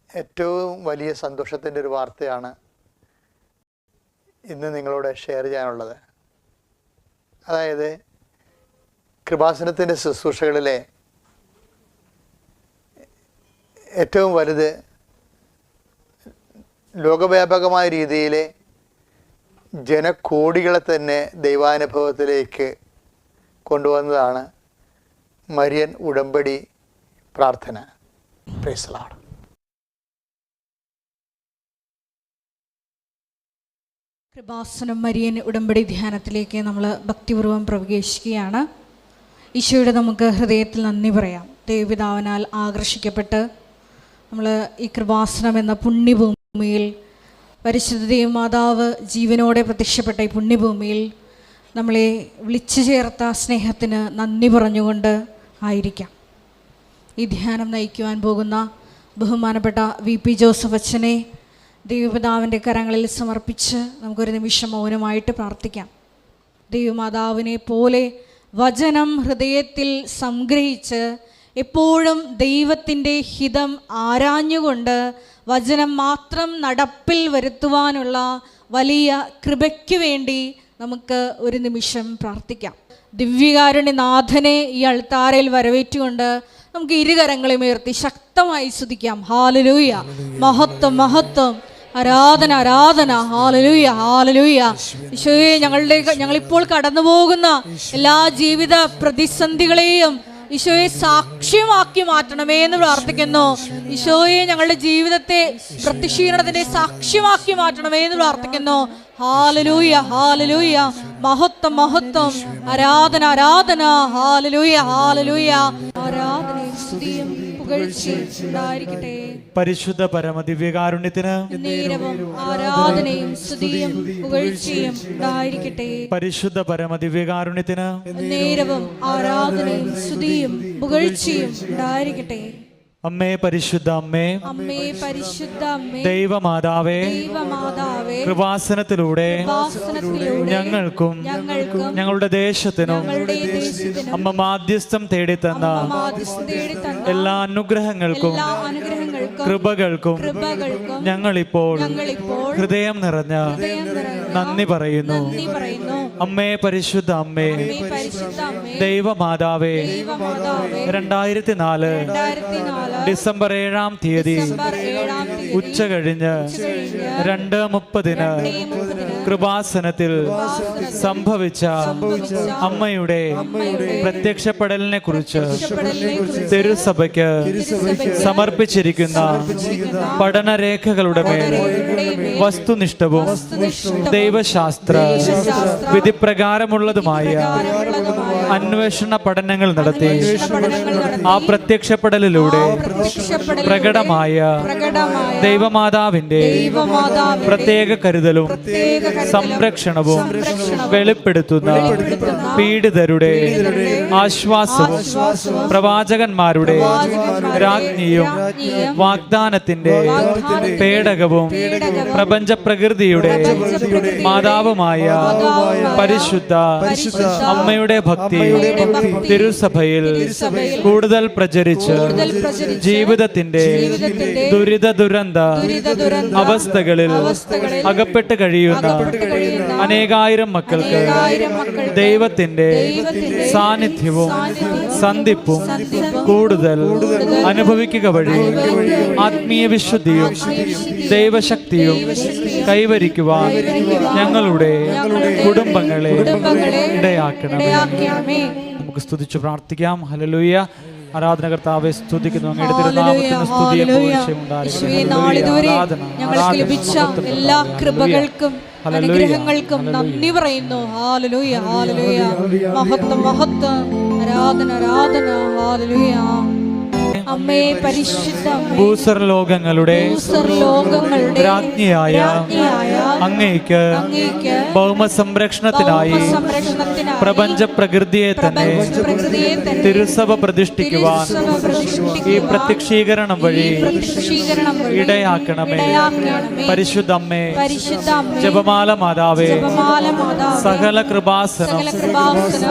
ഏറ്റവും വലിയ സന്തോഷത്തിൻ്റെ ഒരു വാർത്തയാണ് ഇന്ന് നിങ്ങളോട് ഷെയർ ചെയ്യാനുള്ളത്. അതായത് കൃപാസനത്തിൻ്റെ ശുശ്രൂഷകളിലെ ഏറ്റവും വലുത് ലോകവ്യാപകമായ രീതിയിൽ ജനകോടികളെ തന്നെ ദൈവാനുഭവത്തിലേക്ക് കൊണ്ടുവന്നതാണ് മരിയൻ ഉടമ്പടി പ്രാർത്ഥന. Praise the lord. Kripasanam Marian ഉടമ്പടി ധ്യാനത്തിലേക്ക് നമ്മൾ ഭക്തിപൂർവ്വം പ്രവേശിക്കുകയാണ്. ഈശോയുടെ നമുക്ക് ഹൃദയത്തിൽ നന്ദി പറയാം. ദൈവപിതാവിനാൽ ആകർഷിക്കപ്പെട്ട് നമ്മൾ ഈ കൃപാസനം എന്ന പുണ്യഭൂമിയിൽ, പരിശുദ്ധ ദൈവമാതാവ് ജീവനോടെ പ്രത്യക്ഷപ്പെട്ട ഈ പുണ്യഭൂമിയിൽ നമ്മളെ വിളിച്ചു ചേർത്ത സ്നേഹത്തിന് നന്ദി പറഞ്ഞുകൊണ്ട് ആയിരിക്കാം. ഈ ധ്യാനം നയിക്കുവാൻ പോകുന്ന ബഹുമാനപ്പെട്ട VP ജോസഫ് അച്ഛനെ ദൈവപിതാവിൻ്റെ കരങ്ങളിൽ സമർപ്പിച്ച് നമുക്കൊരു നിമിഷം മൗനമായിട്ട് പ്രാർത്ഥിക്കാം. ദൈവമാതാവിനെ പോലെ വചനം ഹൃദയത്തിൽ സംഗ്രഹിച്ച് എപ്പോഴും ദൈവത്തിൻ്റെ ഹിതം ആരാഞ്ഞുകൊണ്ട് വചനം മാത്രം നടപ്പിൽ വരുത്തുവാനുള്ള വലിയ കൃപയ്ക്ക് വേണ്ടി നമുക്ക് ഒരു നിമിഷം പ്രാർത്ഥിക്കാം. ദിവ്യകാരുണ്യനാഥനെ ഈ അൾത്താരയിൽ വരവേറ്റുകൊണ്ട് നമുക്ക് ഇരുകരങ്ങളെയും ഉയർത്തി ശക്തമായി സ്തുതിക്കാം. ഹല്ലേലൂയ, മഹത്വം മഹത്വം, ആരാധന ആരാധന. Hallelujah hallelujah. ഈശോയെ, ഞങ്ങളിപ്പോൾ കടന്നു പോകുന്ന എല്ലാ ജീവിത പ്രതിസന്ധികളെയും ഈശോയെ സാക്ഷ്യമാക്കി മാറ്റണമേ എന്ന് പ്രാർത്ഥിക്കുന്നു. ഈശോയെ, ഞങ്ങളുടെ ജീവിതത്തെ പ്രതിക്ഷീണത്തിന്റെ സാക്ഷ്യമാക്കി മാറ്റണമേ എന്ന് പ്രാർത്ഥിക്കുന്നു. ഹല്ലേലൂയ ഹല്ലേലൂയ, മഹത്വം മഹത്വം, ആരാധന ആരാധന. ഹല്ലേലൂയ ഹല്ലേലൂയ, ആരാധനയും സ്തുതിയും പുകഴ്ചയും ഉണ്ടായിരിക്കട്ടെ. പരിശുദ്ധ പരമദിവ്യകാരുണ്യത്തിന് ആരാധനയും സ്തുതിയും പുകഴ്ചയും ഉണ്ടായിരിക്കട്ടെ. പരിശുദ്ധ പരമദിവ്യകാരുണ്യത്തിന് നേരവും ആരാധനയും സ്തുതിയും പുകഴ്ചയും ഉണ്ടായിരിക്കട്ടെ. അമ്മേ പരിശുദ്ധ അമ്മേ, അമ്മേ പരിശുദ്ധ അമ്മേ, ദൈവമാതാവേ, ദൈവമാതാവേ, കൃപാസനത്തിലൂടെ ഞങ്ങൾക്കും ഞങ്ങളുടെ ദേശത്തിനും അമ്മ മാധ്യസ്ഥം തേടിത്തന്ന എല്ലാ അനുഗ്രഹങ്ങൾക്കും കൃപകൾക്കും ഞങ്ങളിപ്പോൾ ഹൃദയം നിറഞ്ഞ നന്ദി പറയുന്നു. അമ്മേ പരിശുദ്ധ അമ്മേ, ദൈവമാതാവേ, 2004 ഡിസംബർ 7-ാം തീയതി ഉച്ച കഴിഞ്ഞ് 2:30 കൃപാസനത്തിൽ സംഭവിച്ച അമ്മയുടെ പ്രത്യക്ഷപ്പെടലിനെ കുറിച്ച് തിരുസഭയ്ക്ക് സമർപ്പിച്ചിരിക്കുന്ന പഠനരേഖകളുടെ മേൽ വസ്തുനിഷ്ഠവും ദൈവശാസ്ത്ര വിധിപ്രകാരമുള്ളതുമായ അന്വേഷണ പഠനങ്ങൾ നടത്തി ആ പ്രത്യക്ഷപ്പെടലിലൂടെ പ്രകടമായ ദൈവമാതാവിന്റെ പ്രത്യേക കരുതലും സംരക്ഷണവും വെളിപ്പെടുത്തുന്ന പീഡിതരുടെ ആശ്വാസവും പ്രവാചകന്മാരുടെ രാജ്ഞിയും വാഗ്ദാനത്തിന്റെ പേടകവും പ്രപഞ്ച പ്രകൃതിയുടെ മാതാവുമായ പരിശുദ്ധ അമ്മയുടെ ഭക്തി തിരുസഭയിൽ കൂടുതൽ പ്രചരിച്ച് ജീവിതത്തിന്റെ ദുരിത ദുരന്ത അവസ്ഥകളിൽ അകപ്പെട്ട് കഴിയുന്ന അനേകായിരം മക്കൾക്ക് ദൈവത്തിന്റെ സാന്നിധ്യവും സന്ധിപ്പും കൂടുതൽ അനുഭവിക്കുക വഴി ആത്മീയ വിശുദ്ധിയും ദൈവശക്തിയും കൈവരിക്കുവാൻ ഞങ്ങളുടെ കുടുംബങ്ങളെ ഇടയാക്കണമേ. നമുക്ക് സ്തുതിച്ചു പ്രാർത്ഥിക്കാം. ഹല്ലേലൂയ. ആരാധന കർത്താവേ, സ്തുതിക്കുന്നു. അങ്ങയുടെ തിരുനാമത്തിന് സ്തുതിയും പുകഴ്ചയും ഉണ്ടായിരിക്കട്ടെ. ഞങ്ങൾക്ക് ലഭിച്ച എല്ലാ കൃപകൾക്കും അനുഗ്രഹങ്ങൾക്കും നന്ദി പറയുന്നു. ഹല്ലേലൂയ ഹല്ലേലൂയ, മഹത്വം മഹത്വം, ആരാധന ആരാധന. ഹല്ലേലൂയ. അമ്മേ പരിശുദ്ധ അമ്മേ, ഭൂസർലോകങ്ങളുടെ രാജ്ഞിയായ അങ്ങേക്ക് ഭൗമ സംരക്ഷണത്തിനായി പ്രപഞ്ച പ്രകൃതിയെ തന്നെ തിരുസഭ പ്രതിഷ്ഠിക്കുവാൻ ഈ പ്രത്യക്ഷീകരണം വഴി ഇടയാക്കണമേ. പരിശുദ്ധ അമ്മേ, ജപമാല മാതാവേ, സകല കൃപാസനം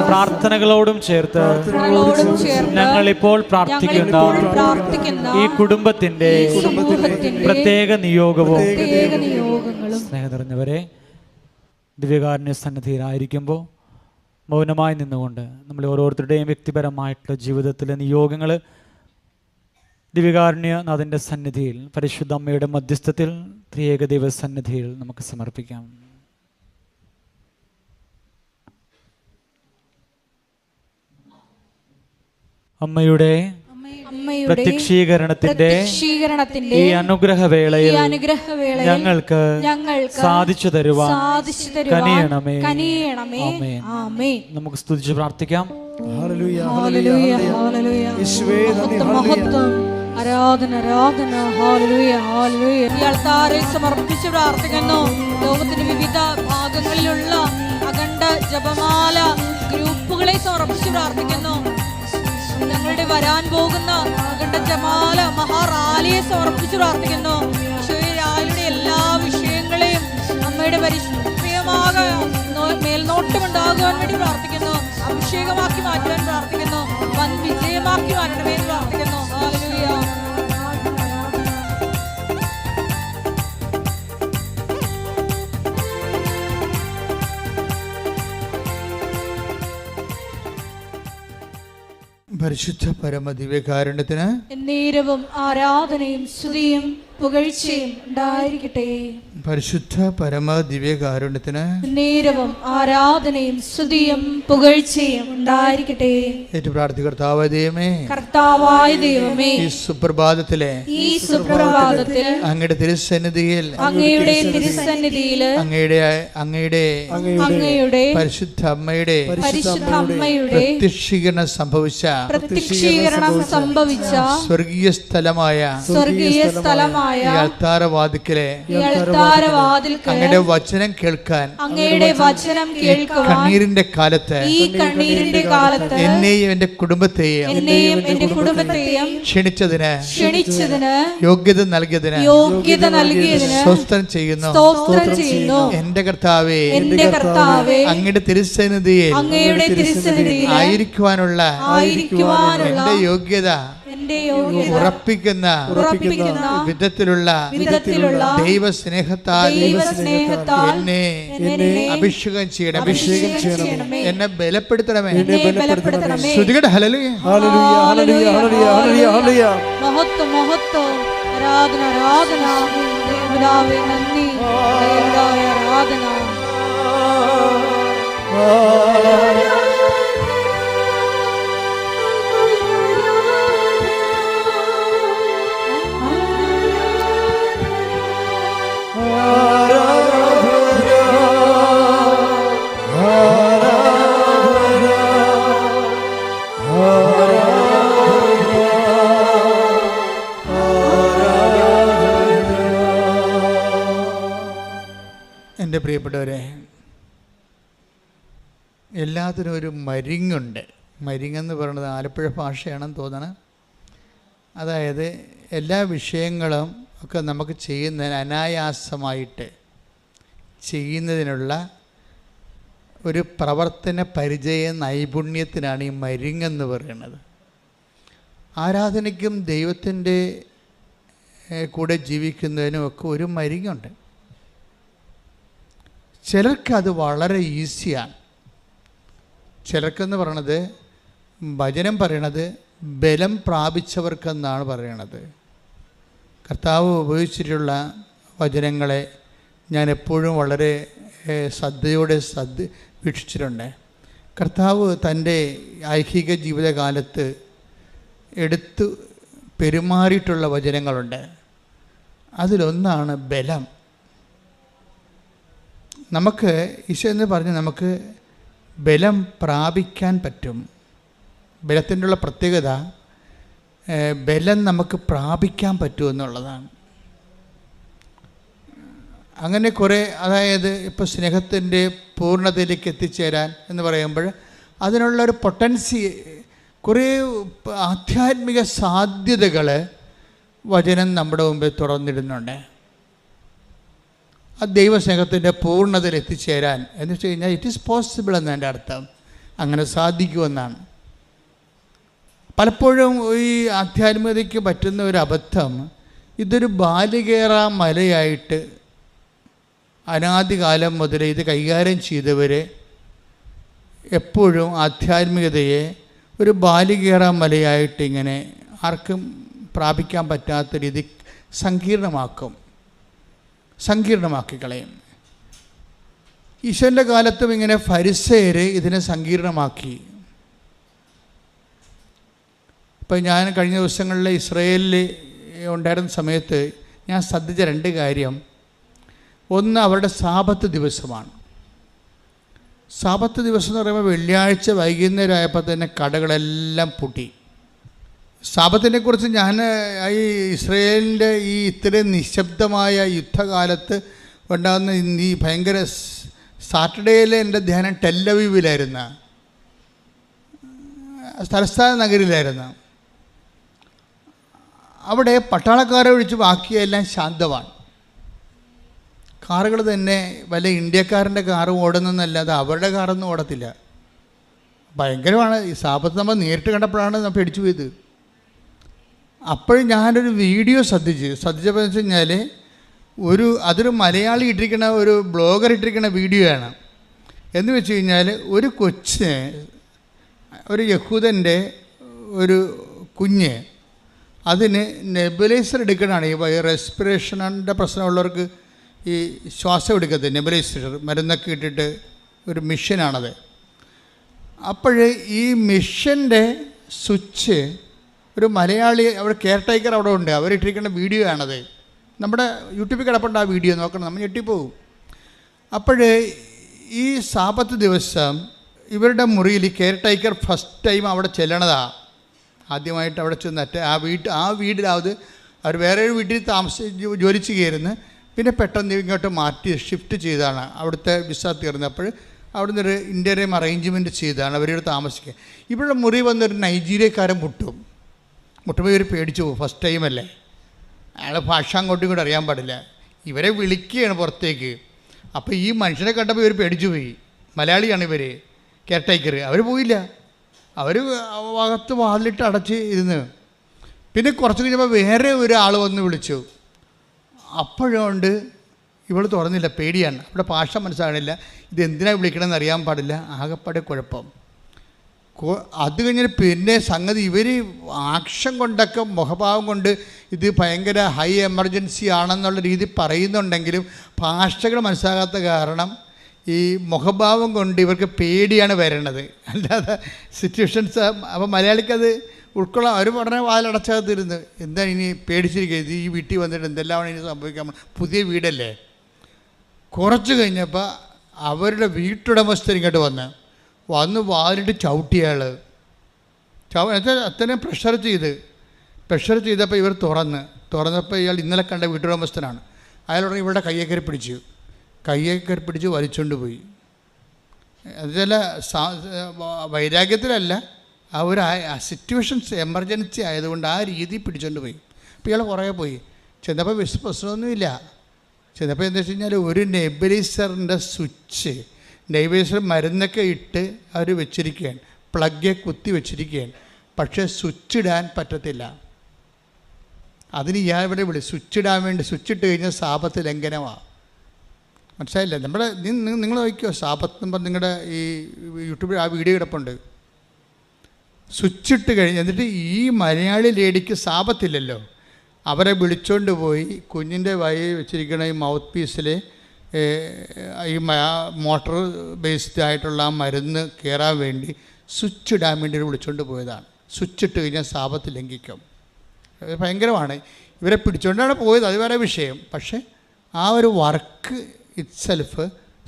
പ്രാർത്ഥനകളോടും ചേർത്ത് ഞങ്ങളിപ്പോൾ പ്രാർത്ഥിക്കുന്ന ഈ കുടുംബത്തിന്റെ പ്രത്യേക നിയോഗവും സ്നേഹം നിറഞ്ഞവരെ, ദിവ്യകാരുണ്യ സന്നിധിയിലായിരിക്കുമ്പോൾ മൗനമായി നിന്നുകൊണ്ട് നമ്മൾ ഓരോരുത്തരുടെയും വ്യക്തിപരമായിട്ടുള്ള ജീവിതത്തിലെ നിയോഗങ്ങൾ ദിവ്യകാരുണ്യനാഥൻ്റെ സന്നിധിയിൽ, പരിശുദ്ധ അമ്മയുടെ മധ്യസ്ഥത്തിൽ, ത്രിയേക ദൈവ സന്നിധിയിൽ നമുക്ക് സമർപ്പിക്കാം. അമ്മയുടെ പ്രത്യക്ഷീകരണത്തിന്റെ ഈ അനുഗ്രഹവേളയിൽ ഞങ്ങൾക്ക് സാധിച്ചു തരുവാൻ കനിയണമേ. ആമേൻ. നമുക്ക് സ്തുതിച്ച് പ്രാർത്ഥിക്കാം. ആരാധന ആരാധന. Hallelujah hallelujah. ഈ അൾത്താരയിൽ സമർപ്പിച്ച് പ്രാർത്ഥിക്കുന്നു. ലോകത്തിന്റെ വിവിധ ഭാഗങ്ങളിലുള്ള അഖണ്ഡ ജപമാല ഗ്രൂപ്പുകളെ സമർപ്പിച്ച് പ്രാർത്ഥിക്കുന്നു. ഞങ്ങളുടെ വരാൻ പോകുന്ന അഖണ്ഡ ജപമാല മഹാറാലിയെ സമർപ്പിച്ച് പ്രാർത്ഥിക്കുന്നു. ഈശോയുടെ എല്ലാ വിഷയങ്ങളെയും അമ്മയുടെ പരിശുദ്ധമായ മേൽനോട്ടമുണ്ടാകുവാൻ വേണ്ടി പ്രാർത്ഥിക്കുന്നു. അഭിഷേകമാക്കി മാറ്റുവാൻ പ്രാർത്ഥിക്കുന്നു. വൻ വിജയമാക്കി മാറ്റണമേ എന്ന് പ്രാർത്ഥിക്കുന്നു. ഹല്ലേലൂയ. പരിശുദ്ധ പരമദിവ്യകാരുണ്യത്തിന് എന്നേരവും ആരാധനയും സ്തുതിയും പുകഴ്ചയും ഉണ്ടായിരിക്കട്ടെ. പരിശുദ്ധ പരമദിവ്യകാരുണ്യത്തിന് എന്നേരവും ആരാധനയും സ്തുതിയും പുകഴ്ചയും ഉണ്ടായിരിക്കട്ടെ. ഏറ്റു പ്രാർത്ഥി. കർത്താവായ ദൈവമേ, കർത്താവായ ദൈവമേ, ഈ സുപ്രഭാതത്തിലെ അങ്ങയുടെ തിരുസന്നിധിയിൽ അങ്ങയുടെ പരിശുദ്ധ അമ്മയുടെ പ്രത്യക്ഷീകരണം സംഭവിച്ച സ്വർഗീയ സ്ഥലമായ അൾത്താരവാതിക്കലെ അങ്ങയുടെ വചനം കേൾക്കാൻ കണ്ണീരിന്റെ കാലത്ത് എന്നെയും എന്റെ കുടുംബത്തെയും ക്ഷണിച്ചതിന് യോഗ്യത നൽകിയതിന് സ്തോത്രം ചെയ്യുന്നു. എന്റെ കർത്താവേ, അങ്ങയുടെ തിരുസന്നിധിയിൽ ആയിരിക്കുവാനുള്ള എന്റെ യോഗ്യത ഉറപ്പിക്കുന്ന വിധത്തിലുള്ള ദൈവസ്നേഹത്താൽ എന്നെ അഭിഷേകം ചെയ്യണം. എന്നെ ബലപ്പെടുത്തണമേ. ശ്രുതികട്ടെ. ഹല്ലേലൂയ ഹല്ലേലൂയ ഹല്ലേലൂയ. മഹത്വം മഹത്വം. ആരാധന ആരാധന. ദേവനാവേ നന്ദി. ദേവനാവേ ആരാധന. എൻ്റെ പ്രിയപ്പെട്ടവരെ, എല്ലാത്തിനും ഒരു മരിങ്ങുണ്ട്. മരിങ്ങെന്ന് പറയുന്നത് ആലപ്പുഴ ഭാഷയാണെന്ന് തോന്നണം. അതായത് എല്ലാ വിഷയങ്ങളും ഒക്കെ നമുക്ക് ചെയ്യുന്നതിന് അനായാസമായിട്ട് ചെയ്യുന്നതിനുള്ള ഒരു പ്രവർത്തന പരിചയ നൈപുണ്യത്തിനാണ് ഈ മരിങ്ങെന്ന് പറയുന്നത്. ആരാധനയ്ക്കും ദൈവത്തിൻ്റെ കൂടെ ജീവിക്കുന്നതിനും ഒക്കെ ഒരു മരിങ്ങുണ്ട്. ചിലർക്കത് വളരെ ഈസിയാണ്. ചിലർക്കെന്ന് പറയണത്, വചനം പറയണത് ബലം പ്രാപിച്ചവർക്കെന്നാണ് പറയണത്. കർത്താവ് ഉപയോഗിച്ചിട്ടുള്ള വചനങ്ങളെ ഞാൻ എപ്പോഴും വളരെ ശ്രദ്ധയോടെ വീക്ഷിച്ചിട്ടുണ്ട്. കർത്താവ് തൻ്റെ ഐഹിക ജീവിതകാലത്ത് എടുത്തു പെരുമാറിയിട്ടുള്ള വചനങ്ങളുണ്ട്. അതിലൊന്നാണ് ബലം. നമുക്ക് ഈശോ എന്ന് പറഞ്ഞ് നമുക്ക് ബലം പ്രാപിക്കാൻ പറ്റും. ബലത്തിൻ്റെ ഉള്ള പ്രത്യേകത ബലം നമുക്ക് പ്രാപിക്കാൻ പറ്റുമെന്നുള്ളതാണ്. അങ്ങനെ കുറേ, അതായത് ഇപ്പോൾ സ്നേഹത്തിൻ്റെ പൂർണ്ണതയിലേക്ക് എത്തിച്ചേരാൻ എന്ന് പറയുമ്പോൾ അതിനുള്ളൊരു പൊട്ടൻസി, കുറേ ആധ്യാത്മിക സാധ്യതകൾ വചനം നമ്മുടെ മുമ്പിൽ തുറന്നിടുന്നുണ്ട്. ആ ദൈവസ്നേഹത്തിൻ്റെ പൂർണ്ണതയിൽ എത്തിച്ചേരാൻ എന്ന് വെച്ച് കഴിഞ്ഞാൽ ഇറ്റ് ഈസ് പോസിബിൾ എന്നതിൻ്റെ അർത്ഥം, അങ്ങനെ സാധിക്കുമെന്നാണ്. പലപ്പോഴും ഈ ആധ്യാത്മികതയ്ക്ക് പറ്റുന്ന ഒരു അബദ്ധം, ഇതൊരു ബാലികേറാ മലയായിട്ട് അനാദികാലം മുതൽ ഇത് കൈകാര്യം ചെയ്തവർ എപ്പോഴും ആധ്യാത്മികതയെ ഒരു ബാലികേറാ മലയായിട്ട് ഇങ്ങനെ ആർക്കും പ്രാപിക്കാൻ പറ്റാത്ത രീതി സങ്കീർണമാക്കി കളയും. ഈശോൻ്റെ കാലത്തും ഇങ്ങനെ ഫരിസേയർ ഇതിനെ സങ്കീർണമാക്കി. ഇപ്പം ഞാൻ കഴിഞ്ഞ ദിവസങ്ങളിൽ ഇസ്രായേലിൽ ഉണ്ടായിരുന്ന സമയത്ത് ഞാൻ ശ്രദ്ധിച്ച 2 കാര്യം. ഒന്ന്, അവരുടെ സാബത്ത് ദിവസമാണ്. സാബത്ത് ദിവസം എന്ന് പറയുമ്പോൾ വെള്ളിയാഴ്ച വൈകുന്നേരം ആയപ്പോൾ തന്നെ കടകളെല്ലാം പൂട്ടി. സാബത്തിനെ കുറിച്ച് ഞാൻ ഈ ഇസ്രായേലിൻ്റെ ഈ ഇത്രയും നിശബ്ദമായ യുദ്ധകാലത്ത് ഉണ്ടാകുന്ന ഈ ഭയങ്കര സാറ്റർഡേയിലെ എൻ്റെ ധ്യാനം ടെല്ലവീവിലായിരുന്നു, തലസ്ഥാന നഗരിയിലായിരുന്നു. അവിടെ പട്ടാളക്കാരെ ഒഴിച്ച് ബാക്കിയെല്ലാം ശാന്തമാണ്. കാറുകൾ തന്നെ വല്ല ഇന്ത്യക്കാരൻ്റെ കാറ് ഓടുന്നതെന്നല്ലാതെ അവരുടെ കാറൊന്നും ഓടത്തില്ല. ഭയങ്കരമാണ്. ഈ സാബത്ത് നമ്മൾ നേരിട്ട് കണ്ടപ്പോഴാണ് നമ്മൾ പേടിച്ചു പോയത്. അപ്പോഴും ഞാനൊരു വീഡിയോ ശ്രദ്ധിച്ചപ്പോൾ വെച്ച് കഴിഞ്ഞാൽ അതൊരു മലയാളി ഇട്ടിരിക്കുന്ന ഒരു ബ്ലോഗർ ഇട്ടിരിക്കുന്ന വീഡിയോ ആണ്. എന്ന് വെച്ച് കഴിഞ്ഞാൽ ഒരു കൊച്ചിന്, ഒരു യഹൂദൻ്റെ ഒരു കുഞ്ഞ്, അതിന് നെബുലൈസർ എടുക്കണതാണ്. ഈ റെസ്പിറേഷൻ്റെ പ്രശ്നമുള്ളവർക്ക് ഈ ശ്വാസം എടുക്കത്തില്ല, നെബുലൈസർ മരുന്നൊക്കെ ഇട്ടിട്ട് ഒരു മിഷനാണത്. അപ്പോൾ ഈ മിഷൻ്റെ സ്വിച്ച് ഒരു മലയാളി, അവിടെ കെയർ ടേക്കർ അവിടെ ഉണ്ട്, അവരിട്ടിരിക്കുന്ന വീഡിയോ ആണത്. നമ്മുടെ യൂട്യൂബിൽ കിടപ്പുണ്ട് ആ വീഡിയോ, നോക്കണം, നമ്മൾ ഞെട്ടിപ്പോവും. അപ്പോൾ ഈ സാബത്ത് ദിവസം ഇവരുടെ മുറിയിൽ കെയർ ടേക്കർ ഫസ്റ്റ് ടൈം അവിടെ ചെല്ലണതാണ്. ആദ്യമായിട്ട് അവിടെ ചെന്നിട്ട് ആ വീട്ടിലാവത് അവർ വേറെ ഒരു വീട്ടിൽ ജോലി ചെയ്യുകയായിരുന്നു. പിന്നെ പെട്ടെന്ന് ഇങ്ങോട്ട് മാറ്റി ഷിഫ്റ്റ് ചെയ്താണ്. അവിടുത്തെ വിസ തീർന്നപ്പോൾ അവിടുന്ന് ഒരു ഇൻ്റർവ്യൂ അറേഞ്ച്മെൻറ്റ് ചെയ്താണ് അവരോട് താമസിക്കുക. ഇവിടെ മുറി വന്നൊരു നൈജീരിയക്കാരൻ മുട്ടുമ്പോൾ ഇവർ പേടിച്ചു പോകും, ഫസ്റ്റ് ടൈമല്ലേ, അയാളെ ഭാഷ അങ്ങോട്ടും ഇങ്ങോട്ടും അറിയാൻ പാടില്ല. ഇവരെ വിളിക്കുകയാണ് പുറത്തേക്ക്. അപ്പോൾ ഈ മനുഷ്യനെ കണ്ടപ്പോൾ ഇവർ പേടിച്ചു പോയി. മലയാളിയാണ് ഇവർ, കെയർ ടേക്കർ. അവർ പോയില്ല, അവർ അകത്ത് വാതിലിട്ട് അടച്ച് ഇരുന്ന്. പിന്നെ കുറച്ച് കഴിഞ്ഞപ്പോൾ വേറെ ഒരാൾ വന്ന് വിളിച്ചു. അപ്പോഴുകൊണ്ട് ഇവൾ തുറന്നില്ല, പേടിയാണ്. അവിടെ ഭാഷ മനസ്സിലാകണില്ല, ഇതെന്തിനാണ് വിളിക്കണമെന്ന് അറിയാൻ പാടില്ല, ആകെപ്പാടെ കുഴപ്പം. അത് കഴിഞ്ഞാൽ പിന്നെ സംഗതി ഇവർ ആക്ഷൻ കൊണ്ടൊക്കെ, മുഖഭാവം കൊണ്ട് ഇത് ഭയങ്കര ഹൈ എമർജൻസി ആണെന്നുള്ള രീതി പറയുന്നുണ്ടെങ്കിലും ഭാഷകൾ മനസ്സിലാകാത്ത കാരണം ഈ മുഖഭാവം കൊണ്ട് ഇവർക്ക് പേടിയാണ് വരണത്, അല്ലാതെ സിറ്റുവേഷൻസ്. അപ്പോൾ മലയാളിക്കത് ഉൾക്കൊള്ളാം. അവർ ഉടനെ വാലടച്ചകത്തിരുന്ന് എന്താണ് ഇനി പേടിച്ചിരിക്കുന്നത്, ഈ വീട്ടിൽ വന്നിട്ട് എന്തെല്ലാം ഇനി സംഭവിക്കാൻ, പുതിയ വീടല്ലേ. കുറച്ച് കഴിഞ്ഞപ്പോൾ അവരുടെ വീട്ടുടമസ്ഥർ ഇങ്ങോട്ട് വന്ന് വാലിട്ട് ചവിട്ടിയാൾ അത്രയും പ്രഷർ ചെയ്തപ്പോൾ ഇവർ തുറന്നപ്പോൾ ഇയാൾ ഇന്നലെ കണ്ട വീട്ടുടമസ്ഥനാണ്. അയാളുടനെ ഇവരുടെ കയ്യെ കയറി പിടിച്ച് വലിച്ചുകൊണ്ട് പോയി. അത് ചില വൈരാഗ്യത്തിലല്ല, ആ ഒരു സിറ്റുവേഷൻസ് എമർജൻസി ആയതുകൊണ്ട് ആ രീതി പിടിച്ചുകൊണ്ട് പോയി. അപ്പോൾ ഇയാൾ കുറേ പോയി. ചെന്നപ്പോൾ പ്രശ്നമൊന്നുമില്ല. ചെന്നപ്പോൾ എന്താ വെച്ച് കഴിഞ്ഞാൽ ഒരു നെബുലൈസറിൻ്റെ സ്വിച്ച്, നെബുലൈസർ മരുന്നൊക്കെ ഇട്ട് അവർ വെച്ചിരിക്കുകയാണ്, പ്ലഗ് കുത്തി വെച്ചിരിക്കുകയാണ്. പക്ഷേ സ്വിച്ച് ഇടാൻ പറ്റത്തില്ല. അതിന് ഇയാൾ ഇവിടെ സ്വിച്ച് ഇടാൻ വേണ്ടി സ്വിച്ച് ഇട്ട് കഴിഞ്ഞാൽ സാപത്ത് ലംഘനമാണ്. മനസ്സിലായില്ല? നിങ്ങൾ നോക്കിയോ, സാപത്ത് നമ്പർ നിങ്ങളുടെ ഈ യൂട്യൂബിൽ ആ വീഡിയോ കിടപ്പുണ്ട്. സ്വിച്ച് ഇട്ട് കഴിഞ്ഞ് എന്നിട്ട് ഈ മലയാളി ലേഡിക്ക് സാപത്തില്ലല്ലോ, അവരെ വിളിച്ചുകൊണ്ട് പോയി കുഞ്ഞിൻ്റെ വായിൽ വെച്ചിരിക്കുന്ന ഈ മൗത്ത് പീസിൽ ഈ മോട്ടർ ബേസ്ഡ് ആയിട്ടുള്ള ആ മരുന്ന് കയറാൻ വേണ്ടി സ്വിച്ച് ഇടാൻ വേണ്ടി വിളിച്ചുകൊണ്ട് പോയതാണ്. സ്വിച്ച് ഇട്ട് കഴിഞ്ഞാൽ സാപത്ത് ലംഘിക്കും. ഭയങ്കരമാണ്. ഇവരെ പിടിച്ചുകൊണ്ടാണ് പോയത്, അത് വേറെ വിഷയം. പക്ഷേ ആ ഒരു വർക്ക് ഇറ്റ്സെൽഫ്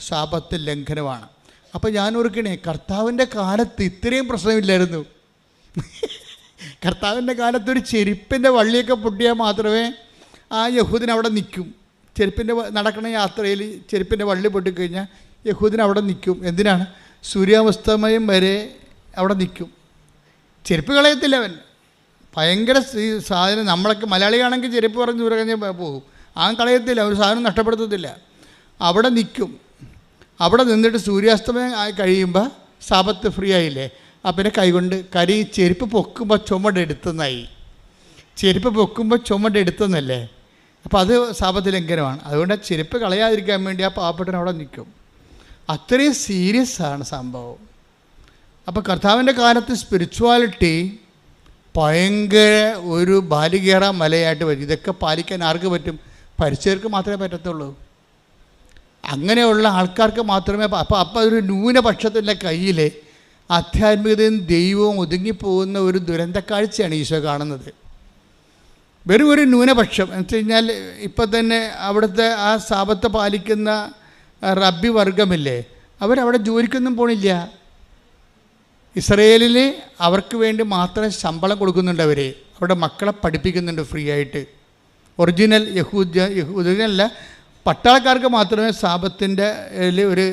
സാപത്ത് ലംഘനമാണ്. അപ്പോൾ ഞാൻ ഓർക്കണേ, കർത്താവിൻ്റെ കാലത്ത് ഇത്രയും പ്രശ്നമില്ലായിരുന്നു. കർത്താവിൻ്റെ കാലത്ത് ഒരു ചെരുപ്പിൻ്റെ വള്ളിയൊക്കെ പൊട്ടിയാൽ മാത്രമേ ആ യഹൂദൻ അവിടെ നിൽക്കും. ചെരുപ്പിൻ്റെ നടക്കണ യാത്രയിൽ ചെരുപ്പിൻ്റെ വള്ളി പൊട്ടിക്കഴിഞ്ഞാൽ യഹൂദൻ അവിടെ നിൽക്കും. എന്തിനാണ്? സൂര്യാസ്തമയം വരെ അവിടെ നിൽക്കും. ചെരുപ്പ് കളയത്തില്ല അവൻ. ഭയങ്കര സാധനം. നമ്മളൊക്കെ മലയാളിയാണെങ്കിൽ ചെരുപ്പ് പറഞ്ഞ് ദൂരെ കഴിഞ്ഞ് പോകും. അവൻ കളയത്തില്ല, ഒരു സാധനം നഷ്ടപ്പെടുത്തത്തില്ല. അവിടെ നിൽക്കും. അവിടെ നിന്നിട്ട് സൂര്യാസ്തമയം ആയി കഴിയുമ്പോൾ സാബത്ത് ഫ്രീ ആയില്ലേ, അപ്പം പിന്നെ കൈകൊണ്ട് ചെരുപ്പ് പൊക്കുമ്പോൾ ചുമടെടുത്തുന്നായി. ചെരുപ്പ് പൊക്കുമ്പോൾ ചുമടെടുത്തെന്നല്ലേ, അപ്പോൾ അത് സാബത്ത് ലംഘനമാണ്. അതുകൊണ്ട് ചെരുപ്പ് കളയാതിരിക്കാൻ വേണ്ടി ആ പാവപ്പെട്ടവൻ അവിടെ നിൽക്കും. അത്രയും സീരിയസ് ആണ് സംഭവം. അപ്പോൾ കർത്താവിൻ്റെ കാലത്ത് സ്പിരിച്വാലിറ്റി ഭയങ്കര ഒരു ബാലികേറ മലയായിട്ട് വരും. ഇതൊക്കെ പാലിക്കാൻ ആർക്ക് പറ്റും? പരിചയർക്ക് മാത്രമേ പറ്റത്തുള്ളൂ. അങ്ങനെയുള്ള ആൾക്കാർക്ക് മാത്രമേ. അപ്പോൾ ഒരു ന്യൂനപക്ഷത്തിൻ്റെ കയ്യിൽ ആധ്യാത്മികതയും ദൈവവും ഒതുങ്ങിപ്പോകുന്ന ഒരു ദുരന്തക്കാഴ്ചയാണ് ഈശോ കാണുന്നത്. വെറും ഒരു ന്യൂനപക്ഷം എന്ന് വെച്ച് കഴിഞ്ഞാൽ ഇപ്പം തന്നെ അവിടുത്തെ ആ സാബത്ത് പാലിക്കുന്ന റബ്ബി വർഗമില്ലേ, അവരവിടെ ജോലിക്കൊന്നും പോണില്ല. ഇസ്രയേലിൽ അവർക്ക് വേണ്ടി മാത്രം ശമ്പളം കൊടുക്കുന്നുണ്ട്. അവരുടെ മക്കളെ പഠിപ്പിക്കുന്നുണ്ട് ഫ്രീ ആയിട്ട്. ഒറിജിനൽ യഹൂദനല്ല, പട്ടാളക്കാർക്ക് മാത്രമേ സാബത്തിൻ്റെ ഒരു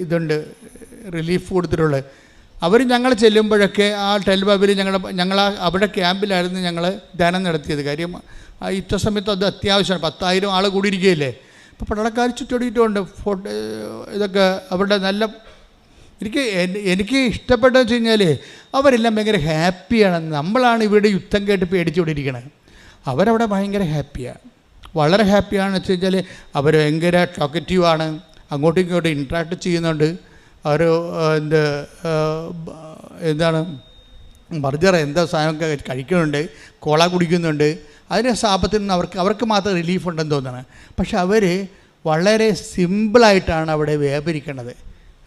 ഇതുണ്ട്, റിലീഫ് കൊടുത്തിട്ടുള്ളത്. അവർ ഞങ്ങൾ ചെല്ലുമ്പോഴൊക്കെ ആ ടെൽബാബിൽ ഞങ്ങൾ അവിടെ ക്യാമ്പിലായിരുന്നു ഞങ്ങൾ ധ്യാനം നടത്തിയത്. കാര്യം ഇത്ര സമയത്ത് അത് അത്യാവശ്യമാണ്. 10,000 ആൾ കൂടിയിരിക്കുകയല്ലേ. അപ്പോൾ പട്ടാളക്കാർ ചുറ്റോടിയിട്ടുമുണ്ട്. ഇതൊക്കെ അവരുടെ നല്ല എനിക്ക് ഇഷ്ടപ്പെട്ടതെന്ന് വെച്ച് കഴിഞ്ഞാൽ അവരെല്ലാം ഭയങ്കര ഹാപ്പിയാണ്. നമ്മളാണ് ഇവിടെ യുദ്ധം കേട്ട് പേടിച്ചുകൊണ്ടിരിക്കുന്നത്. അവരവിടെ ഭയങ്കര ഹാപ്പിയാണ്, വളരെ ഹാപ്പിയാണെന്ന് വെച്ച് കഴിഞ്ഞാൽ അവർ ഭയങ്കര ടോക്കറ്റീവാണ്, അങ്ങോട്ടും ഇങ്ങോട്ടും ഇൻട്രാക്ട് ചെയ്യുന്നുണ്ട്. അവർ എന്താണ് ബർജർ എന്താ സാധനമൊക്കെ കഴിക്കുന്നുണ്ട്, കോള കുടിക്കുന്നുണ്ട്. അതിന് സാപത്തിൽ നിന്ന് അവർക്ക് മാത്രം റിലീഫ് ഉണ്ടെന്ന് തോന്നുന്നത്. പക്ഷെ അവർ വളരെ സിമ്പിളായിട്ടാണ് അവിടെ വ്യാപരിക്കണത്.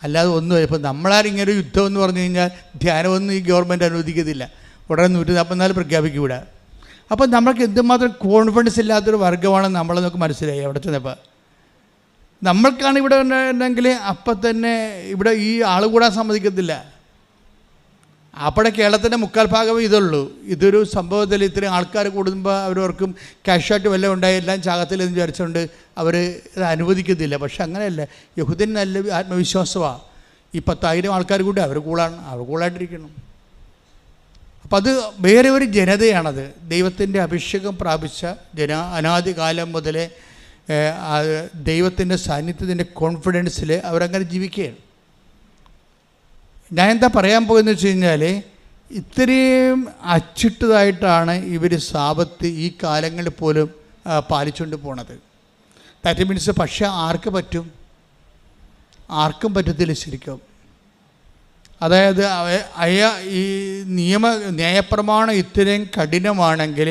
അല്ലാതെ ഒന്നും. ഇപ്പോൾ നമ്മളാരിങ്ങനെ ഒരു യുദ്ധം എന്ന് പറഞ്ഞു കഴിഞ്ഞാൽ ധ്യാനമൊന്നും ഈ ഗവൺമെൻറ് അനുവദിക്കത്തില്ല. ഉടനെ 144 പ്രഖ്യാപിക്കൂടെ. അപ്പം നമ്മൾക്ക് എന്തുമാത്രം കോൺഫിഡൻസ് ഇല്ലാത്തൊരു വർഗ്ഗമാണെന്ന് നമ്മളെ നമുക്ക് മനസ്സിലായി അവിടെ ചെന്നപ്പോൾ. നമ്മൾക്കാണ് ഇവിടെ ഉണ്ടെങ്കിൽ അപ്പം തന്നെ ഇവിടെ ഈ ആൾ കൂടാൻ സമ്മതിക്കത്തില്ല. അവിടെ കേരളത്തിൻ്റെ 3/4 ഭാഗമേ ഇതുള്ളൂ. ഇതൊരു സംഭവത്തിൽ ഇത്രയും ആൾക്കാർ കൂടുമ്പോൾ അവരവർക്കും ക്യാഷായിട്ട് വല്ലതും ഉണ്ടായി എല്ലാം ചാകത്തില്ലെന്ന് വിചാരിച്ചുകൊണ്ട് അവർ ഇത് അനുവദിക്കത്തില്ല. പക്ഷെ അങ്ങനെയല്ല. യഹൂദൻ നല്ല ആത്മവിശ്വാസമാണ്. ഈ 10,000 ആൾക്കാർ കൂടി അവർ കൂളായിട്ടിരിക്കണം. അപ്പം അത് വേറെ ഒരു ജനതയാണത്. ദൈവത്തിൻ്റെ അഭിഷേകം പ്രാപിച്ച അനാദികാലം മുതലേ ദൈവത്തിൻ്റെ സാന്നിധ്യത്തിൻ്റെ കോൺഫിഡൻസിൽ അവരങ്ങനെ ജീവിക്കുകയാണ്. ഞാൻ എന്താ പറയാൻ പോകുന്നത് വെച്ച് കഴിഞ്ഞാൽ ഇത്രയും അച്ചിട്ടതായിട്ടാണ് ഇവർ സാബത്ത് ഈ കാലങ്ങളിൽ പോലും പാലിച്ചുകൊണ്ട് പോണത്. ദാറ്റ് മീൻസ് പക്ഷേ ആർക്ക് പറ്റും? ആർക്കും പറ്റത്തില്ല ശരിക്കും. അതായത് ഈ ന്യായപ്രമാണം ഇത്രയും കഠിനമാണെങ്കിൽ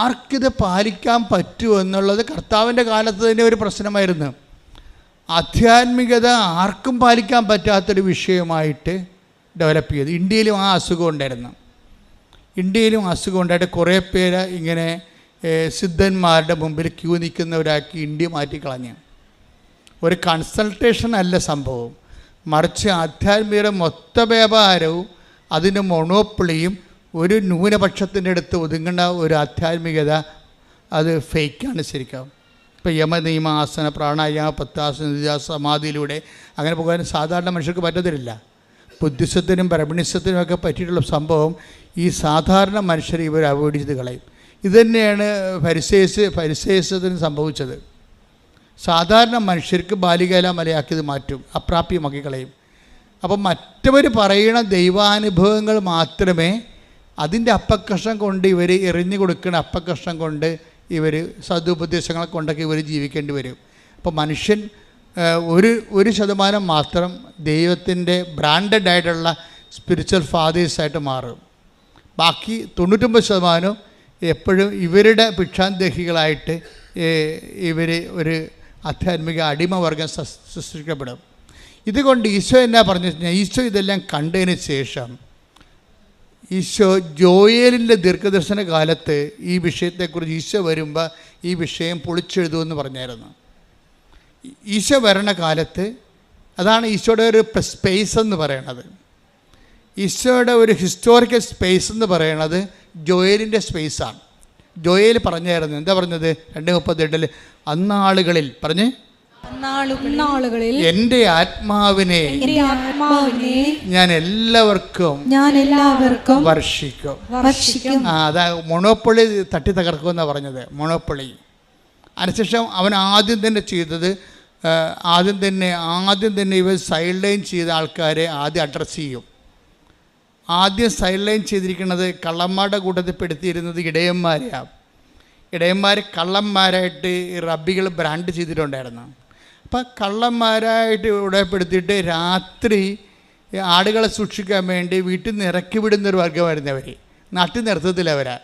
ആർക്കിത് പാലിക്കാൻ പറ്റുമോ എന്നുള്ളത് കർത്താവിൻ്റെ കാലത്ത് തന്നെ ഒരു പ്രശ്നമായിരുന്നു. ആധ്യാത്മികത ആർക്കും പാലിക്കാൻ പറ്റാത്തൊരു വിഷയമായിട്ട് ഡെവലപ്പ് ചെയ്തു. ഇന്ത്യയിലും ആ അസുഖം ഉണ്ടായിട്ട് കുറേ പേര് ഇങ്ങനെ സിദ്ധന്മാരുടെ മുമ്പിൽ ക്യൂ നിൽക്കുന്നവരാക്കി ഇന്ത്യ മാറ്റിക്കളഞ്ഞു. ഒരു കൺസൾട്ടേഷൻ അല്ല സംഭവം, മറിച്ച് ആധ്യാത്മികത മൊത്ത വ്യാപാരവും അതിൻ്റെ മൊണോപ്പൊളിയും ഒരു ന്യൂനപക്ഷത്തിൻ്റെ അടുത്ത് ഒതുങ്ങേണ്ട ഒരു ആധ്യാത്മികത അത് ഫേക്കാണ് ശരിക്കും. ഇപ്പോൾ യമനിയമ ആസന പ്രാണായാമ പത്താസന സമാധിയിലൂടെ അങ്ങനെ പോകാൻ സാധാരണ മനുഷ്യർക്ക് പറ്റത്തില്ല. ബുദ്ധിസത്തിനും ബ്രഹ്മണിസത്തിനും ഒക്കെ പറ്റിയിട്ടുള്ള സംഭവം ഈ സാധാരണ മനുഷ്യർ ഇവർ അവോയ്ഡ് ചെയ്ത് കളയും. ഇതുതന്നെയാണ് ഫരിസേയസത്തിന് സംഭവിച്ചത്. സാധാരണ മനുഷ്യർക്ക് ബാലികാല മലയാക്കിയത് മാറ്റും, അപ്രാപ്യമാക്കി കളയും. അപ്പം മറ്റവർ പറയുന്ന ദൈവാനുഭവങ്ങൾ മാത്രമേ അതിൻ്റെ അപ്പക്കഷ്ണം കൊണ്ട് ഇവർ എറിഞ്ഞു കൊടുക്കുന്ന അപ്പക്കഷ്ണം കൊണ്ട് ഇവർ സദുപദേശങ്ങളെ കൊണ്ടൊക്കെ ഇവർ ജീവിക്കേണ്ടി വരും. അപ്പോൾ മനുഷ്യൻ 1% മാത്രം ദൈവത്തിൻ്റെ ബ്രാൻഡഡ് ആയിട്ടുള്ള സ്പിരിച്വൽ ഫാദേഴ്സായിട്ട് മാറും. ബാക്കി 99% എപ്പോഴും ഇവരുടെ ഭിക്ഷാന്തേഹികളായിട്ട് ഇവർ ഒരു ആധ്യാത്മിക അടിമവർഗം സൃഷ്ടിക്കപ്പെടും. ഇതുകൊണ്ട് ഈശോ എന്നാ പറഞ്ഞു കഴിഞ്ഞാൽ, ഈശോ ഇതെല്ലാം കണ്ടതിന് ശേഷം ഈശോ ജോയേലിൻ്റെ ദീർഘദർശന കാലത്ത് ഈ വിഷയത്തെക്കുറിച്ച് ഈശോ വരുമ്പോൾ ഈ വിഷയം പൊളിച്ചെഴുതുമെന്ന് പറഞ്ഞായിരുന്നു. ഈശോ വരണ കാലത്ത് അതാണ് ഈശോയുടെ ഒരു സ്പേസ് എന്ന് പറയണത്. ഈശോയുടെ ഒരു ഹിസ്റ്റോറിക്കൽ സ്പേസ് എന്ന് പറയണത് ജോയേലിൻ്റെ സ്പേസാണ്. ജോയേൽ പറഞ്ഞായിരുന്നു. എന്താ പറഞ്ഞത്? 2:38 അന്നാളുകളിൽ പറഞ്ഞ് അന്നാളുകളിൽ എൻ്റെ ആത്മാവിനെ ഞാൻ എല്ലാവർക്കും വർഷിക്കും. അതാ മൊണോപ്പൊളി തട്ടി തകർക്കുമെന്നാണ് പറഞ്ഞത്. മൊണോപ്പൊളി. അതിനുശേഷം അവൻ ആദ്യം തന്നെ ചെയ്തത്, ആദ്യം തന്നെ ഇവർ സൈഡ് ലൈൻ ചെയ്ത ആൾക്കാരെ ആദ്യം അഡ്രസ്സ് ചെയ്യും. ആദ്യം സൈഡ് ലൈൻ ചെയ്തിരിക്കുന്നത് കള്ളന്മാരുടെ കൂട്ടത്തിൽ പെടുത്തിയിരുന്നത് ഇടയന്മാരെയാണ്. ഇടയന്മാർ കള്ളന്മാരായിട്ട് റബ്ബികൾ ബ്രാൻഡ് ചെയ്തിട്ടുണ്ടായിരുന്നു. അപ്പം കള്ളന്മാരായിട്ട് ഇടപെടുത്തിയിട്ട് രാത്രി ആടുകളെ സൂക്ഷിക്കാൻ വേണ്ടി വീട്ടിൽ നിന്ന് ഇറക്കി വിടുന്നൊരു വർഗ്ഗമായിരുന്നവർ. നാട്ടിൽ നിർത്തത്തിലവരാ.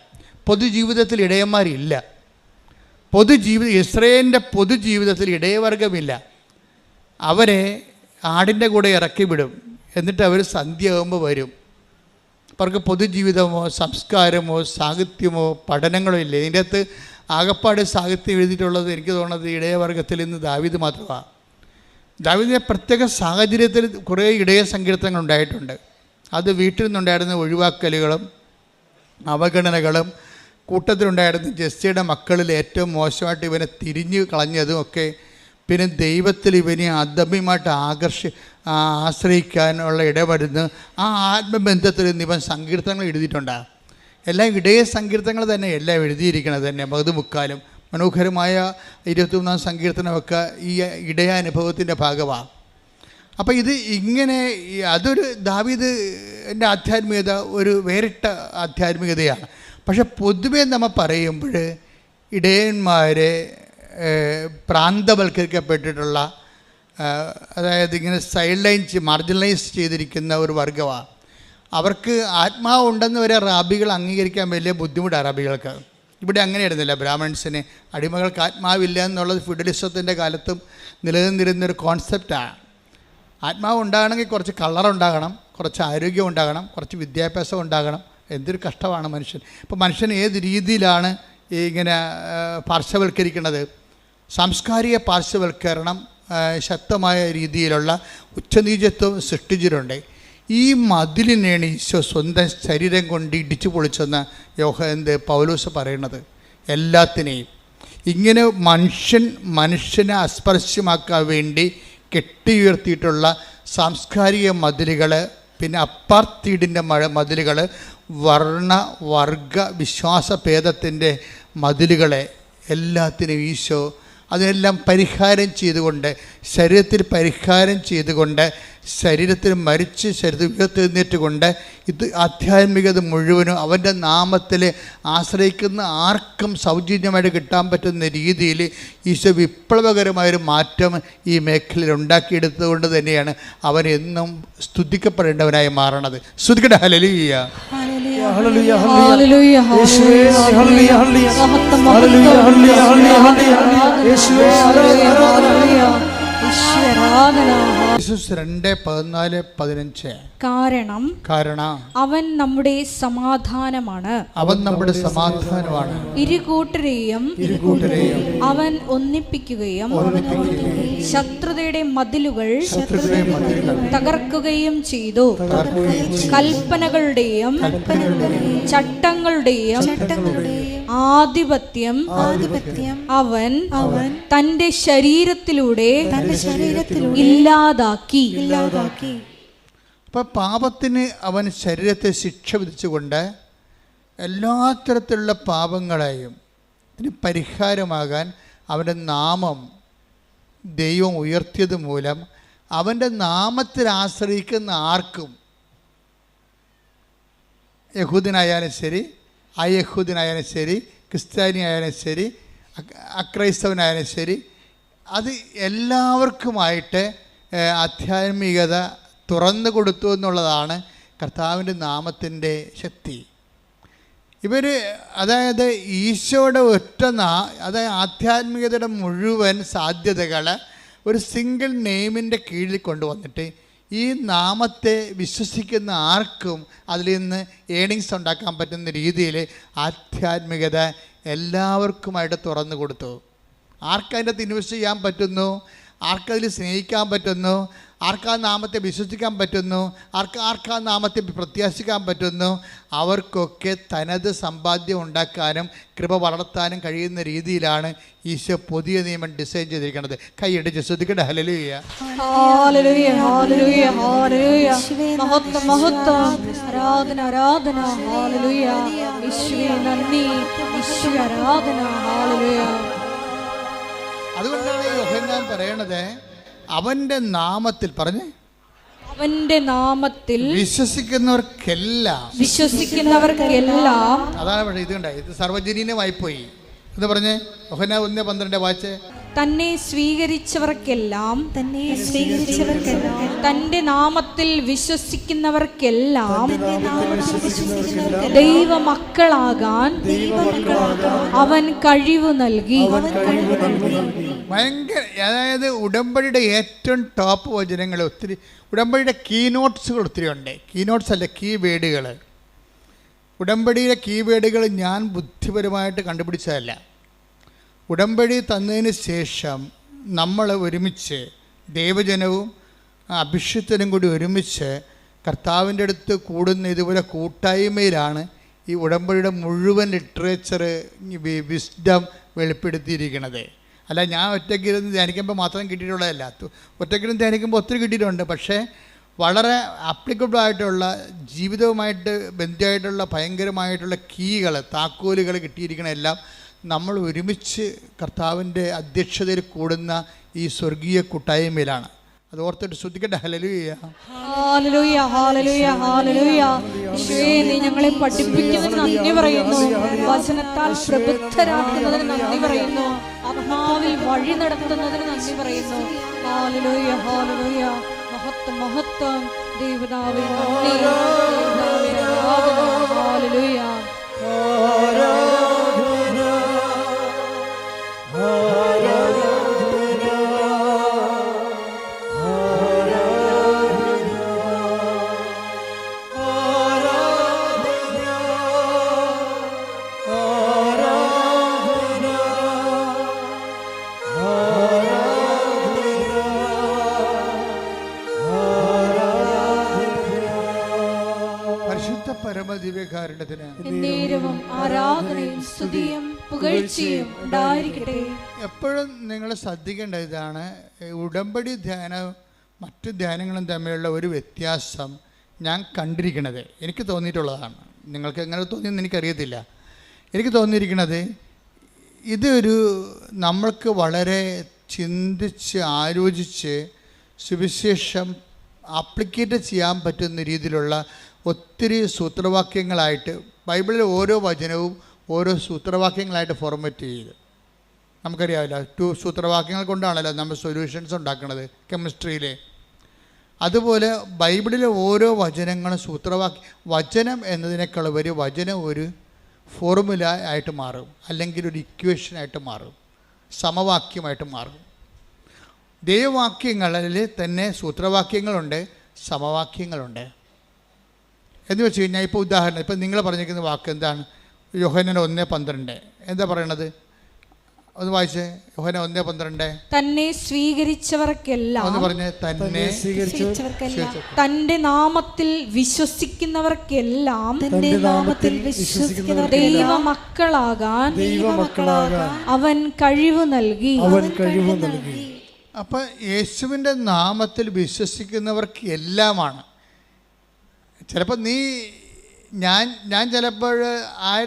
പൊതുജീവിതത്തിൽ ഇടയന്മാരില്ല. ഇസ്രായേലിൻ്റെ പൊതുജീവിതത്തിൽ ഇടയവർഗമില്ല. അവരെ ആടിൻ്റെ കൂടെ ഇറക്കി വിടും. എന്നിട്ട് അവർ സന്ധ്യയാകുമ്പോൾ വരും. അവർക്ക് പൊതുജീവിതമോ സംസ്കാരമോ സാഹിത്യമോ പഠനങ്ങളോ ഇല്ല. ഇതിൻ്റെ അകത്ത് ആകപ്പാട് സാഹിത്യം എഴുതിയിട്ടുള്ളത് എനിക്ക് തോന്നുന്നത് ഇടയവർഗത്തിൽ നിന്ന് ദാവീദ് മാത്രമാണ്. ദാവീദിൻ്റെ പ്രത്യേക സാഹചര്യത്തിൽ കുറേ ഇടയ സങ്കീർത്തനങ്ങൾ ഉണ്ടായിട്ടുണ്ട്. അത് വീട്ടിൽ നിന്നുണ്ടായിരുന്ന ഒഴിവാക്കലുകളും അവഗണനകളും കൂട്ടത്തിലുണ്ടായിരുന്ന ജെസ്സിയുടെ മക്കളിൽ ഏറ്റവും മോശമായിട്ട് ഇവനെ തിരിഞ്ഞു കളഞ്ഞതും ഒക്കെ, പിന്നെ ദൈവത്തിൽ ഇവനെ അദമ്യമായിട്ട് ആശ്രയിക്കാനുള്ള ഇടവരുന്ന് ആ ആത്മബന്ധത്തിൽ നിന്ന് ഇവൻ സങ്കീർത്തനങ്ങൾ എഴുതിയിട്ടുണ്ടാകും. എല്ലാം ഇടയ സങ്കീർത്തനങ്ങൾ തന്നെ എല്ലാം എഴുതിയിരിക്കണത് തന്നെ. പകുതിമുക്കാലും മനോഹരമായ 23-ാം സങ്കീർത്തനമൊക്കെ ഈ ഇടയാനുഭവത്തിൻ്റെ ഭാഗമാണ്. അപ്പോൾ ഇത് ഇങ്ങനെ അതൊരു ദാവീദിൻ്റെ ആധ്യാത്മികത ഒരു വേറിട്ട ആധ്യാത്മികതയാണ്. പക്ഷെ പൊതുവേ നമ്മൾ പറയുമ്പോൾ ഇടയന്മാരെ പ്രാന്തവൽക്കരിക്കപ്പെട്ടിട്ടുള്ള, അതായത് ഇങ്ങനെ സൈഡ് ലൈൻ മാർജിനലൈസ് ചെയ്തിരിക്കുന്ന ഒരു വർഗ്ഗമാണ്. അവർക്ക് ആത്മാവ് ഉണ്ടെന്ന് വരെ റാബികൾ അംഗീകരിക്കാൻ വലിയ ബുദ്ധിമുട്ടാണ് റാബികൾക്ക്. ഇവിടെ അങ്ങനെയായിരുന്നില്ല. ബ്രാഹ്മൺസിന് അടിമകൾക്ക് ആത്മാവില്ല എന്നുള്ളത് ഫ്യൂഡലിസത്തിൻ്റെ കാലത്തും നിലനിന്നിരുന്നൊരു കോൺസെപ്റ്റാണ്. ആത്മാവ് ഉണ്ടാകണമെങ്കിൽ കുറച്ച് കളറുണ്ടാകണം, കുറച്ച് ആരോഗ്യം ഉണ്ടാകണം, കുറച്ച് വിദ്യാഭ്യാസം ഉണ്ടാകണം. എന്തൊരു കഷ്ടമാണ് മനുഷ്യൻ. ഇപ്പോൾ മനുഷ്യൻ ഏത് രീതിയിലാണ് ഇങ്ങനെ പാർശ്വവൽക്കരിക്കുന്നത്? സാംസ്കാരിക പാർശ്വവൽക്കരണം ശക്തമായ രീതിയിലുള്ള ഉച്ചനീചത്വം സൃഷ്ടിച്ചിട്ടുണ്ട്. ഈ മതിലിനെയാണ് ഈശോ സ്വന്തം ശരീരം കൊണ്ട് ഇടിച്ചു പൊളിച്ചെന്ന് പൗലോസ് പറയുന്നത്. എല്ലാത്തിനെയും ഇങ്ങനെ മനുഷ്യനെ അസ്പർശ്യമാക്കാൻ വേണ്ടി കെട്ടിയുയർത്തിയിട്ടുള്ള സാംസ്കാരിക മതിലുകൾ, പിന്നെ അപ്പാർത്തീഡിൻ്റെ മതിലുകൾ, വർഗ വിശ്വാസഭേദത്തിൻ്റെ മതിലുകളെ എല്ലാത്തിനും ഈശോ അതിനെല്ലാം പരിഹാരം ചെയ്തുകൊണ്ട്, ശരീരത്തിൽ പരിഹാരം ചെയ്തുകൊണ്ട്, ശരീരത്തിൽ മരിച്ച് ശരീരത്തിൽ ഉയർത്തെഴുന്നേറ്റുകൊണ്ട് ഇത് ആധ്യാത്മികത മുഴുവനും അവൻ്റെ നാമത്തിൽ ആശ്രയിക്കുന്ന ആർക്കും സൗജന്യമായിട്ട് കിട്ടാൻ പറ്റുന്ന രീതിയിൽ ഈശോ വിപ്ലവകരമായൊരു മാറ്റം ഈ മേഖലയിൽ ഉണ്ടാക്കിയെടുത്തതുകൊണ്ട് തന്നെയാണ് അവൻ എന്നും സ്തുതിക്കപ്പെടേണ്ടവനായി മാറണത്. സ്തുതിക്കട്ടെ. ഹല്ലേലൂയ. ഹല്ലേലൂയ. ഹല്ലേലൂയ. യേശുവേ ഹല്ലേലൂയ. മഹത്വം യേശുവേ ഹല്ലേലൂയ. ഈശ്വരാധന. യേശുസ് 2:14-15. കാരണം അവൻ നമ്മുടെ സമാധാനമാണ്. ഇരുകൂട്ടരെയും അവൻ ഒന്നിപ്പിക്കുകയും ശത്രുതയുടെ മതിലുകൾ തകർക്കുകയും ചെയ്തു. കൽപ്പനകളുടെയും ചട്ടങ്ങളുടെയും ആധിപത്യം അവൻ തന്റെ ശരീരത്തിലൂടെ ഇല്ലാതാക്കി. അപ്പോൾ പാപത്തിന് അവൻ ശരീരത്തെ ശിക്ഷ വിധിച്ചുകൊണ്ട് എല്ലാ തരത്തിലുള്ള പാപങ്ങളെയും ഇതിന് പരിഹാരമാകാൻ അവൻ്റെ നാമം ദൈവം ഉയർത്തിയത് മൂലം അവൻ്റെ നാമത്തിൽ ആശ്രയിക്കുന്ന ആർക്കും, യഹൂദനായാലും ശരി, അയഹൂദനായാലും ശരി, ക്രിസ്ത്യാനി ആയാലും ശരി, അക്രൈസ്തവനായാലും ശരി, അത് എല്ലാവർക്കുമായിട്ട് ആധ്യാത്മികത തുറന്നു കൊടുത്തു എന്നുള്ളതാണ് കർത്താവിൻ്റെ നാമത്തിൻ്റെ ശക്തി. അതായത് ഈശോയുടെ അതായത് ആധ്യാത്മികതയുടെ മുഴുവൻ സാധ്യതകൾ ഒരു സിംഗിൾ നെയിമിൻ്റെ കീഴിൽ കൊണ്ടുവന്നിട്ട് ഈ നാമത്തെ വിശ്വസിക്കുന്ന ആർക്കും അതിൽ നിന്ന് ഏണിങ്സ് ഉണ്ടാക്കാൻ പറ്റുന്ന രീതിയിൽ ആധ്യാത്മികത എല്ലാവർക്കുമായിട്ട് തുറന്നു കൊടുത്തു. ആർക്കതിൻ്റെ അകത്ത് ഇൻവെസ്റ്റ് ചെയ്യാൻ പറ്റുന്നു? ആർക്കതിൽ സ്നേഹിക്കാൻ പറ്റുന്നു, ആർക്കാ നാമത്തെ വിശ്വസിക്കാൻ പറ്റുന്നു, ആർക്കാ നാമത്തെ പ്രത്യാശിക്കാൻ പറ്റുന്നു, അവർക്കൊക്കെ തനത് സമ്പാദ്യം ഉണ്ടാക്കാനും കൃപ വളർത്താനും കഴിയുന്ന രീതിയിലാണ് ഈശോ പുതിയ നിയമം ഡിസൈൻ ചെയ്തിരിക്കുന്നത്. കൈയടിച്ച് ശ്രദ്ധിക്കട്ടെ. ഹല്ലേലൂയ, ഹല്ലേലൂയ, ഹല്ലേലൂയ, ഹല്ലേലൂയ. മഹത്വം, മഹത്വം, ആരാധന, ആരാധന. ഹല്ലേലൂയ. യേശുവേ നന്ദി, യേശുവേ ആരാധന. ഹല്ലേലൂയ. അതുകൊണ്ടാണ് യോഹന്നാൻ പറയണത്, അവൻ്റെ നാമത്തിൽ പറഞ്ഞ് അവന്റെ നാമത്തിൽ വിശ്വസിക്കുന്നവർക്കെല്ലാം അതാണ്. പക്ഷേ ഇത് കണ്ട, ഇത് സർവ്വജനീനമായിപ്പോയി. എന്ന് പറഞ്ഞ് യോഹന്നാൻ 1:12 വായിച്ച്, തന്നെ സ്വീകരിച്ചവർക്കെല്ലാം തന്റെ നാമത്തിൽ വിശ്വസിക്കുന്നവർക്കെല്ലാം ദൈവമക്കളാകാൻ അവൻ കഴിവ് നൽകി. ഭയങ്കര, അതായത് ഉടമ്പടിയുടെ ഏറ്റവും ടോപ്പ് വചനങ്ങൾ ഒത്തിരി, ഉടമ്പടിയുടെ കീനോട്ട്സുകൾ ഒത്തിരി ഉണ്ട്. കീനോട്ട്സ് അല്ല, കീ വേഡുകൾ. ഉടമ്പടിയിലെ കീ വേഡുകൾ ഞാൻ ബുദ്ധിപരമായിട്ട് കണ്ടുപിടിച്ചതല്ല. ഉടമ്പടി തന്നതിന് ശേഷം നമ്മൾ ഒരുമിച്ച്, ദൈവജനവും അഭിഷിക്തനും കൂടി ഒരുമിച്ച് കർത്താവിൻ്റെ അടുത്ത് കൂടുന്ന ഇതുപോലെ കൂട്ടായ്മയിലാണ് ഈ ഉടമ്പടിയുടെ മുഴുവൻ ലിറ്ററേച്ചർ, വിസ്ഡം വെളിപ്പെടുത്തിയിരിക്കുന്നത്. അല്ല, ഞാൻ ഒറ്റയ്ക്കിരുന്ന് ധ്യാനിക്കുമ്പോൾ മാത്രം കിട്ടിയിട്ടുള്ളതല്ല. ഒറ്റയ്ക്കിരുന്ന് ധ്യാനിക്കുമ്പോൾ ഒത്തിരി കിട്ടിയിട്ടുണ്ട്. പക്ഷേ വളരെ ആപ്ലിക്കബിൾ ആയിട്ടുള്ള, ജീവിതവുമായിട്ട് ബന്ധമായിട്ടുള്ള ഭയങ്കരമായിട്ടുള്ള കീകൾ, താക്കോലുകൾ കിട്ടിയിരിക്കണ എല്ലാം നമ്മൾ ഒരുമിച്ച് കർത്താവിൻ്റെ അധ്യക്ഷതയിൽ കൂടുന്ന ഈ സ്വർഗീയ കൂട്ടായ്മയിലാണ്. അത് ഓർത്തിട്ട് ശ്രദ്ധിക്കട്ടെ. ഹല്ലേലൂയ, ഹല്ലേലൂയ, ഹല്ലേലൂയ, ഹല്ലേലൂയ. യേശുവേ, നീ ഞങ്ങളെ പഠിപ്പിക്കുന്നതിന് നന്ദി പറയുന്നു. വചനത്താൽ പ്രബുദ്ധരാക്കുന്നതിന് നന്ദി പറയുന്നു. ആത്മാവിൽ വഴി നടത്തുന്നതിന് നന്ദി പറയുന്നു. ഹല്ലേലൂയ, ഹല്ലേലൂയ. മഹത്വം, മഹത്വം. ദൈവപിതാവേ നന്ദി, ദൈവപിതാവേ ആരാധന. ഹല്ലേലൂയ. പരമദിവ്യകാരുണ്യത്തിന് ആരാധനയും സ്തുതിയും പുകഴ്ചയും ഉണ്ടായിരിക്കട്ടെ. എപ്പോഴും നിങ്ങൾ ശ്രദ്ധിക്കേണ്ട ഇതാണ്, ഉടമ്പടി ധ്യാനം മറ്റു ധ്യാനങ്ങളും തമ്മിലുള്ള ഒരു വ്യത്യാസം ഞാൻ കണ്ടിരിക്കുന്നത്, എനിക്ക് തോന്നിയിട്ടുള്ളതാണ്. നിങ്ങൾക്ക് എങ്ങനെ തോന്നിയെന്ന് എനിക്കറിയത്തില്ല. എനിക്ക് തോന്നിയിരിക്കുന്നത്, ഇതൊരു നമ്മൾക്ക് വളരെ ചിന്തിച്ച് ആലോചിച്ച് സുവിശേഷം ആപ്ലിക്കേറ്റ് ചെയ്യാൻ പറ്റുന്ന രീതിയിലുള്ള ഒത്തിരി സൂത്രവാക്യങ്ങളായിട്ട്, ബൈബിളിലെ ഓരോ വചനവും ഓരോ സൂത്രവാക്യങ്ങളായിട്ട് ഫോർമാറ്റ് ചെയ്ത്, നമുക്കറിയാമല്ലോ 2 സൂത്രവാക്യങ്ങൾ കൊണ്ടാണല്ലോ നമ്മൾ സൊല്യൂഷൻസ് ഉണ്ടാക്കുന്നത് കെമിസ്ട്രിയിൽ. അതുപോലെ ബൈബിളിലെ ഓരോ വചനങ്ങളും വചനം എന്നതിനേക്കാൾ ഉപരി വചനം ഒരു ഫോർമുല ആയിട്ട് മാറും, അല്ലെങ്കിൽ ഒരു ഇക്വേഷനായിട്ട് മാറും, സമവാക്യമായിട്ട് മാറും. ദൈവവാക്യങ്ങളിൽ തന്നെ സൂത്രവാക്യങ്ങളുണ്ട്, സമവാക്യങ്ങളുണ്ട്. എന്ന് വെച്ച് കഴിഞ്ഞാൽ, ഇപ്പോൾ ഉദാഹരണം, ഇപ്പം നിങ്ങൾ പറഞ്ഞിരിക്കുന്ന വാക്ക് എന്താണ്? യോഹന്നാൻ 1:12 എന്താ പറയണത്? ഒന്ന് വായിച്ചേ. യോഹന്നാൻ 1:12. തന്നെ സ്വീകരിച്ചവർക്കെല്ലാം, ഒന്ന് പറഞ്ഞേ. തന്നെ സ്വീകരിച്ചവർക്കെല്ലാം, തന്റെ നാമത്തിൽ വിശ്വസിക്കുന്നവർക്കെല്ലാം ദൈവമക്കളാകാൻ അവൻ കഴിവ് നൽകി. അപ്പം യേശുവിൻ്റെ നാമത്തിൽ വിശ്വസിക്കുന്നവർക്ക് എല്ലാമാണ്. ചിലപ്പോൾ ഞാൻ ചിലപ്പോൾ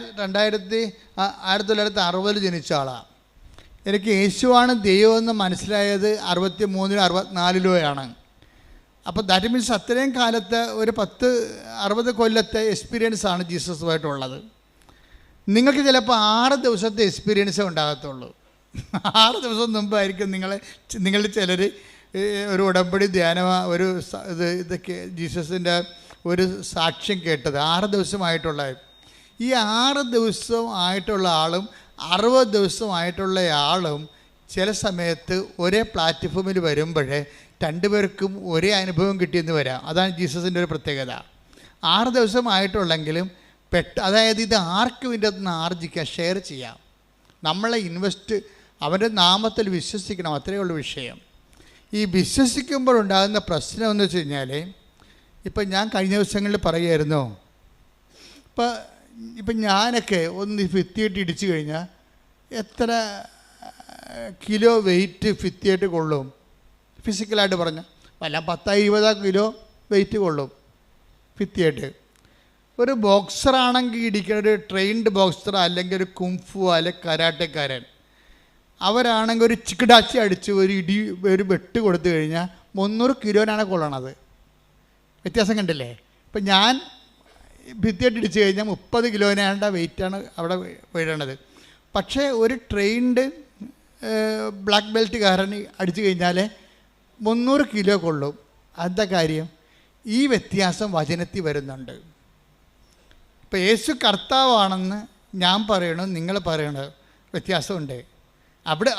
1960 ജനിച്ച ആളാണ്. എനിക്ക് യേശുവാണ് ദൈവമെന്ന് മനസ്സിലായത് 63-ലോ 64-ലോയാണ്. അപ്പോൾ ദാറ്റ് മീൻസ് അത്രയും കാലത്തെ ഒരു 60 കൊല്ലത്തെ എക്സ്പീരിയൻസാണ് ജീസസുമായിട്ടുള്ളത്. നിങ്ങൾക്ക് ചിലപ്പോൾ 6 ദിവസത്തെ എക്സ്പീരിയൻസേ ഉണ്ടാകത്തുള്ളൂ. 6 ദിവസം മുമ്പായിരിക്കും നിങ്ങളിൽ ചിലർ ഒരു ഉടമ്പടി ധ്യാനം, ഒരു ഇതൊക്കെ ജീസസിൻ്റെ ഒരു സാക്ഷ്യം കേട്ടത് 6 ദിവസമായിട്ടുള്ള. ഈ 6 ദിവസം ആയിട്ടുള്ള ആളും 60 ദിവസമായിട്ടുള്ള ആളും ചില സമയത്ത് ഒരേ പ്ലാറ്റ്ഫോമിൽ വരുമ്പോഴേ രണ്ടുപേർക്കും ഒരേ അനുഭവം കിട്ടിയെന്ന് വരാം. അതാണ് ജീസസിൻ്റെ ഒരു പ്രത്യേകത. 6 ദിവസമായിട്ടുള്ളെങ്കിലും അതായത് ഇത് ആർക്കും ഇതിൻ്റെ അകത്തുനിന്ന് ആർജിക്കാം, ഷെയർ ചെയ്യാം. നമ്മളെ അവൻ്റെ നാമത്തിൽ വിശ്വസിക്കണം, അത്രയേ ഉള്ളൂ വിഷയം. ഈ വിശ്വസിക്കുമ്പോഴുണ്ടാകുന്ന പ്രശ്നം എന്ന് വെച്ച് കഴിഞ്ഞാൽ, ഇപ്പം ഞാൻ കഴിഞ്ഞ ദിവസങ്ങളിൽ പറയുമായിരുന്നു, ഇപ്പം ഞാനൊക്കെ ഒന്ന് ഭിത്തിയായിട്ട് ഇടിച്ചു കഴിഞ്ഞാൽ എത്ര കിലോ വെയിറ്റ് ഭിത്തിയായിട്ട് കൊള്ളും? ഫിസിക്കലായിട്ട് പറഞ്ഞാൽ വല്ല 10-20 കിലോ വെയിറ്റ് കൊള്ളും ഭിത്തിയായിട്ട്. ഒരു ബോക്സറാണെങ്കിൽ ഇടിക്കുന്ന, ഒരു ട്രെയിൻഡ് ബോക്സർ അല്ലെങ്കിൽ ഒരു കുംഫു അല്ലെങ്കിൽ കരാട്ടക്കാരൻ, അവരാണെങ്കിൽ ഒരു ചിക്കിടാച്ചി അടിച്ച് ഒരു വെട്ട് കൊടുത്തു കഴിഞ്ഞാൽ 300 കിലോനാണ് കൊള്ളണത്. വ്യത്യാസം കണ്ടില്ലേ? ഇപ്പം ഞാൻ ഭിത്തിയായിട്ട് ഇടിച്ചു കഴിഞ്ഞാൽ 30 കിലോനാണ്ട വെയിറ്റാണ് അവിടെ വീഴണത്. പക്ഷേ ഒരു ട്രെയിൻഡ് ബ്ലാക്ക് ബെൽറ്റുകാരൻ അടിച്ചു കഴിഞ്ഞാൽ 300 കിലോ കൊള്ളും. എന്താ കാര്യം? ഈ വ്യത്യാസം വചനത്തിൽ വരുന്നുണ്ട്. ഇപ്പോൾ യേശു കർത്താവാണെന്ന് ഞാൻ പറയണം, നിങ്ങൾ പറയണത് വ്യത്യാസമുണ്ട് അവിടെ.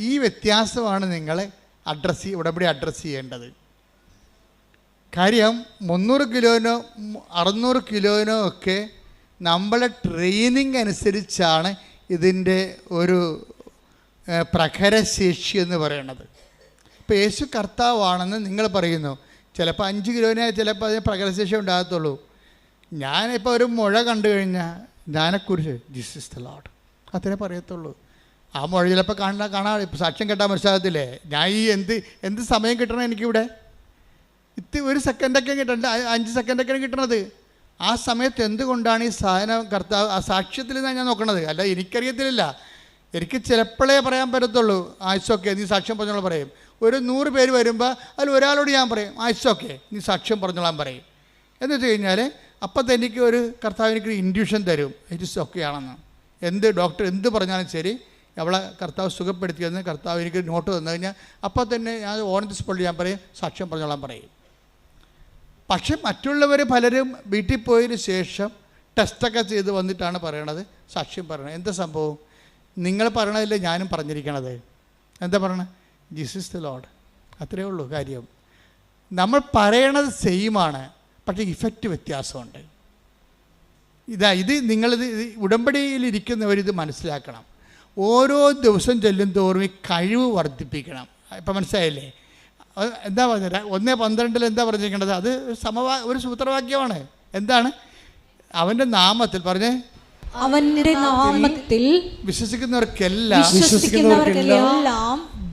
ഈ വ്യത്യാസമാണ് നിങ്ങൾ ഉടമ്പടി അഡ്രസ്സ് ചെയ്യേണ്ടത്. കാര്യം 300 കിലോനോ 600 കിലോനോ ഒക്കെ നമ്മളെ ട്രെയിനിങ് അനുസരിച്ചാണ് ഇതിൻ്റെ ഒരു പ്രഖരശേഷി എന്ന് പറയണത്. ഇപ്പോൾ യേശു കർത്താവാണെന്ന് നിങ്ങൾ പറയുന്നു, ചിലപ്പോൾ 5 കിലോനെ ചിലപ്പോൾ അതിന് പ്രഖരശേഷി ഉണ്ടാകത്തുള്ളൂ. ഞാനിപ്പോൾ ഒരു മുഴ കണ്ടു കഴിഞ്ഞാൽ ഞാനെക്കുറിച്ച് ജീസസ് ഈസ് ദ ലോർഡ് അത്രേ പറയത്തുള്ളൂ. ആ മുഴ ചിലപ്പോൾ കാണാൻ സാക്ഷ്യം കേട്ടാൽ മനസ്സിലാകത്തില്ലേ? ഞാൻ ഈ എന്ത് സമയം കിട്ടണം എനിക്കിവിടെ? ഒരു സെക്കൻഡൊക്കെ കിട്ടണ്ട, 5 സെക്കൻഡൊക്കെയാണ് കിട്ടണത്. ആ സമയത്ത് എന്തുകൊണ്ടാണ് ഈ സാധനം കർത്താവ് ആ സാക്ഷ്യത്തിൽ നിന്നാണ് ഞാൻ നോക്കണത്, അല്ല എനിക്കറിയത്തില്ല. എനിക്ക് ചിലപ്പോഴേ പറയാൻ പറ്റത്തുള്ളൂ ആയിസോക്കെ നീ സാക്ഷ്യം പറഞ്ഞോളാൻ പറയും. ഒരു 100 പേര് വരുമ്പോൾ അതിൽ ഒരാളോട് ഞാൻ പറയും ആയിസോക്കെ നീ സാക്ഷ്യം പറഞ്ഞോളാൻ പറയും. എന്ന് വെച്ച് കഴിഞ്ഞാൽ അപ്പം തന്നെ എനിക്ക് ഒരു കർത്താവ് എനിക്കൊരു ഇൻഡ്യൂഷൻ തരും ഇറ്റ് ഇസ് ഓക്കെ ആണെന്ന്. ഡോക്ടർ എന്ത് പറഞ്ഞാലും ശരി, അവളെ കർത്താവ് സുഖപ്പെടുത്തിയെന്ന് കർത്താവ് എനിക്ക് നോട്ട് തന്നു കഴിഞ്ഞാൽ അപ്പം തന്നെ ഞാൻ ഓൺ ദി സ്പോട്ടിൽ ഞാൻ പറയും സാക്ഷ്യം പറഞ്ഞോളാൻ പറയും. പക്ഷെ മറ്റുള്ളവർ പലരും വീട്ടിൽ പോയതിന് ശേഷം ടെസ്റ്റൊക്കെ ചെയ്ത് വന്നിട്ടാണ് പറയണത് സാക്ഷ്യം പറയണത്. എന്താ സംഭവം? നിങ്ങൾ പറയണതല്ലേ ഞാനും പറഞ്ഞിരിക്കണത്. എന്താ പറയണത്? Jesus the Lord. അത്രയേ ഉള്ളൂ കാര്യം. നമ്മൾ പറയണത് സെയിമാണ്, പക്ഷേ ഇഫക്റ്റ് വ്യത്യാസമുണ്ട്. ഇത് നിങ്ങളിത് ഉടമ്പടിയിലിരിക്കുന്നവരിത് മനസ്സിലാക്കണം. ഓരോ ദിവസം ചെല്ലും തോറും ഈ കഴിവ് വർദ്ധിപ്പിക്കണം. ഇപ്പം മനസ്സിലായില്ലേ? എന്താ പറഞ്ഞത്? 1:12 എന്താ പറഞ്ഞിരിക്കേണ്ടത്? അത് ഒരു സൂത്രവാക്യമാണ്. എന്താണ്? അവൻ്റെ നാമത്തിൽ പറഞ്ഞേ, അവന്റെ നാമത്തിൽ വിശ്വസിക്കുന്നവർക്കെല്ലാം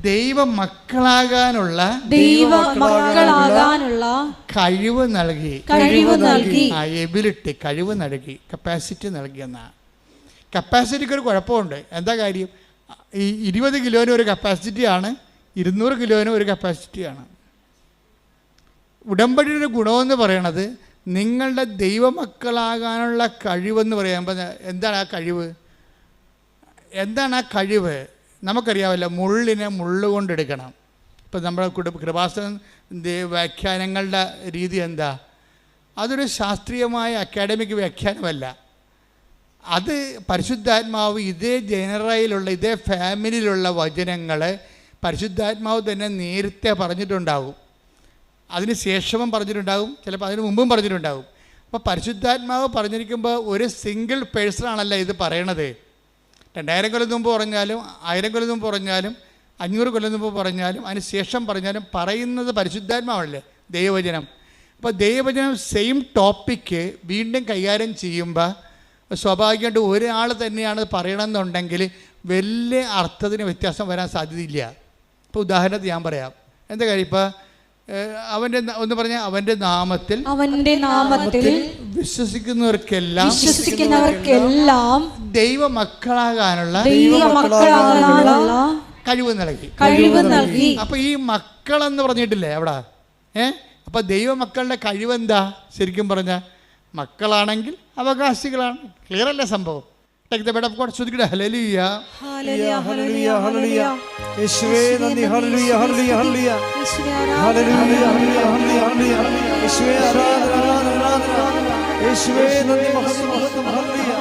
ദൈവമക്കളാകാനുള്ള കഴിവ് നൽകി. എബിലിറ്റി, കഴിവ് നൽകി, കപ്പാസിറ്റി നൽകിയെന്നാണ്. കപ്പാസിറ്റിക്ക് ഒരു കുഴപ്പമുണ്ട്. എന്താ കാര്യം? ഈ 20 കിലോന് ഒരു കപ്പാസിറ്റിയാണ്, 200 കിലോന് ഒരു കപ്പാസിറ്റിയാണ്. ഉടമ്പടിയുടെ ഗുണമെന്ന് പറയണത് നിങ്ങളുടെ ദൈവമക്കളാകാനുള്ള കഴിവെന്ന് പറയുമ്പോൾ എന്താണ് ആ കഴിവ്? എന്താണ് ആ കഴിവ്? നമുക്കറിയാമല്ലോ, മുള്ളിനെ മുള്ളുകൊണ്ടെടുക്കണം. ഇപ്പം നമ്മുടെ കൃപാസന വ്യാഖ്യാനങ്ങളുടെ രീതി എന്താ? അതൊരു ശാസ്ത്രീയമായ അക്കാഡമിക് വ്യാഖ്യാനമല്ല. അത് പരിശുദ്ധാത്മാവ് ഇതേ ജനറയിലുള്ള ഇതേ ഫാമിലിയിലുള്ള വചനങ്ങൾ പരിശുദ്ധാത്മാവ് തന്നെ നേരത്തെ പറഞ്ഞിട്ടുണ്ടാകും. അതിന് ശേഷവും പറഞ്ഞിട്ടുണ്ടാകും, ചിലപ്പോൾ അതിന് മുമ്പും പറഞ്ഞിട്ടുണ്ടാകും. അപ്പോൾ പരിശുദ്ധാത്മാവ് പറഞ്ഞിരിക്കുമ്പോൾ ഒരു സിംഗിൾ പേഴ്സണാണല്ല ഇത് പറയണത്. 2000 കൊല്ലം മുമ്പ് പറഞ്ഞാലും 1000 കൊല്ലം മുമ്പ് പറഞ്ഞാലും 500 കൊല്ലം മുമ്പ് പറഞ്ഞാലും അതിന് ശേഷം പറഞ്ഞാലും പറയുന്നത് പരിശുദ്ധാത്മാവല്ലേ, ദൈവവചനം. അപ്പോൾ ദൈവവചനം സെയിം ടോപ്പിക്ക് വീണ്ടും കൈകാര്യം ചെയ്യുമ്പോൾ സ്വാഭാവികമായിട്ട് ഒരാൾ തന്നെയാണ് പറയണമെന്നുണ്ടെങ്കിൽ വലിയ അർത്ഥത്തിന് വ്യത്യാസം വരാൻ സാധ്യതയില്ല. ഇപ്പോൾ ഉദാഹരണത്തിന് ഞാൻ പറയാം. എന്താ കാര്യം? ഇപ്പോൾ അവൻ്റെ ഒന്ന് പറഞ്ഞാൽ അവൻ്റെ നാമത്തിൽ വിശ്വസിക്കുന്നവർക്കെല്ലാം ദൈവമക്കളാകാനുള്ള കഴിവ് നൽകി. അപ്പൊ ഈ മക്കളെന്ന് പറഞ്ഞിട്ടില്ലേ അവിടെ? അപ്പൊ ദൈവമക്കളുടെ കഴിവെന്താ? ശരിക്കും പറഞ്ഞ മക്കളാണെങ്കിൽ അവകാശികളാണ്. ക്ലിയർ അല്ലേ സംഭവം? Take the bed of God. ശ്രദ്ധിക്കട്ടെ. ഹല്ലേലൂയ, ഹല്ലേലൂയ, ഹല്ലേലൂയ, ഹല്ലേലൂയ. യേശുവേ നന്ദി. ഹല്ലേലൂയ, ഹല്ലേലൂയ, ഹല്ലേലൂയ. ഹല്ലേലൂയ, ഹല്ലേലൂയ, ഹല്ലേലൂയ. യേശുവേ ആരാധന, ആരാധന, ആരാധന. യേശുവേ നന്ദി. മഹത്വം, മഹത്വം. ഹല്ലേലൂയ.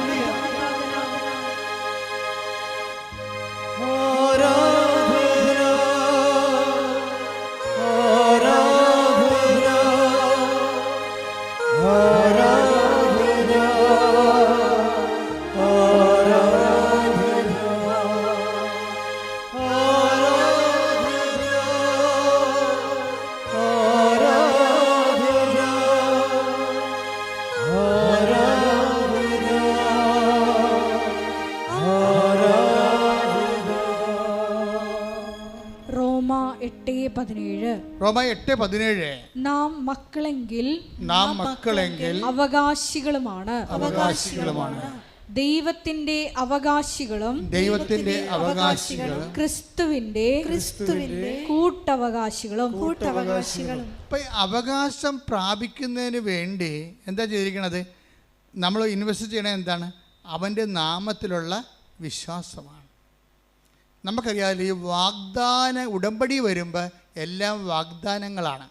8:17. റോമ 8:17. നാം മക്കളെങ്കിൽ അവകാശികളുമാണ്. ദൈവത്തിന്റെ അവകാശികളും ക്രിസ്തുവിന്റെ കൂട്ടവകാശികളും. അപ്പൊ അവകാശം പ്രാപിക്കുന്നതിന് വേണ്ടി എന്താ ചെയ്തിരിക്കണത്? നമ്മൾ ഇൻവെസ്റ്റ് ചെയ്യണത് എന്താണ്? അവൻ്റെ നാമത്തിലുള്ള വിശ്വാസമാണ്. നമുക്കറിയാമല്ലോ, ഈ ഉടമ്പടി വരുമ്പോൾ എല്ലാം വാഗ്ദാനങ്ങളാണ്.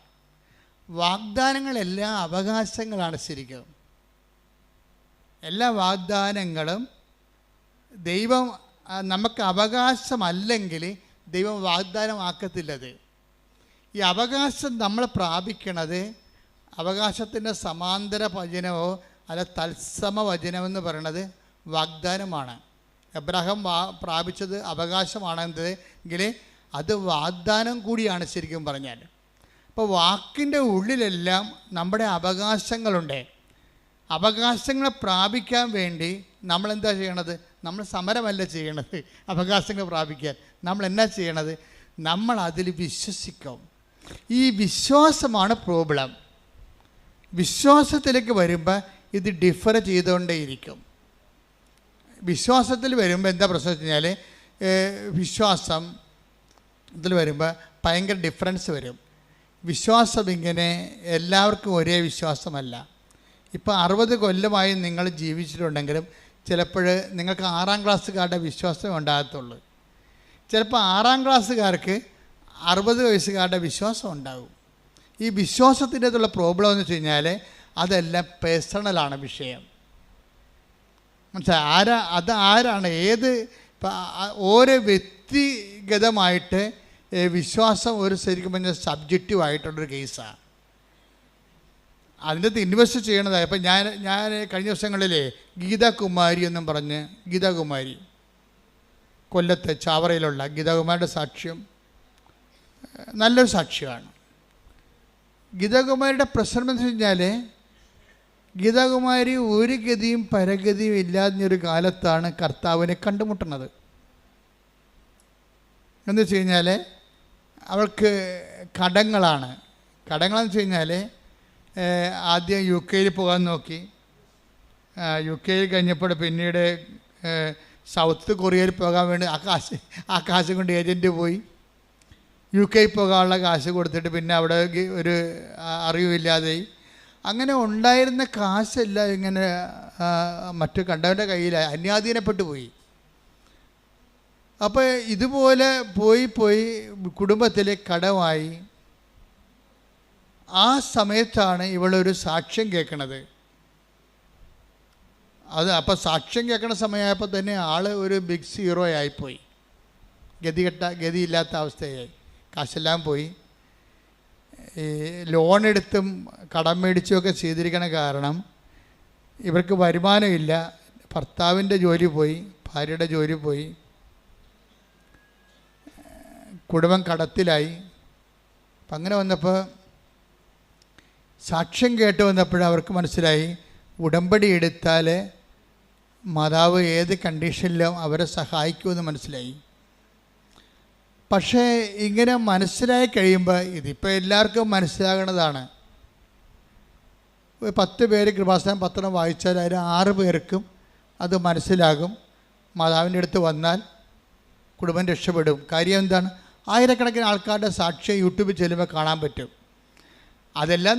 വാഗ്ദാനങ്ങളെല്ലാം അവകാശങ്ങളാണ്. ശരിക്കും എല്ലാ വാഗ്ദാനങ്ങളും ദൈവം നമുക്ക് അവകാശമല്ലെങ്കിൽ ദൈവം വാഗ്ദാനമാക്കത്തില്ലത്. ഈ അവകാശം നമ്മൾ പ്രാപിക്കണത് അവകാശത്തിൻ്റെ സമാന്തര വചനമോ അല്ല തത്സമ വചനമെന്ന് പറയണത് വാഗ്ദാനമാണ്. എബ്രഹാം പ്രാപിച്ചത് അവകാശമാണെന്നെങ്കിൽ അത് വാഗ്ദാനം കൂടിയാണ് ശരിക്കും പറഞ്ഞാൽ. അപ്പോൾ വാക്കിൻ്റെ ഉള്ളിലെല്ലാം നമ്മുടെ അവകാശങ്ങളുണ്ട്. അവകാശങ്ങളെ പ്രാപിക്കാൻ വേണ്ടി നമ്മളെന്താ ചെയ്യണത്? നമ്മൾ സമരമല്ല ചെയ്യണത് അവകാശങ്ങൾ പ്രാപിക്കാൻ. നമ്മൾ എന്നാ ചെയ്യണത്? നമ്മൾ അതിൽ വിശ്വസിക്കും. ഈ വിശ്വാസമാണ് പ്രോബ്ലം. വിശ്വാസത്തിലേക്ക് വരുമ്പോൾ ഇത് ഡിഫർ ചെയ്തുകൊണ്ടേയിരിക്കും. വിശ്വാസത്തിൽ വരുമ്പോൾ എന്താ പ്രശ്നം വെച്ച് കഴിഞ്ഞാൽ, വിശ്വാസം ഇതിൽ വരുമ്പോൾ ഭയങ്കര ഡിഫറൻസ് വരും. വിശ്വാസം ഇങ്ങനെ എല്ലാവർക്കും ഒരേ വിശ്വാസമല്ല. ഇപ്പോൾ 60 കൊല്ലമായി നിങ്ങൾ ജീവിച്ചിട്ടുണ്ടെങ്കിലും ചിലപ്പോൾ നിങ്ങൾക്ക് 6ാം ക്ലാസ്സുകാരുടെ വിശ്വാസം ഉണ്ടാകത്തുള്ളൂ. ചിലപ്പോൾ 6ാം ക്ലാസ്സുകാർക്ക് 60 വയസ്സുകാരുടെ വിശ്വാസം ഉണ്ടാകും. ഈ വിശ്വാസത്തിൻ്റെതുള്ള പ്രോബ്ലം എന്ന് വെച്ച് കഴിഞ്ഞാൽ അതെല്ലാം പേഴ്സണലാണ് വിഷയം. മനസ്സിലായി? ആരാണ് ഏത് ഓരോ വ്യക്തിഗതമായിട്ട് വിശ്വാസം ഒരു ശരിക്കും പറഞ്ഞാൽ സബ്ജക്റ്റീവായിട്ടുള്ളൊരു കേസാണ്. അതിൻ്റെ ഇൻവെസ്റ്റ് ചെയ്യണതായി. ഇപ്പം ഞാൻ കഴിഞ്ഞ ദിവസങ്ങളിലെ ഗീതാകുമാരി എന്നും പറഞ്ഞ്, ഗീതാകുമാരി കൊല്ലത്ത് ചാവറയിലുള്ള ഗീതാകുമാരിയുടെ സാക്ഷ്യം നല്ലൊരു സാക്ഷ്യമാണ്. ഗീതാകുമാരിയുടെ പ്രശ്നം എന്ന് വെച്ച് കഴിഞ്ഞാൽ, ഗീതാകുമാരി ഒരു ഗതിയും പരഗതിയും ഇല്ലാതൊരു കാലത്താണ് കർത്താവിനെ കണ്ടുമുട്ടുന്നത്. എന്ന് വെച്ച് കഴിഞ്ഞാൽ അവൾക്ക് കടങ്ങളെന്ന് വെച്ച് കഴിഞ്ഞാൽ ആദ്യം UK പോകാൻ നോക്കി. UK കഴിഞ്ഞപ്പോൾ പിന്നീട് സൗത്ത് കൊറിയയിൽ പോകാൻ വേണ്ടി ആ കാശ് കൊണ്ട് ഏജൻറ്റ് പോയി. UK പോകാനുള്ള കാശ് കൊടുത്തിട്ട് പിന്നെ അവിടെ ഒരു അറിവില്ലാതെയായി. അങ്ങനെ ഉണ്ടായിരുന്ന കാശെല്ലാം ഇങ്ങനെ മറ്റു കണ്ടവൻ്റെ കയ്യിൽ അന്യാധീനപ്പെട്ടു പോയി. അപ്പോൾ ഇതുപോലെ പോയി കുടുംബത്തിൽ കടമായി. ആ സമയത്താണ് ഇവളൊരു സാക്ഷ്യം കേൾക്കണത്. അപ്പോൾ സാക്ഷ്യം കേൾക്കണ സമയമായപ്പോൾ തന്നെ ആൾ ഒരു ബിഗ് സീറോ ആയിപ്പോയി. ഗതിയില്ലാത്ത അവസ്ഥയായി. കാശെല്ലാം പോയി. ഈ ലോണെടുത്തും കടം മേടിച്ചുമൊക്കെ ചെയ്തിരിക്കണ കാരണം ഇവർക്ക് വരുമാനമില്ല. ഭർത്താവിൻ്റെ ജോലി പോയി, ഭാര്യയുടെ ജോലി പോയി, കുടുംബം കടത്തിലായി. അപ്പം അങ്ങനെ വന്നപ്പോൾ സാക്ഷ്യം കേട്ട് വന്നപ്പോഴും അവർക്ക് മനസ്സിലായി ഉടമ്പടി എടുത്താൽ മാതാവ് ഏത് കണ്ടീഷനിലും അവരെ സഹായിക്കുമെന്ന് മനസ്സിലായി. പക്ഷേ ഇങ്ങനെ മനസ്സിലായി കഴിയുമ്പോൾ ഇതിപ്പോൾ എല്ലാവർക്കും മനസ്സിലാകണതാണ്. 10 പേര് കൃപാസനം പത്രം വായിച്ചാൽ അതിൽ 6 പേർക്കും അത് മനസ്സിലാകും. മാതാവിൻ്റെ അടുത്ത് വന്നാൽ കുടുംബം രക്ഷപ്പെടും. കാര്യം എന്താണ്? ആയിരക്കണക്കിന് ആൾക്കാരുടെ സാക്ഷ്യം യൂട്യൂബിൽ ചെല്ലുമ്പോൾ കാണാൻ പറ്റും. അതെല്ലാം